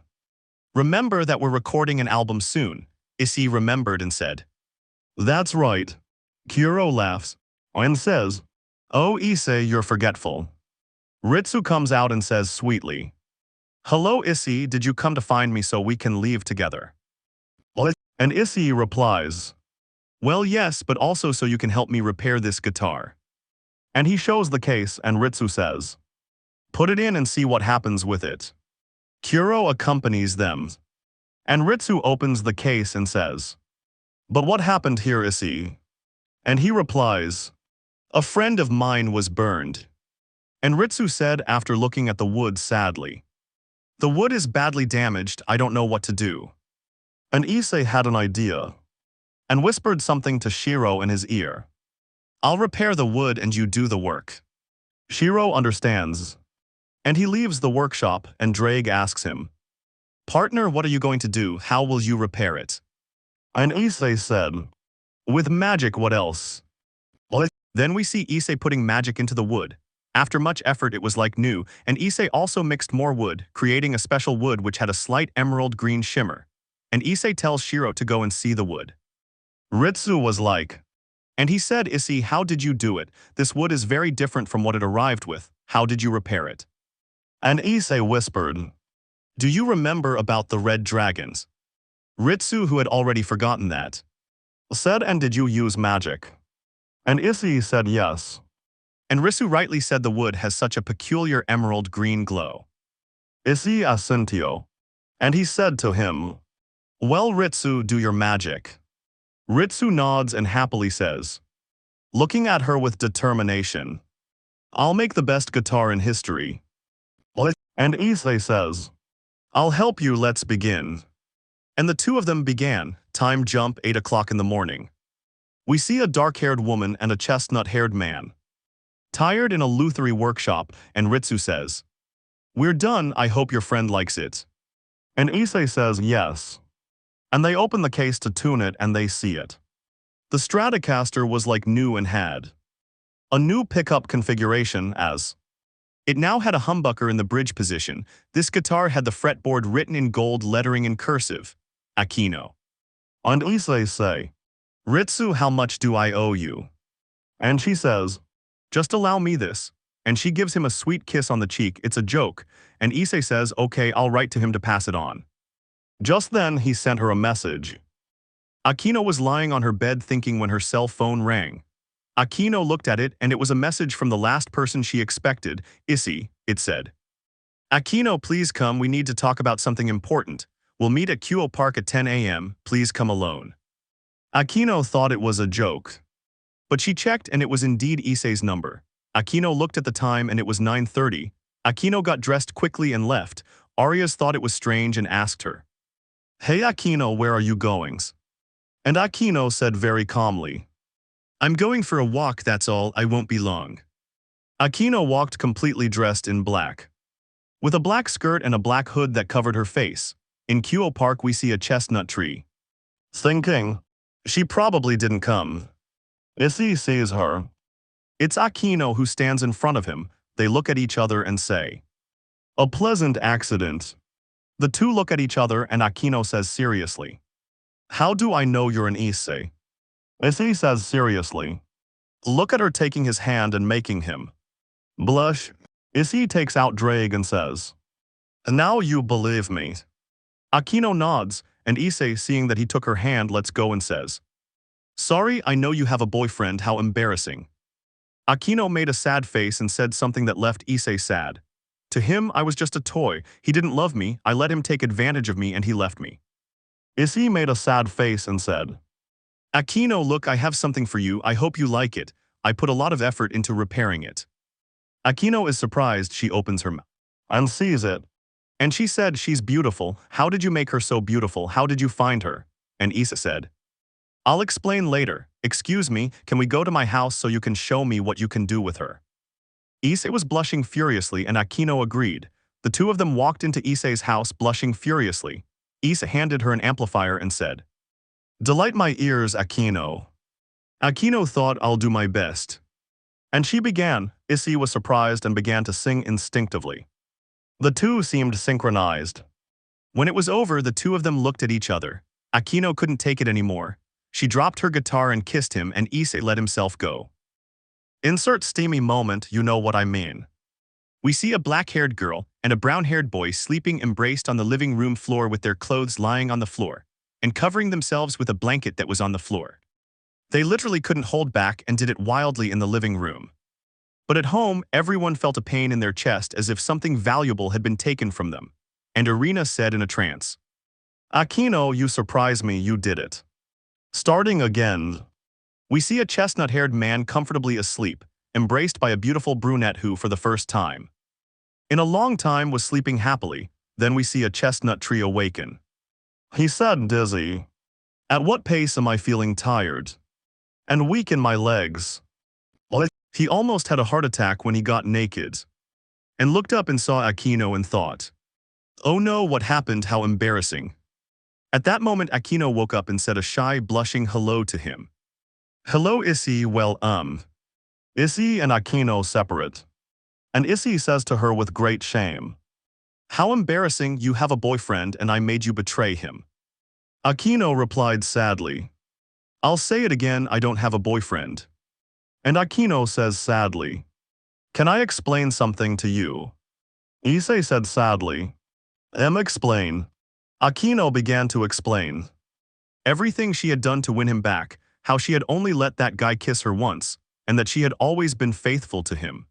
Remember that we're recording an album soon." Issei remembered and said, "That's right." Kuoh laughs and says, "Oh Issei, you're forgetful." Ritsu comes out and says sweetly, "Hello Issei, did you come to find me so we can leave together?" And Issei replies, "Well yes, but also so you can help me repair this guitar." And he shows the case and Ritsu says, "Put it in and see what happens with it." Kuoh accompanies them. And Ritsu opens the case and says, "But what happened here, Issei?" And he replies, "A friend of mine was burned." And Ritsu said after looking at the wood sadly, "The wood is badly damaged, I don't know what to do." And Issei had an idea and whispered something to Shiro in his ear. "I'll repair the wood and you do the work." Shiro understands, and he leaves the workshop and Drake asks him, "Partner, what are you going to do? How will you repair it?" And Issei said, "With magic, what else?" Then we see Issei putting magic into the wood. After much effort it was like new, and Issei also mixed more wood, creating a special wood which had a slight emerald green shimmer. And Issei tells Shiro to go and see the wood. Ritsu was like, and he said, "Issei, how did you do it? This wood is very different from what it arrived with. How did you repair it?" And Issei whispered, "Do you remember about the red dragons?" Ritsu, who had already forgotten that, said, "And did you use magic?" And Issei said yes. And Ritsu rightly said the wood has such a peculiar emerald green glow. Issei assentio. And he said to him, "Well Ritsu, do your magic." Ritsu nods and happily says, looking at her with determination, "I'll make the best guitar in history." And Issei says, "I'll help you, let's begin." And the two of them began. Time jump 8 o'clock in the morning. We see a dark-haired woman and a chestnut-haired man tired in a luthery workshop, and Ritsu says, "We're done, I hope your friend likes it." And Issei says yes. And they open the case to tune it and they see it. The Stratocaster was like new and had a new pickup configuration as it now had a humbucker in the bridge position. This guitar had the fretboard written in gold lettering in cursive, Aquino. And Issei say, "Ritsu, how much do I owe you?" And she says, "Just allow me this." And she gives him a sweet kiss on the cheek. It's a joke. And Issei says, "Okay, I'll write to him to pass it on." Just then, he sent her a message. Aquino was lying on her bed thinking when her cell phone rang. Aquino looked at it and it was a message from the last person she expected, Issei, it said. "Aquino, please come, we need to talk about something important. We'll meet at Kuoh Park at 10 a.m., please come alone." Aquino thought it was a joke. But she checked and it was indeed Issei's number. Aquino looked at the time and it was 9:30. Aquino got dressed quickly and left. Rias thought it was strange and asked her, "Hey Aquino, where are you going?" And Aquino said very calmly, "I'm going for a walk, that's all, I won't be long." Aquino walked completely dressed in black, with a black skirt and a black hood that covered her face. In Kuoh Park we see a chestnut tree. Thinking, she probably didn't come. Issei sees her. It's Aquino who stands in front of him. They look at each other and say, "A pleasant accident." The two look at each other and Aquino says seriously, How do I know you're an Issei? Issei says seriously. Look at her taking his hand and making him blush. Issei takes out Drag and says, now you believe me. Aquino nods, and Issei, seeing that he took her hand, lets go and says, sorry, I know you have a boyfriend, how embarrassing. Aquino made a sad face and said something that left Issei sad. To him, I was just a toy. He didn't love me, I let him take advantage of me and he left me. Issei made a sad face and said, Aquino, look, I have something for you, I hope you like it. I put a lot of effort into repairing it. Aquino is surprised. She opens her mouth and sees it. And she said, she's beautiful. How did you make her so beautiful? How did you find her? And Issei said, I'll explain later. Excuse me, can we go to my house so you can show me what you can do with her? Issei was blushing furiously and Aquino agreed. The two of them walked into Issei's house blushing furiously. Issei handed her an amplifier and said, delight my ears, Aquino. Aquino thought, I'll do my best. And she began. Issei was surprised and began to sing instinctively. The two seemed synchronized. When it was over, the two of them looked at each other. Aquino couldn't take it anymore. She dropped her guitar and kissed him, and Issei let himself go. Insert steamy moment, you know what I mean. We see a black-haired girl and a brown-haired boy sleeping embraced on the living room floor with their clothes lying on the floor and covering themselves with a blanket that was on the floor. They literally couldn't hold back and did it wildly in the living room. But at home, everyone felt a pain in their chest as if something valuable had been taken from them. And Irina said in a trance, Aquino, you surprise me, you did it. Starting again. We see a chestnut-haired man comfortably asleep, embraced by a beautiful brunette who, for the first time in a long time, was sleeping happily. Then we see a chestnut tree awaken. He said, dizzy. At what pace am I feeling tired? And weak in my legs. He almost had a heart attack when he got naked. And looked up and saw Aquino and thought, oh no, what happened, how embarrassing. At that moment, Aquino woke up and said a shy, blushing hello to him. Hello, Issei, well, Issei and Aquino separate. And Issei says to her with great shame, how embarrassing, you have a boyfriend and I made you betray him. Aquino replied sadly, I'll say it again, I don't have a boyfriend. And Aquino says sadly, can I explain something to you? Issei said sadly, explain. Aquino began to explain everything she had done to win him back, how she had only let that guy kiss her once, and that she had always been faithful to him.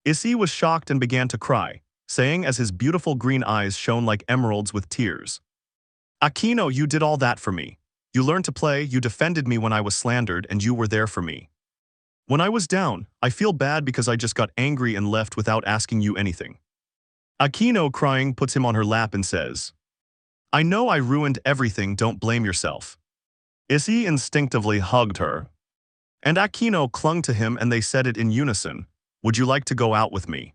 Issei was shocked and began to cry, saying as his beautiful green eyes shone like emeralds with tears, Aquino, you did all that for me. You learned to play, you defended me when I was slandered, and you were there for me. When I was down, I feel bad because I just got angry and left without asking you anything. Aquino, crying, puts him on her lap and says, I know I ruined everything, don't blame yourself. Issei instinctively hugged her. And Aquino clung to him and they said it in unison, would you like to go out with me?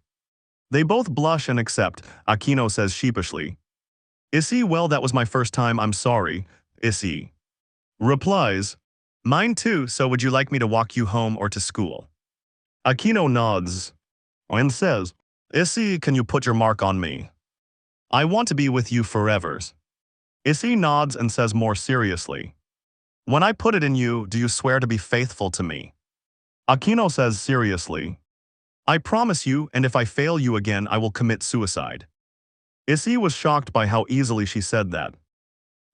They both blush and accept. Aquino says sheepishly, Issei, well, that was my first time, I'm sorry. Issei replies, mine too, so would you like me to walk you home or to school? Aquino nods and says, Issei, can you put your mark on me? I want to be with you forever. Issei nods and says more seriously, when I put it in you, do you swear to be faithful to me? Aquino says seriously, I promise you, and if I fail you again, I will commit suicide. Issei was shocked by how easily she said that.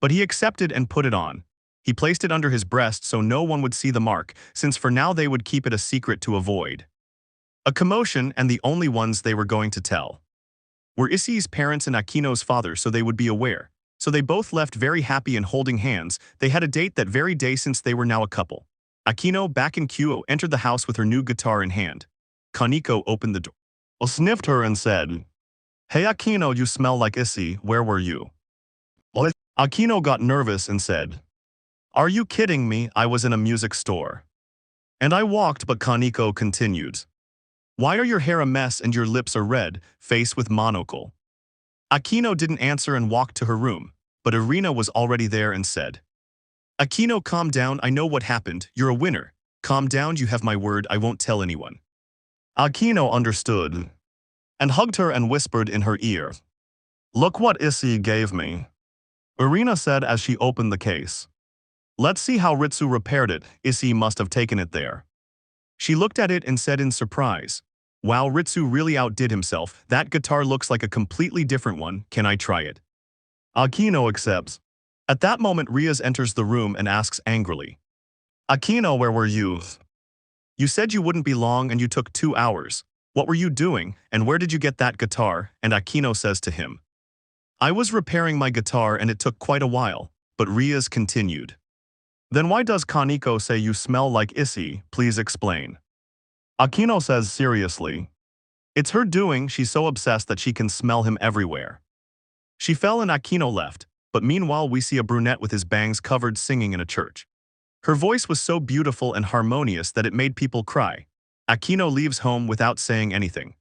But he accepted and put it on. He placed it under his breast so no one would see the mark, since for now they would keep it a secret to avoid a commotion, and the only ones they were going to tell were Issei's parents and Aquino's father, so they would be aware. So they both left very happy and holding hands. They had a date that very day since they were now a couple. Aquino, back in Kuoh, entered the house with her new guitar in hand. Kaneko opened the door, sniffed her and said, Hey Aquino, you smell like Issei, where were you? Aquino got nervous and said, Are you kidding me? I was in a music store. And I walked, but Kaneko continued, Why are your hair a mess and your lips are red, face with monocle? Aquino didn't answer and walked to her room, but Irina was already there and said, Aquino, calm down, I know what happened, you're a winner. Calm down, you have my word, I won't tell anyone. Aquino understood and hugged her and whispered in her ear, Look what Issei gave me. Irina said as she opened the case. Let's see how Ritsu repaired it. Issei must have taken it there. She looked at it and said in surprise, wow, Ritsu really outdid himself. That guitar looks like a completely different one. Can I try it? Akino accepts. At that moment, Rias enters the room and asks angrily, Akino, where were you? You said you wouldn't be long and you took 2 hours. What were you doing, and where did you get that guitar? And Akino says to him, I was repairing my guitar and it took quite a while, but Rias continued. Then why does Kaneko say you smell like Issei? Please explain. Akino says seriously. It's her doing, she's so obsessed that she can smell him everywhere. She fell and Akino left, but meanwhile we see a brunette with his bangs covered singing in a church. Her voice was so beautiful and harmonious that it made people cry. Akino leaves home without saying anything.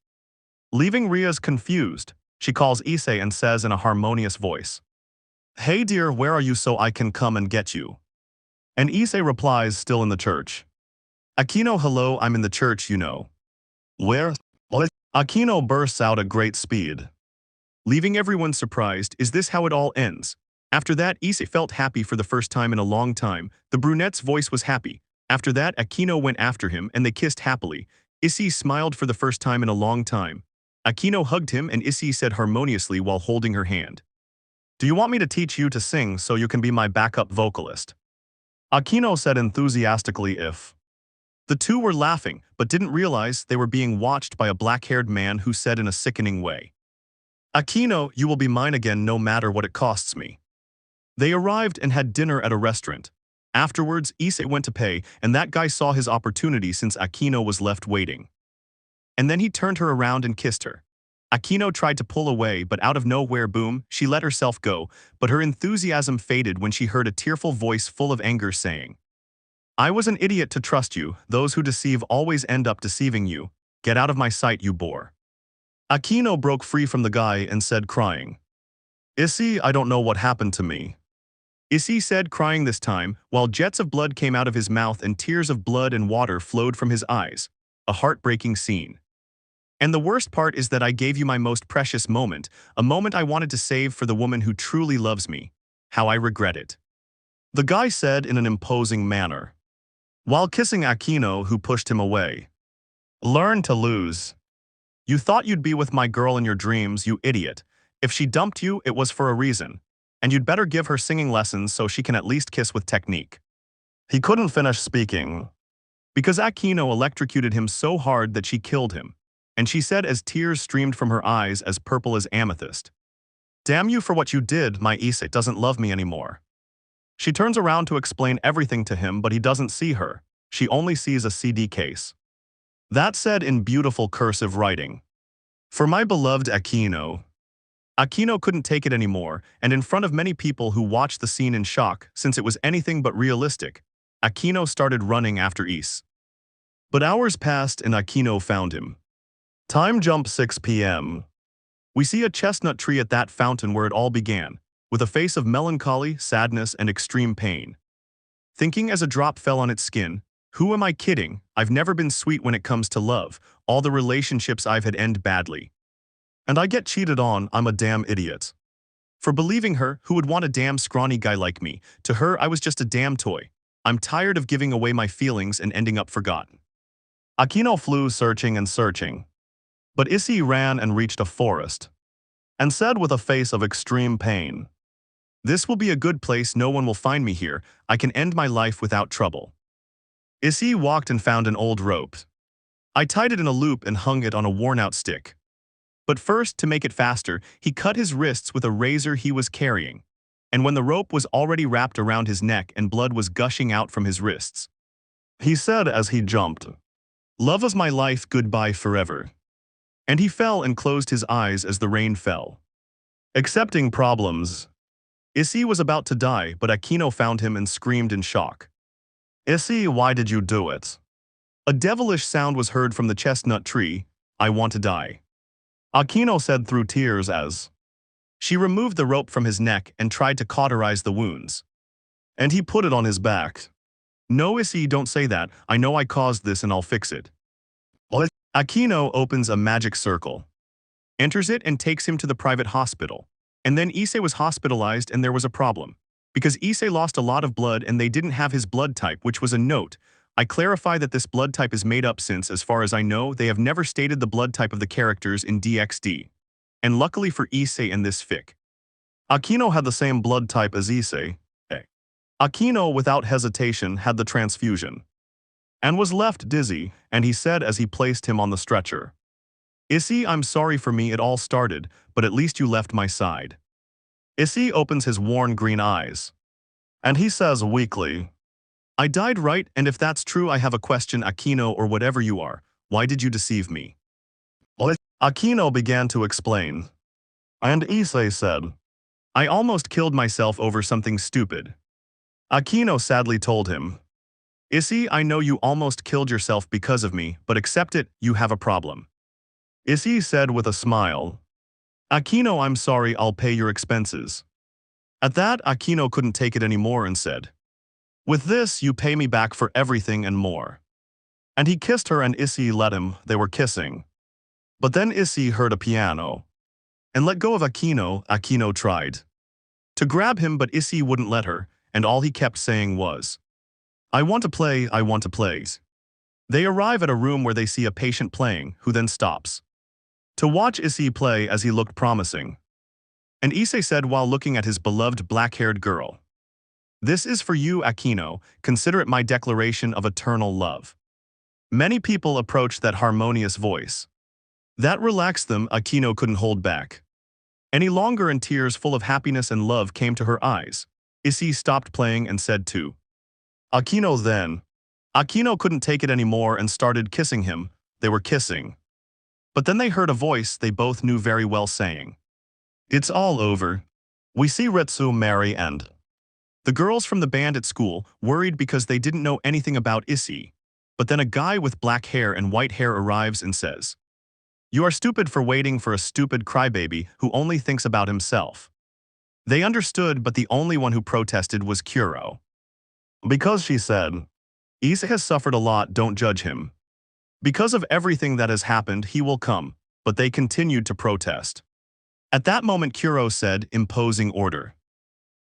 Leaving Rias confused, she calls Issei and says in a harmonious voice, Hey dear, where are you so I can come and get you? And Issei replies, still in the church. Akino, hello, I'm in the church, you know. Where? Akino bursts out at great speed. Leaving everyone surprised, is this how it all ends? After that, Issei felt happy for the first time in a long time. The brunette's voice was happy. After that, Akino went after him and they kissed happily. Issei smiled for the first time in a long time. Akino hugged him and Issei said harmoniously while holding her hand, Do you want me to teach you to sing so you can be my backup vocalist? Akino said enthusiastically if. The two were laughing, but didn't realize they were being watched by a black-haired man who said in a sickening way, Akino, you will be mine again no matter what it costs me. They arrived and had dinner at a restaurant. Afterwards, Issei went to pay, and that guy saw his opportunity since Akino was left waiting. And then he turned her around and kissed her. Akino tried to pull away, but out of nowhere, boom, she let herself go, but her enthusiasm faded when she heard a tearful voice full of anger saying, I was an idiot to trust you, those who deceive always end up deceiving you. Get out of my sight, you bore. Akino broke free from the guy and said crying, Issei, I don't know what happened to me. Issei said crying this time, while jets of blood came out of his mouth and tears of blood and water flowed from his eyes. A heartbreaking scene. And the worst part is that I gave you my most precious moment, a moment I wanted to save for the woman who truly loves me. How I regret it. The guy said in an imposing manner, while kissing Akino, who pushed him away. Learn to lose. You thought you'd be with my girl in your dreams, you idiot. If she dumped you, it was for a reason. And you'd better give her singing lessons so she can at least kiss with technique. He couldn't finish speaking, because Akino electrocuted him so hard that she killed him. And she said as tears streamed from her eyes as purple as amethyst, Damn you for what you did, my Issei doesn't love me anymore. She turns around to explain everything to him, but he doesn't see her. She only sees a CD case. That said in beautiful cursive writing, For my beloved Akino. Akino couldn't take it anymore, and in front of many people who watched the scene in shock, since it was anything but realistic, Akino started running after Issei. But hours passed and Akino found him. Time jump 6 p.m. We see a chestnut tree at that fountain where it all began, with a face of melancholy, sadness, and extreme pain. Thinking as a drop fell on its skin, who am I kidding? I've never been sweet when it comes to love. All the relationships I've had end badly. And I get cheated on, I'm a damn idiot. For believing her, who would want a damn scrawny guy like me? To her, I was just a damn toy. I'm tired of giving away my feelings and ending up forgotten. Akino flew searching and searching. But Issei ran and reached a forest. And said with a face of extreme pain, This will be a good place, no one will find me here. I can end my life without trouble. Issei walked and found an old rope. I tied it in a loop and hung it on a worn-out stick. But first, to make it faster, he cut his wrists with a razor he was carrying. And when the rope was already wrapped around his neck and blood was gushing out from his wrists, he said as he jumped, Love of my life, goodbye forever. And he fell and closed his eyes as the rain fell. Accepting problems. Issei was about to die, but Akino found him and screamed in shock. Issei, why did you do it? A devilish sound was heard from the chestnut tree. I want to die. Akino said through tears as she removed the rope from his neck and tried to cauterize the wounds. And he put it on his back. No, Issei, don't say that. I know I caused this and I'll fix it. Akino opens a magic circle, enters it and takes him to the private hospital. And then Issei was hospitalized and there was a problem. Because Issei lost a lot of blood and they didn't have his blood type, which was a note. I clarify that this blood type is made up since, as far as I know, they have never stated the blood type of the characters in DXD. And luckily for Issei and this fic, Aquino had the same blood type as Issei. Aquino, without hesitation, had the transfusion and was left dizzy, and he said as he placed him on the stretcher, "Issei, I'm sorry for me it all started, but at least you left my side." Issei opens his worn green eyes, and he says weakly, "I died, right? And if that's true, I have a question, Aquino, or whatever you are. Why did you deceive me?" Aquino began to explain, and Issei said, "I almost killed myself over something stupid." Aquino sadly told him, "Issei, I know you almost killed yourself because of me, but accept it, you have a problem." Issei said with a smile, "Aquino, I'm sorry, I'll pay your expenses." At that, Aquino couldn't take it anymore and said, "With this, you pay me back for everything and more." And he kissed her and Issei let him, they were kissing. But then Issei heard a piano and let go of Aquino. Aquino tried to grab him, but Issei wouldn't let her, and all he kept saying was, "I want to play, I want to play." They arrive at a room where they see a patient playing, who then stops to watch Issei play as he looked promising. And Issei said while looking at his beloved black-haired girl, "This is for you, Aquino, consider it my declaration of eternal love." Many people approached that harmonious voice. That relaxed them. Aquino couldn't hold back any longer, and tears full of happiness and love came to her eyes. Issei stopped playing and said to Aquino then. Aquino couldn't take it anymore and started kissing him. They were kissing. But then they heard a voice they both knew very well saying, "It's all over." We see Ritsu marry and the girls from the band at school worried because they didn't know anything about Issei. But then a guy with black hair and white hair arrives and says, "You are stupid for waiting for a stupid crybaby who only thinks about himself." They understood, but the only one who protested was Kuoh. Because she said, "Issei has suffered a lot, don't judge him. Because of everything that has happened, he will come," but they continued to protest. At that moment Kuoh said, imposing order,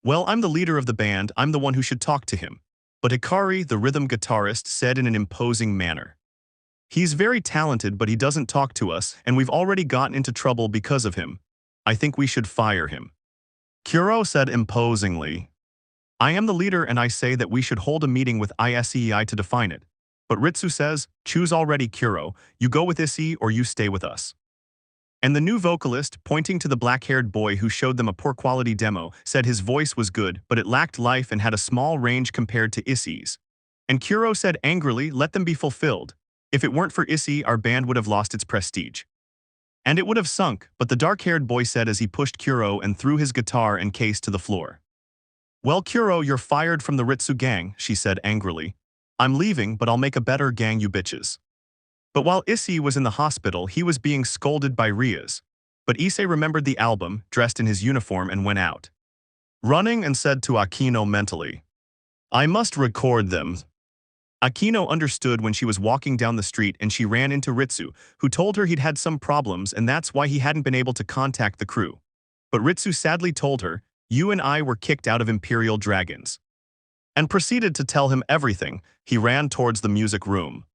"Well, I'm the leader of the band, I'm the one who should talk to him." But Hikari, the rhythm guitarist, said in an imposing manner, "He's very talented, but he doesn't talk to us, and we've already gotten into trouble because of him. I think we should fire him." Kuoh said imposingly, "I am the leader and I say that we should hold a meeting with Iseei to define it." But Ritsu says, "Choose already, Kuoh, you go with Issei or you stay with us." And the new vocalist, pointing to the black-haired boy who showed them a poor-quality demo, said his voice was good, but it lacked life and had a small range compared to Issei's. And Kuoh said angrily, "Let them be fulfilled. If it weren't for Issei, our band would have lost its prestige. And it would have sunk," but the dark-haired boy said as he pushed Kuoh and threw his guitar and case to the floor. "Well, Kuoh, you're fired from the Ritsu gang," she said angrily. "I'm leaving, but I'll make a better gang, you bitches." But while Issei was in the hospital, he was being scolded by Rias. But Issei remembered the album, dressed in his uniform, and went out, running, and said to Aquino mentally, "I must record them." Aquino understood when she was walking down the street and she ran into Ritsu, who told her he'd had some problems and that's why he hadn't been able to contact the crew. But Ritsu sadly told her, "You and I were kicked out of Imperial Dragons," and proceeded to tell him everything. He ran towards the music room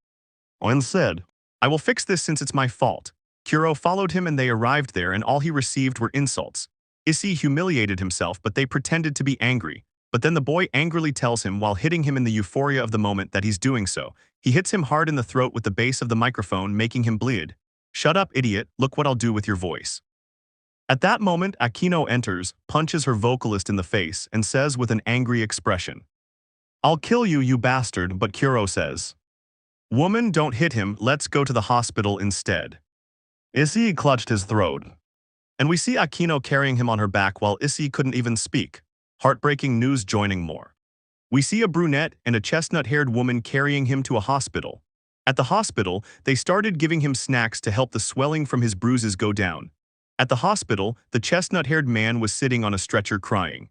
and said, "I will fix this since it's my fault." Kuoh followed him and they arrived there and all he received were insults. Issei humiliated himself, but they pretended to be angry. But then the boy angrily tells him while hitting him in the euphoria of the moment that he's doing so. He hits him hard in the throat with the base of the microphone, making him bleed. "Shut up, idiot, look what I'll do with your voice." At that moment, Aquino enters, punches her vocalist in the face, and says with an angry expression, "I'll kill you, you bastard," but Kuoh says, "Woman, don't hit him, let's go to the hospital instead." Issei clutched his throat, and we see Aquino carrying him on her back while Issei couldn't even speak. Heartbreaking news joining more. We see a brunette and a chestnut-haired woman carrying him to a hospital. At the hospital, they started giving him snacks to help the swelling from his bruises go down. At the hospital, the chestnut-haired man was sitting on a stretcher crying.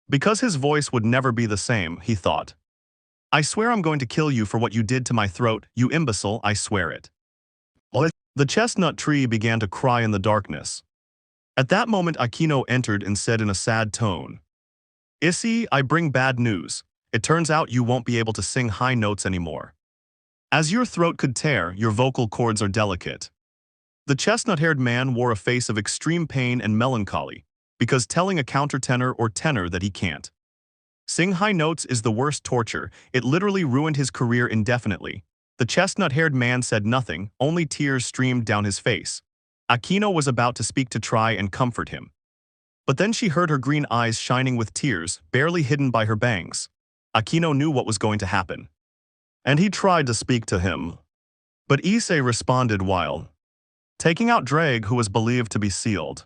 Because his voice would never be the same, he thought, "I swear I'm going to kill you for what you did to my throat, you imbecile, I swear it." The chestnut tree began to cry in the darkness. At that moment Aquino entered and said in a sad tone, Issei, I bring bad news. It turns out you won't be able to sing high notes anymore. As your throat could tear, your vocal cords are delicate. The chestnut-haired man wore a face of extreme pain and melancholy, because telling a countertenor or tenor that he can't sing high notes is the worst torture. It literally ruined his career indefinitely. The chestnut-haired man said nothing, only tears streamed down his face. Aquino was about to speak to try and comfort him. But then she heard her green eyes shining with tears, barely hidden by her bangs. Aquino knew what was going to happen. And he tried to speak to him. But Issei responded while taking out Drag, who was believed to be sealed.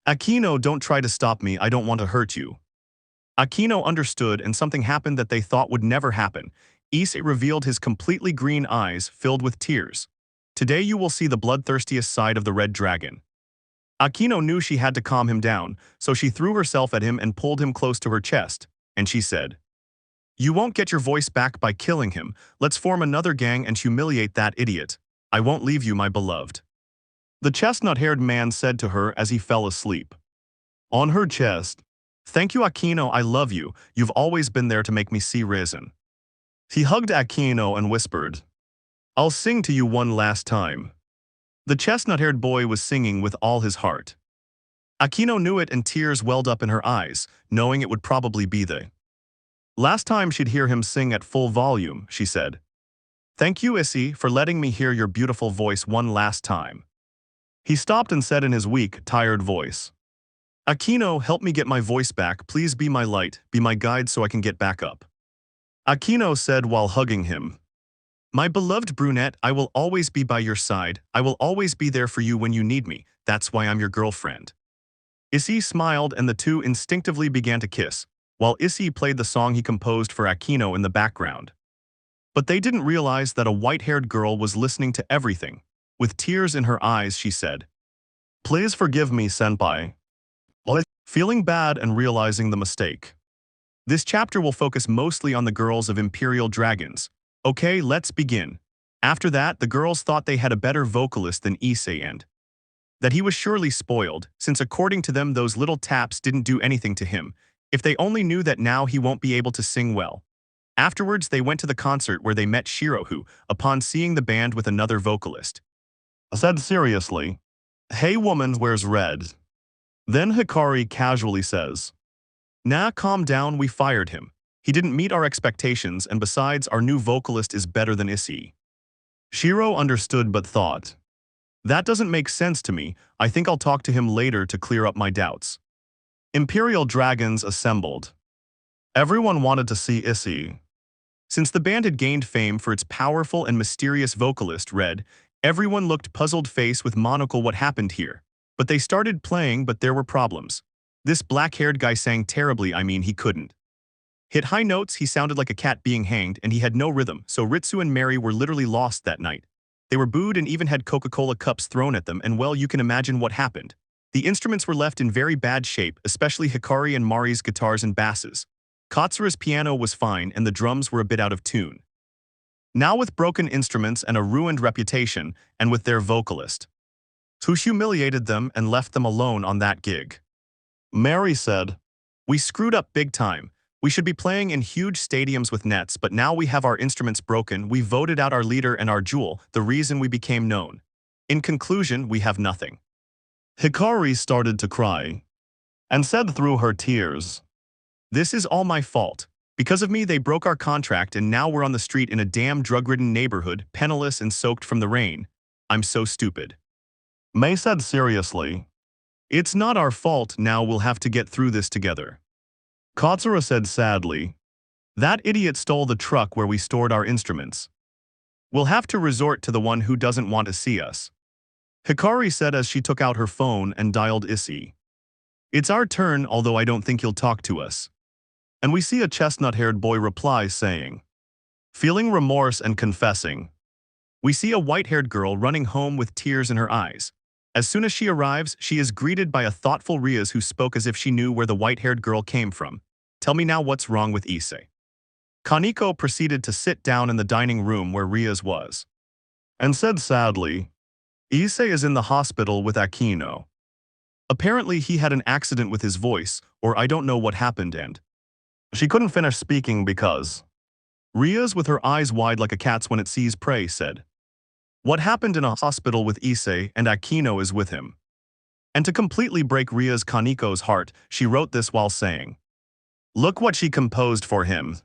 Aquino, don't try to stop me, I don't want to hurt you. Aquino understood, and something happened that they thought would never happen. Issei revealed his completely green eyes filled with tears. Today you will see the bloodthirstiest side of the red dragon. Aquino knew she had to calm him down, so she threw herself at him and pulled him close to her chest, and she said, You won't get your voice back by killing him. Let's form another gang and humiliate that idiot. I won't leave you, my beloved. The chestnut-haired man said to her as he fell asleep. On her chest, Thank you, Aquino, I love you. You've always been there to make me see reason. He hugged Aquino and whispered, I'll sing to you one last time. The chestnut-haired boy was singing with all his heart. Aquino knew it and tears welled up in her eyes, knowing it would probably be the last time she'd hear him sing at full volume. She said, Thank you, Issei, for letting me hear your beautiful voice one last time. He stopped and said in his weak, tired voice, Aquino, help me get my voice back. Please be my light, be my guide so I can get back up. Aquino said while hugging him, My beloved brunette, I will always be by your side. I will always be there for you when you need me. That's why I'm your girlfriend. Issei smiled and the two instinctively began to kiss, while Issei played the song he composed for Aquino in the background. But they didn't realize that a white-haired girl was listening to everything. With tears in her eyes, she said, Please forgive me, senpai. Feeling bad and realizing the mistake. This chapter will focus mostly on the girls of Imperial Dragons. Okay, let's begin. After that, the girls thought they had a better vocalist than Issei and that he was surely spoiled, since according to them those little taps didn't do anything to him. If they only knew that now he won't be able to sing well. Afterwards, they went to the concert where they met Shiro, who, upon seeing the band with another vocalist, said seriously, Hey woman, wears red. Then Hikari casually says, Nah, calm down, we fired him. He didn't meet our expectations, and besides, our new vocalist is better than Issei. Shiro understood but thought, That doesn't make sense to me. I think I'll talk to him later to clear up my doubts. Imperial Dragons assembled. Everyone wanted to see Issei. Since the band had gained fame for its powerful and mysterious vocalist, Red, everyone looked puzzled-faced with monocle what happened here. But they started playing, but there were problems. This black-haired guy sang terribly, he couldn't hit high notes, he sounded like a cat being hanged, and he had no rhythm, so Ritsu and Mary were literally lost that night. They were booed and even had Coca-Cola cups thrown at them, and well, you can imagine what happened. The instruments were left in very bad shape, especially Hikari and Mari's guitars and basses. Katsura's piano was fine, and the drums were a bit out of tune. Now with broken instruments and a ruined reputation, and with their vocalist, who humiliated them and left them alone on that gig. Mary said, We screwed up big time. We should be playing in huge stadiums with nets, but now we have our instruments broken. We voted out our leader and our jewel, the reason we became known. In conclusion, we have nothing. Hikari started to cry and said through her tears, This is all my fault. Because of me, they broke our contract and now we're on the street in a damn drug-ridden neighborhood, penniless and soaked from the rain. I'm so stupid. May said seriously, It's not our fault, now we'll have to get through this together. Katsura said sadly, That idiot stole the truck where we stored our instruments. We'll have to resort to the one who doesn't want to see us. Hikari said as she took out her phone and dialed Issei. It's our turn, although I don't think he'll talk to us. And we see a chestnut-haired boy reply saying, Feeling remorse and confessing. We see a white-haired girl running home with tears in her eyes. As soon as she arrives, she is greeted by a thoughtful Rias who spoke as if she knew where the white-haired girl came from. Tell me now what's wrong with Issei. Kaneko proceeded to sit down in the dining room where Rias was, and said sadly, Issei is in the hospital with Aquino. Apparently he had an accident with his voice, or I don't know what happened and she couldn't finish speaking because Rias, with her eyes wide like a cat's when it sees prey, said, "What happened in a hospital with Issei and Aquino is with him." And to completely break Rias Kaniko's heart, she wrote this while saying, "Look what she composed for him."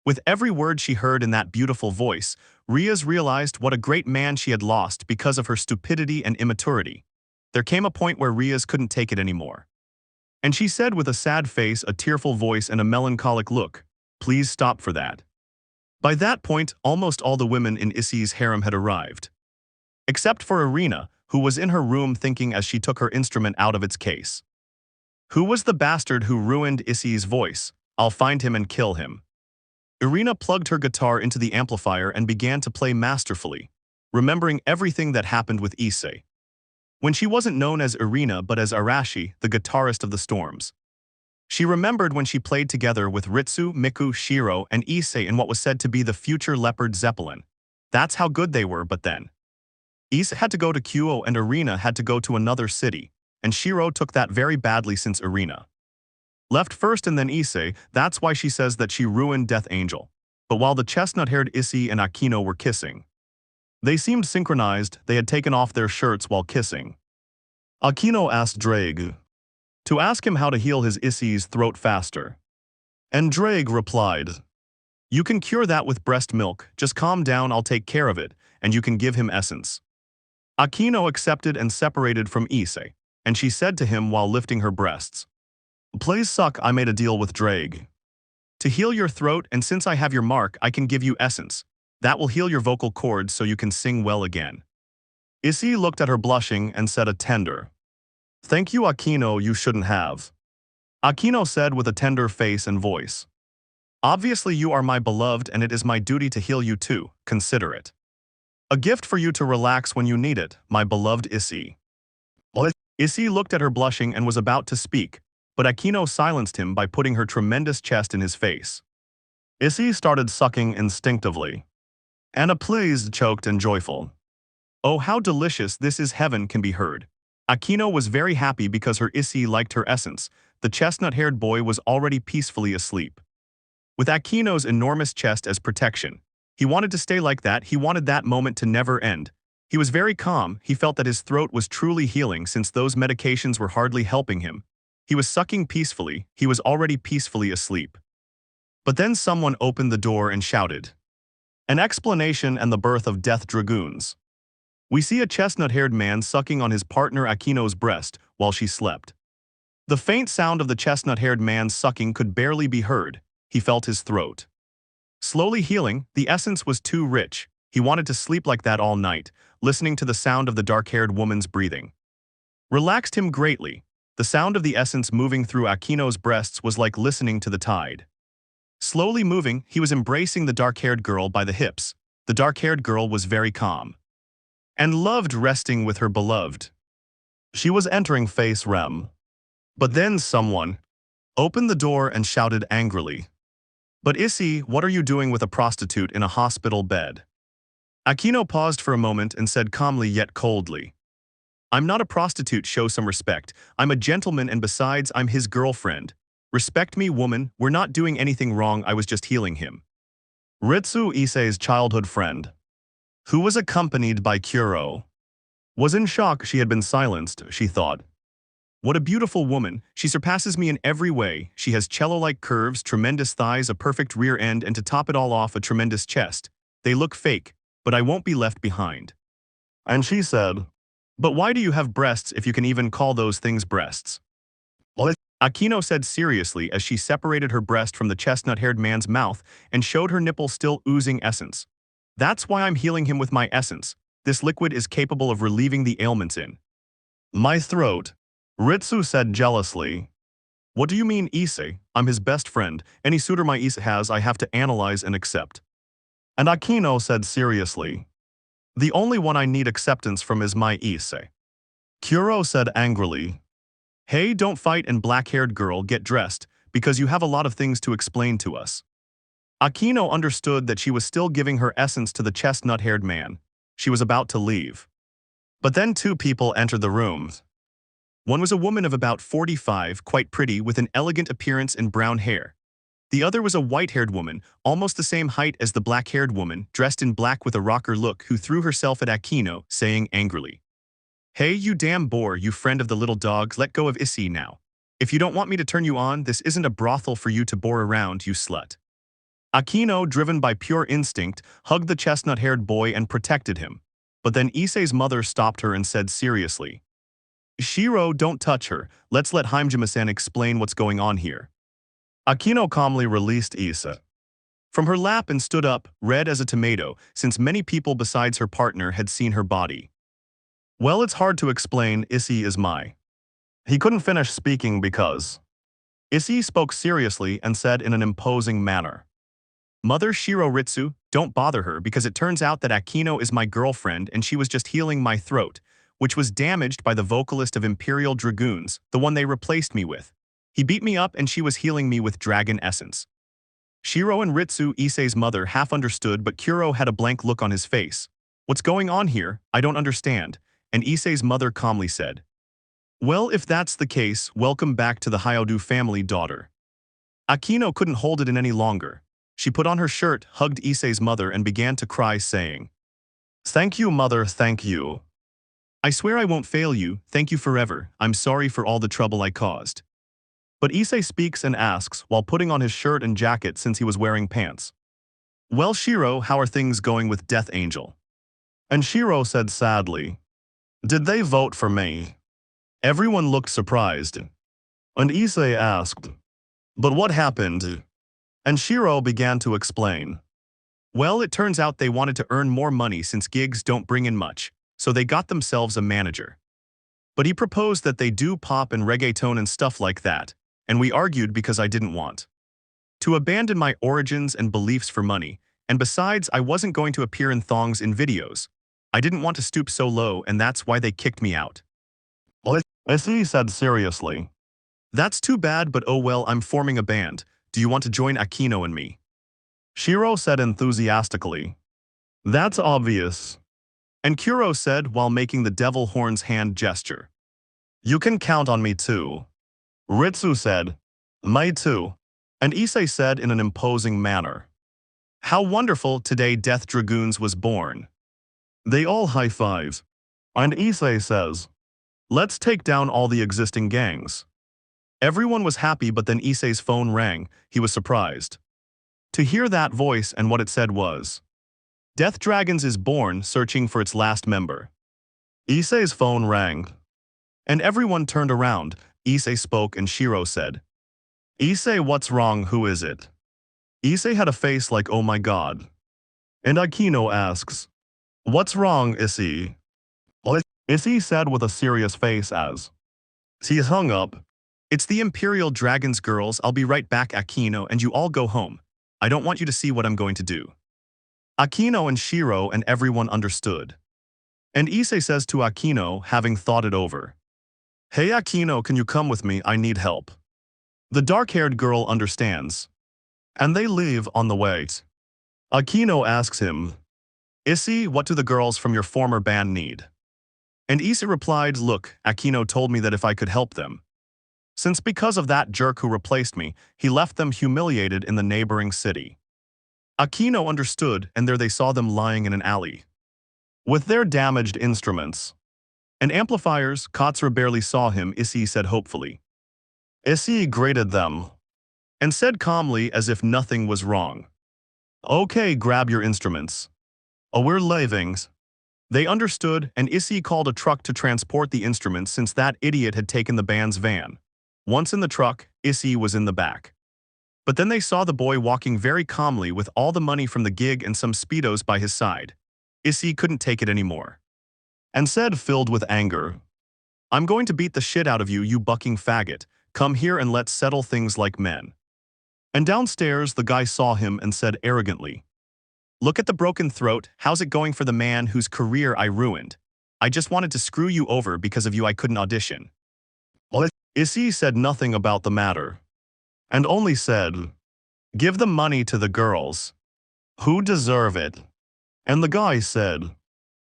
With every word she heard in that beautiful voice, Rias realized what a great man she had lost because of her stupidity and immaturity. There came a point where Rias couldn't take it anymore. And she said with a sad face, a tearful voice, and a melancholic look, "Please stop for that." By that point, almost all the women in Issei's harem had arrived. Except for Irina, who was in her room thinking as she took her instrument out of its case. Who was the bastard who ruined Issei's voice? I'll find him and kill him. Irina plugged her guitar into the amplifier and began to play masterfully, remembering everything that happened with Issei. When she wasn't known as Irina but as Arashi, the guitarist of the storms. She remembered when she played together with Ritsu, Miku, Shiro, and Issei in what was said to be the future Leopard Zeppelin. That's how good they were, but then Issei had to go to Kuoh and Irina had to go to another city, and Shiro took that very badly since Irina left first and then Issei. That's why she says that she ruined Death Angel. But while the chestnut-haired Issei and Aquino were kissing, they seemed synchronized. They had taken off their shirts while kissing. Aquino asked Drake to ask him how to heal his Issei's throat faster. And Drake replied, "You can cure that with breast milk, just calm down, I'll take care of it, and you can give him essence." Aquino accepted and separated from Issei, and she said to him while lifting her breasts, "Please suck, I made a deal with Drake to heal your throat, and since I have your mark, I can give you essence. That will heal your vocal cords so you can sing well again." Issei looked at her blushing and said a tender, "Thank you, Aquino, you shouldn't have." Aquino said with a tender face and voice, "Obviously you are my beloved and it is my duty to heal you too, consider it a gift for you to relax when you need it, my beloved Issei." Issei looked at her blushing and was about to speak, but Aquino silenced him by putting her tremendous chest in his face. Issei started sucking instinctively. Anna pleased, choked and joyful. "Oh, how delicious, this is heaven," can be heard. Aquino was very happy because her Issei liked her essence. The chestnut-haired boy was already peacefully asleep. With Aquino's enormous chest as protection, he wanted to stay like that. He wanted that moment to never end. He was very calm. He felt that his throat was truly healing since those medications were hardly helping him. He was sucking peacefully. He was already peacefully asleep. But then someone opened the door and shouted, "An explanation and the birth of Death Dragoons." We see a chestnut-haired man sucking on his partner Aquino's breast while she slept. The faint sound of the chestnut-haired man's sucking could barely be heard. He felt his throat slowly healing. The essence was too rich. He wanted to sleep like that all night, listening to the sound of the dark-haired woman's breathing. Relaxed him greatly. The sound of the essence moving through Aquino's breasts was like listening to the tide. Slowly moving, he was embracing the dark-haired girl by the hips. The dark-haired girl was very calm and loved resting with her beloved. She was entering face REM. But then someone opened the door and shouted angrily, "But Issei, what are you doing with a prostitute in a hospital bed?" Aquino paused for a moment and said calmly yet coldly, "I'm not a prostitute, show some respect. I'm a gentleman and besides, I'm his girlfriend. Respect me, woman, we're not doing anything wrong, I was just healing him." Ritsu, Issei's childhood friend, who was accompanied by Kuoh, was in shock. She had been silenced, she thought. What a beautiful woman, she surpasses me in every way. She has cello-like curves, tremendous thighs, a perfect rear end, and to top it all off, a tremendous chest. They look fake, but I won't be left behind. And she said, "But why do you have breasts if you can even call those things breasts?" Aquino said seriously as she separated her breast from the chestnut-haired man's mouth and showed her nipple still oozing essence. "That's why I'm healing him with my essence. This liquid is capable of relieving the ailments in my throat." Ritsu said jealously, "What do you mean, Issei? I'm his best friend. Any suitor my Issei has, I have to analyze and accept." And Aquino said seriously, "The only one I need acceptance from is my Issei." Kuoh said angrily, "Hey, don't fight and black-haired girl, get dressed, because you have a lot of things to explain to us." Aquino understood that she was still giving her essence to the chestnut-haired man. She was about to leave. But then two people entered the room. One was a woman of about 45, quite pretty, with an elegant appearance and brown hair. The other was a white-haired woman, almost the same height as the black-haired woman, dressed in black with a rocker look, who threw herself at Aquino, saying angrily, "Hey, you damn boar, you friend of the little dog, let go of Issei now. If you don't want me to turn you on, this isn't a brothel for you to bore around, you slut." Aquino, driven by pure instinct, hugged the chestnut-haired boy and protected him. But then Issei's mother stopped her and said seriously, "Shiro, don't touch her, let's let Hajime-san explain what's going on here." Aquino calmly released Issei from her lap and stood up, red as a tomato, since many people besides her partner had seen her body. "Well, it's hard to explain, Issei is my..." He couldn't finish speaking because Issei spoke seriously and said in an imposing manner, "Mother Shiro Ritsu, don't bother her because it turns out that Aquino is my girlfriend and she was just healing my throat, which was damaged by the vocalist of Imperial Dragoons, the one they replaced me with. He beat me up and she was healing me with dragon essence." Shiro and Ritsu, Issei's mother, half understood, but Kuro had a blank look on his face. "What's going on here? I don't understand." And Issei's mother calmly said, "Well, if that's the case, welcome back to the Hyoudou family, daughter." Aquino couldn't hold it in any longer. She put on her shirt, hugged Issei's mother, and began to cry, saying, "Thank you, mother, thank you. I swear I won't fail you, thank you forever, I'm sorry for all the trouble I caused." But Issei speaks and asks, while putting on his shirt and jacket since he was wearing pants, "Well, Shiro, how are things going with Death Angel?" And Shiro said sadly, "Did they vote for me?" Everyone looked surprised. And Issei asked, "But what happened?" And Shiro began to explain. "Well, it turns out they wanted to earn more money since gigs don't bring in much, so they got themselves a manager. But he proposed that they do pop and reggaeton and stuff like that, and we argued because I didn't want to abandon my origins and beliefs for money, and besides, I wasn't going to appear in thongs in videos. I didn't want to stoop so low, and that's why they kicked me out." Issei said seriously, "That's too bad, but oh well, I'm forming a band. Do you want to join Aquino and me?" Shiro said enthusiastically, "That's obvious." And Kuro said while making the devil horns hand gesture, "You can count on me too." Ritsu said, "Me too." And Issei said in an imposing manner, "How wonderful, today Death Dragoons was born." They all high-five. And Issei says, "Let's take down all the existing gangs." Everyone was happy, but then Issei's phone rang. He was surprised to hear that voice, and what it said was, "Death Dragons is born, searching for its last member." Issei's phone rang, and everyone turned around. Issei spoke and Shiro said, "Issei, what's wrong, who is it?" Issei had a face like oh my god. And Aquino asks, "What's wrong, Issei?" Issei said with a serious face as he hung up, "It's the Imperial Dragons, girls, I'll be right back, Aquino, and you all go home. I don't want you to see what I'm going to do." Aquino and Shiro and everyone understood. And Issei says to Aquino, having thought it over, "Hey Aquino, can you come with me, I need help." The dark-haired girl understands. And they leave on the way. Aquino asks him, "Issei, what do the girls from your former band need?" And Issei replied, "Look, Aquino told me that if I could help them, since because of that jerk who replaced me, he left them humiliated in the neighboring city." Aquino understood, and there they saw them lying in an alley with their damaged instruments and amplifiers. Katsura barely saw him, Issei said hopefully. Issei greeted them and said calmly as if nothing was wrong, "Okay, grab your instruments. Oh, we're leaving." They understood, and Issei called a truck to transport the instruments since that idiot had taken the band's van. Once in the truck, Issei was in the back. But then they saw the boy walking very calmly with all the money from the gig and some speedos by his side. Issei couldn't take it anymore and said, filled with anger, "I'm going to beat the shit out of you, you bucking faggot. Come here and let's settle things like men." And downstairs the guy saw him and said arrogantly, "Look at the broken throat, how's it going for the man whose career I ruined? I just wanted to screw you over, because of you I couldn't audition." Issei said nothing about the matter, and only said, "Give the money to the girls who deserve it." And the guy said,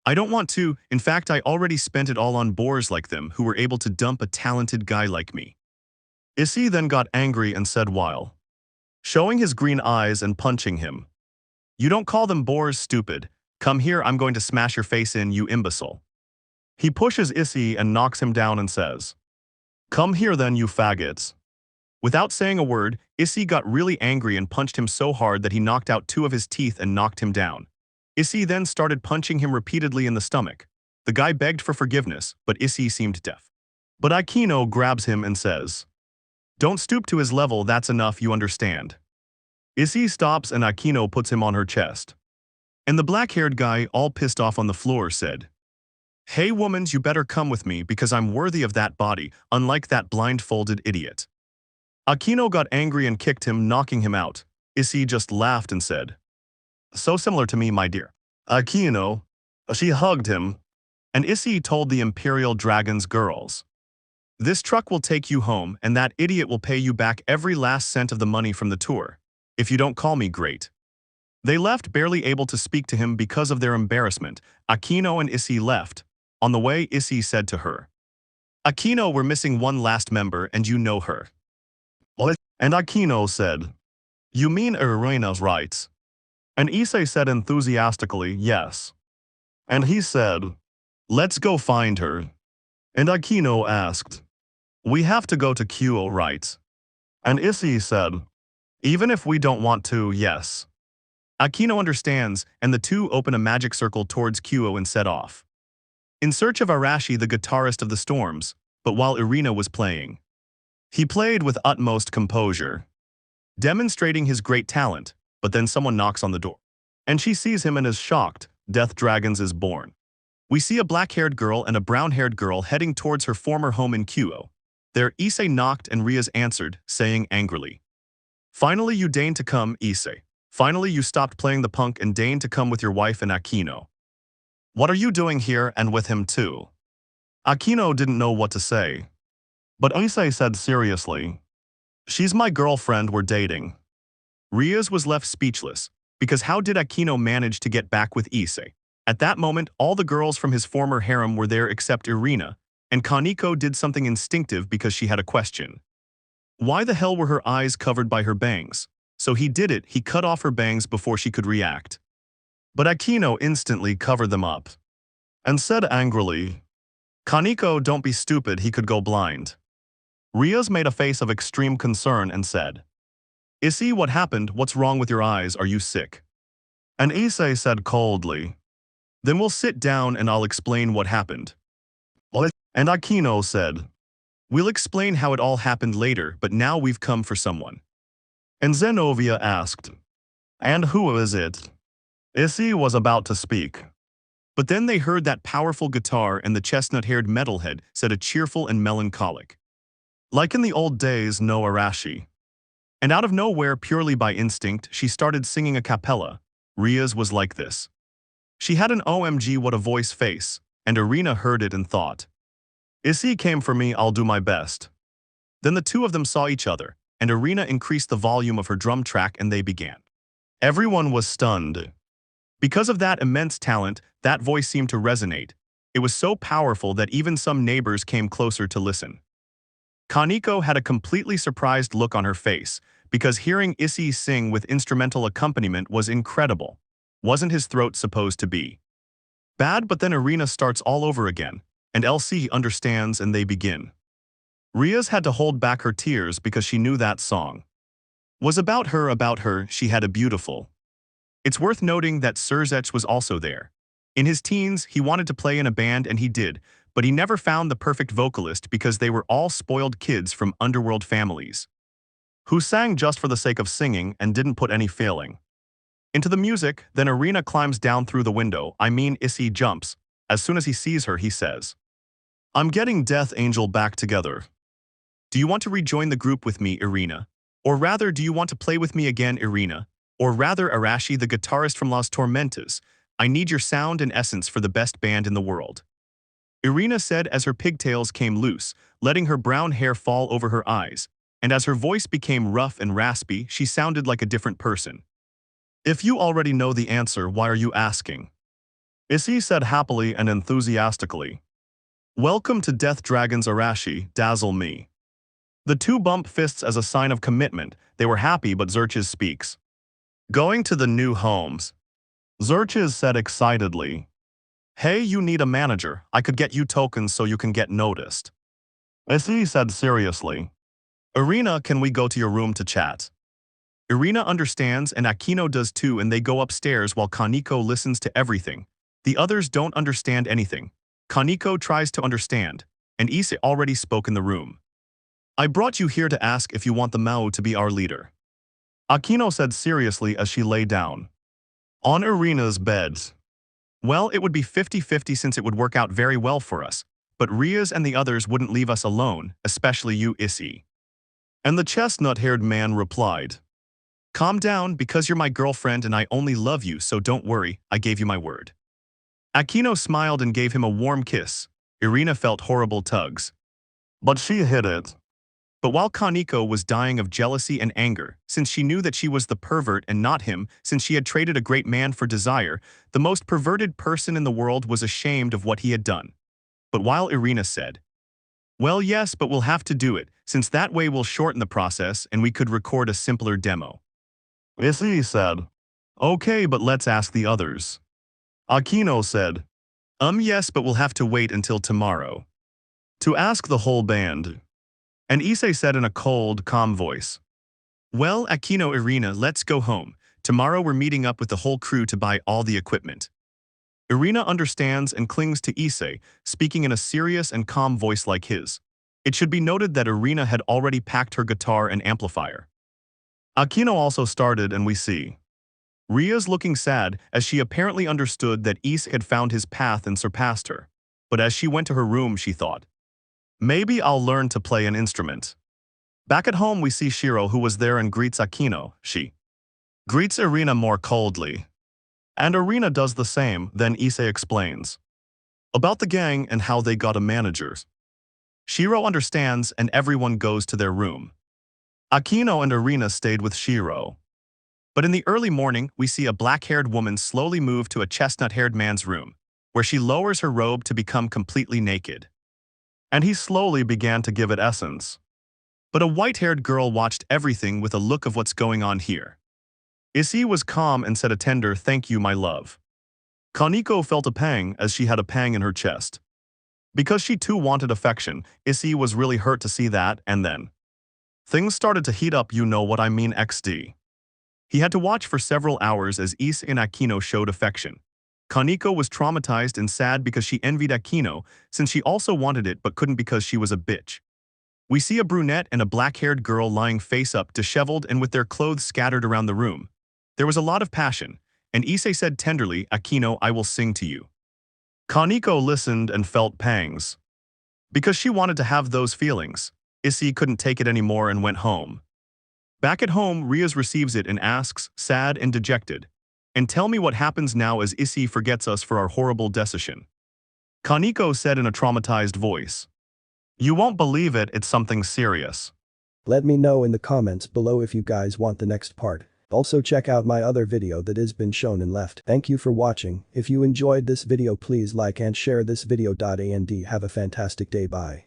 I don't want to. In fact, I already spent it all on bores like them who were able to dump a talented guy like me. Issei then got angry and said while showing his green eyes and punching him. You don't call them bores, stupid. Come here, I'm going to smash your face in, you imbecile. He pushes Issei and knocks him down and says, Come here then, you faggots. Without saying a word, Issei got really angry and punched him so hard that he knocked out 2 of his teeth and knocked him down. Issei then started punching him repeatedly in the stomach. The guy begged for forgiveness, but Issei seemed deaf. But Akino grabs him and says, Don't stoop to his level, that's enough, you understand. Issei stops and Akino puts him on her chest. And the black-haired guy, all pissed off on the floor, said, Hey womans, you better come with me because I'm worthy of that body, unlike that blindfolded idiot. Akino got angry and kicked him, knocking him out. Issei just laughed and said, So similar to me, my dear. Akino. She hugged him. And Issei told the Imperial Dragon's girls, This truck will take you home and that idiot will pay you back every last cent of the money from the tour. If you don't call me great. They left, barely able to speak to him because of their embarrassment. Akino and Issei left. On the way, Issei said to her, Akino, we're missing one last member and you know her. What? And Akino said, You mean Irina's rights? And Issei said enthusiastically, Yes. And he said, Let's go find her. And Akino asked, We have to go to Kuoh, right? And Issei said, Even if we don't want to, yes. Akino understands, and the two open a magic circle towards Kuoh and set off. In search of Arashi, the guitarist of the Storms, but while Irina was playing. He played with utmost composure, demonstrating his great talent, but then someone knocks on the door. And she sees him and is shocked. Death Dragons is born. We see a black-haired girl and a brown-haired girl heading towards her former home in Kuoh. There, Issei knocked and Rias answered, saying angrily, Finally you deigned to come, Issei. Finally you stopped playing the punk and deigned to come with your wife and Akino. What are you doing here and with him too? Akino didn't know what to say. But Issei said seriously, She's my girlfriend, we're dating. Rias was left speechless, because how did Akino manage to get back with Issei? At that moment, all the girls from his former harem were there except Irina, and Kaneko did something instinctive because she had a question. Why the hell were her eyes covered by her bangs? So he did it, he cut off her bangs before she could react. But Akino instantly covered them up. And said angrily, Kaneko, don't be stupid, he could go blind. Rias made a face of extreme concern and said, Issei, what happened? What's wrong with your eyes? Are you sick? And Issei said coldly, Then we'll sit down and I'll explain what happened. And Akino said, We'll explain how it all happened later, but now we've come for someone. And Zenobia asked, And who is it? Issei was about to speak. But then they heard that powerful guitar and the chestnut-haired metalhead said a cheerful and melancholic. Like in the old days, no Arashi. And out of nowhere, purely by instinct, she started singing a cappella. Rias was like this. She had an OMG what a voice face, and Irina heard it and thought, Issei came for me, I'll do my best. Then the two of them saw each other, and Irina increased the volume of her drum track and they began. Everyone was stunned. Because of that immense talent, that voice seemed to resonate. It was so powerful that even some neighbors came closer to listen. Kaneko had a completely surprised look on her face, because hearing Issei sing with instrumental accompaniment was incredible. Wasn't his throat supposed to be bad? But then Irina starts all over again, and LC understands and they begin. Rias had to hold back her tears because she knew that song was about her, she had a beautiful. It's worth noting that Sirzechs was also there. In his teens, he wanted to play in a band and he did, but he never found the perfect vocalist because they were all spoiled kids from underworld families who sang just for the sake of singing and didn't put any feeling into the music. Then Irina climbs down through the window. Issei jumps. As soon as he sees her, he says, I'm getting Death Angel back together. Do you want to rejoin the group with me, Irina? Or rather, do you want to play with me again, Irina? Or rather, Arashi, the guitarist from Las Tormentas, I need your sound and essence for the best band in the world. Irina said as her pigtails came loose, letting her brown hair fall over her eyes, and as her voice became rough and raspy, she sounded like a different person. If you already know the answer, why are you asking? Issei said happily and enthusiastically. Welcome to Death Dragon's Arashi, dazzle me. The two bump fists as a sign of commitment. They were happy, but Sirzechs speaks. Going to the new homes. Sirzechs said excitedly. Hey, you need a manager. I could get you tokens so you can get noticed. Issei said seriously. Irina, can we go to your room to chat? Irina understands and Aquino does too, and they go upstairs while Kaneko listens to everything. The others don't understand anything. Kaneko tries to understand, and Issei already spoke in the room. I brought you here to ask if you want the Mao to be our leader. Aquino said seriously as she lay down. On Irina's bed. Well, it would be 50-50 since it would work out very well for us, but Rias and the others wouldn't leave us alone, especially you, Issei. And the chestnut-haired man replied. Calm down, because you're my girlfriend and I only love you, so don't worry, I gave you my word. Aquino smiled and gave him a warm kiss. Irina felt horrible tugs. But she hid it. But while Kaneko was dying of jealousy and anger, since she knew that she was the pervert and not him, since she had traded a great man for desire, the most perverted person in the world was ashamed of what he had done. But while Irina said, well, yes, but we'll have to do it, since that way we'll shorten the process and we could record a simpler demo. Issei said, okay, but let's ask the others. Aquino said, yes, but we'll have to wait until tomorrow. To ask the whole band. And Issei said in a cold, calm voice. Well, Aquino, Irina, let's go home. Tomorrow we're meeting up with the whole crew to buy all the equipment. Irina understands and clings to Issei, speaking in a serious and calm voice like his. It should be noted that Irina had already packed her guitar and amplifier. Aquino also started, and we see Rias looking sad as she apparently understood that Issei had found his path and surpassed her. But as she went to her room, she thought, maybe I'll learn to play an instrument. Back at home, we see Shiro, who was there and greets Aquino. She greets Irina more coldly. And Irina does the same. Then Issei explains about the gang and how they got a manager. Shiro understands and everyone goes to their room. Aquino and Irina stayed with Shiro. But in the early morning, we see a black-haired woman slowly move to a chestnut-haired man's room, where she lowers her robe to become completely naked. And he slowly began to give it essence. But a white-haired girl watched everything with a look of what's going on here. Issei was calm and said a tender, thank you, my love. Kaneko felt a pang as she had a pang in her chest. Because she too wanted affection, Issei was really hurt to see that, and then things started to heat up, you know what I mean, XD. He had to watch for several hours as Issei and Aquino showed affection. Kaneko was traumatized and sad because she envied Aquino, since she also wanted it but couldn't because she was a bitch. We see a brunette and a black-haired girl lying face up, disheveled and with their clothes scattered around the room. There was a lot of passion, and Issei said tenderly, Aquino, I will sing to you. Kaneko listened and felt pangs. Because she wanted to have those feelings, Issei couldn't take it anymore and went home. Back at home, Rias receives it and asks, sad and dejected, and tell me what happens now as Issei forgets us for our horrible decision. Kaneko said in a traumatized voice, you won't believe it, it's something serious. Let me know in the comments below if you guys want the next part. Also check out my other video that has been shown and left. Thank you for watching. If you enjoyed this video, please like and share this video. And have a fantastic day. Bye.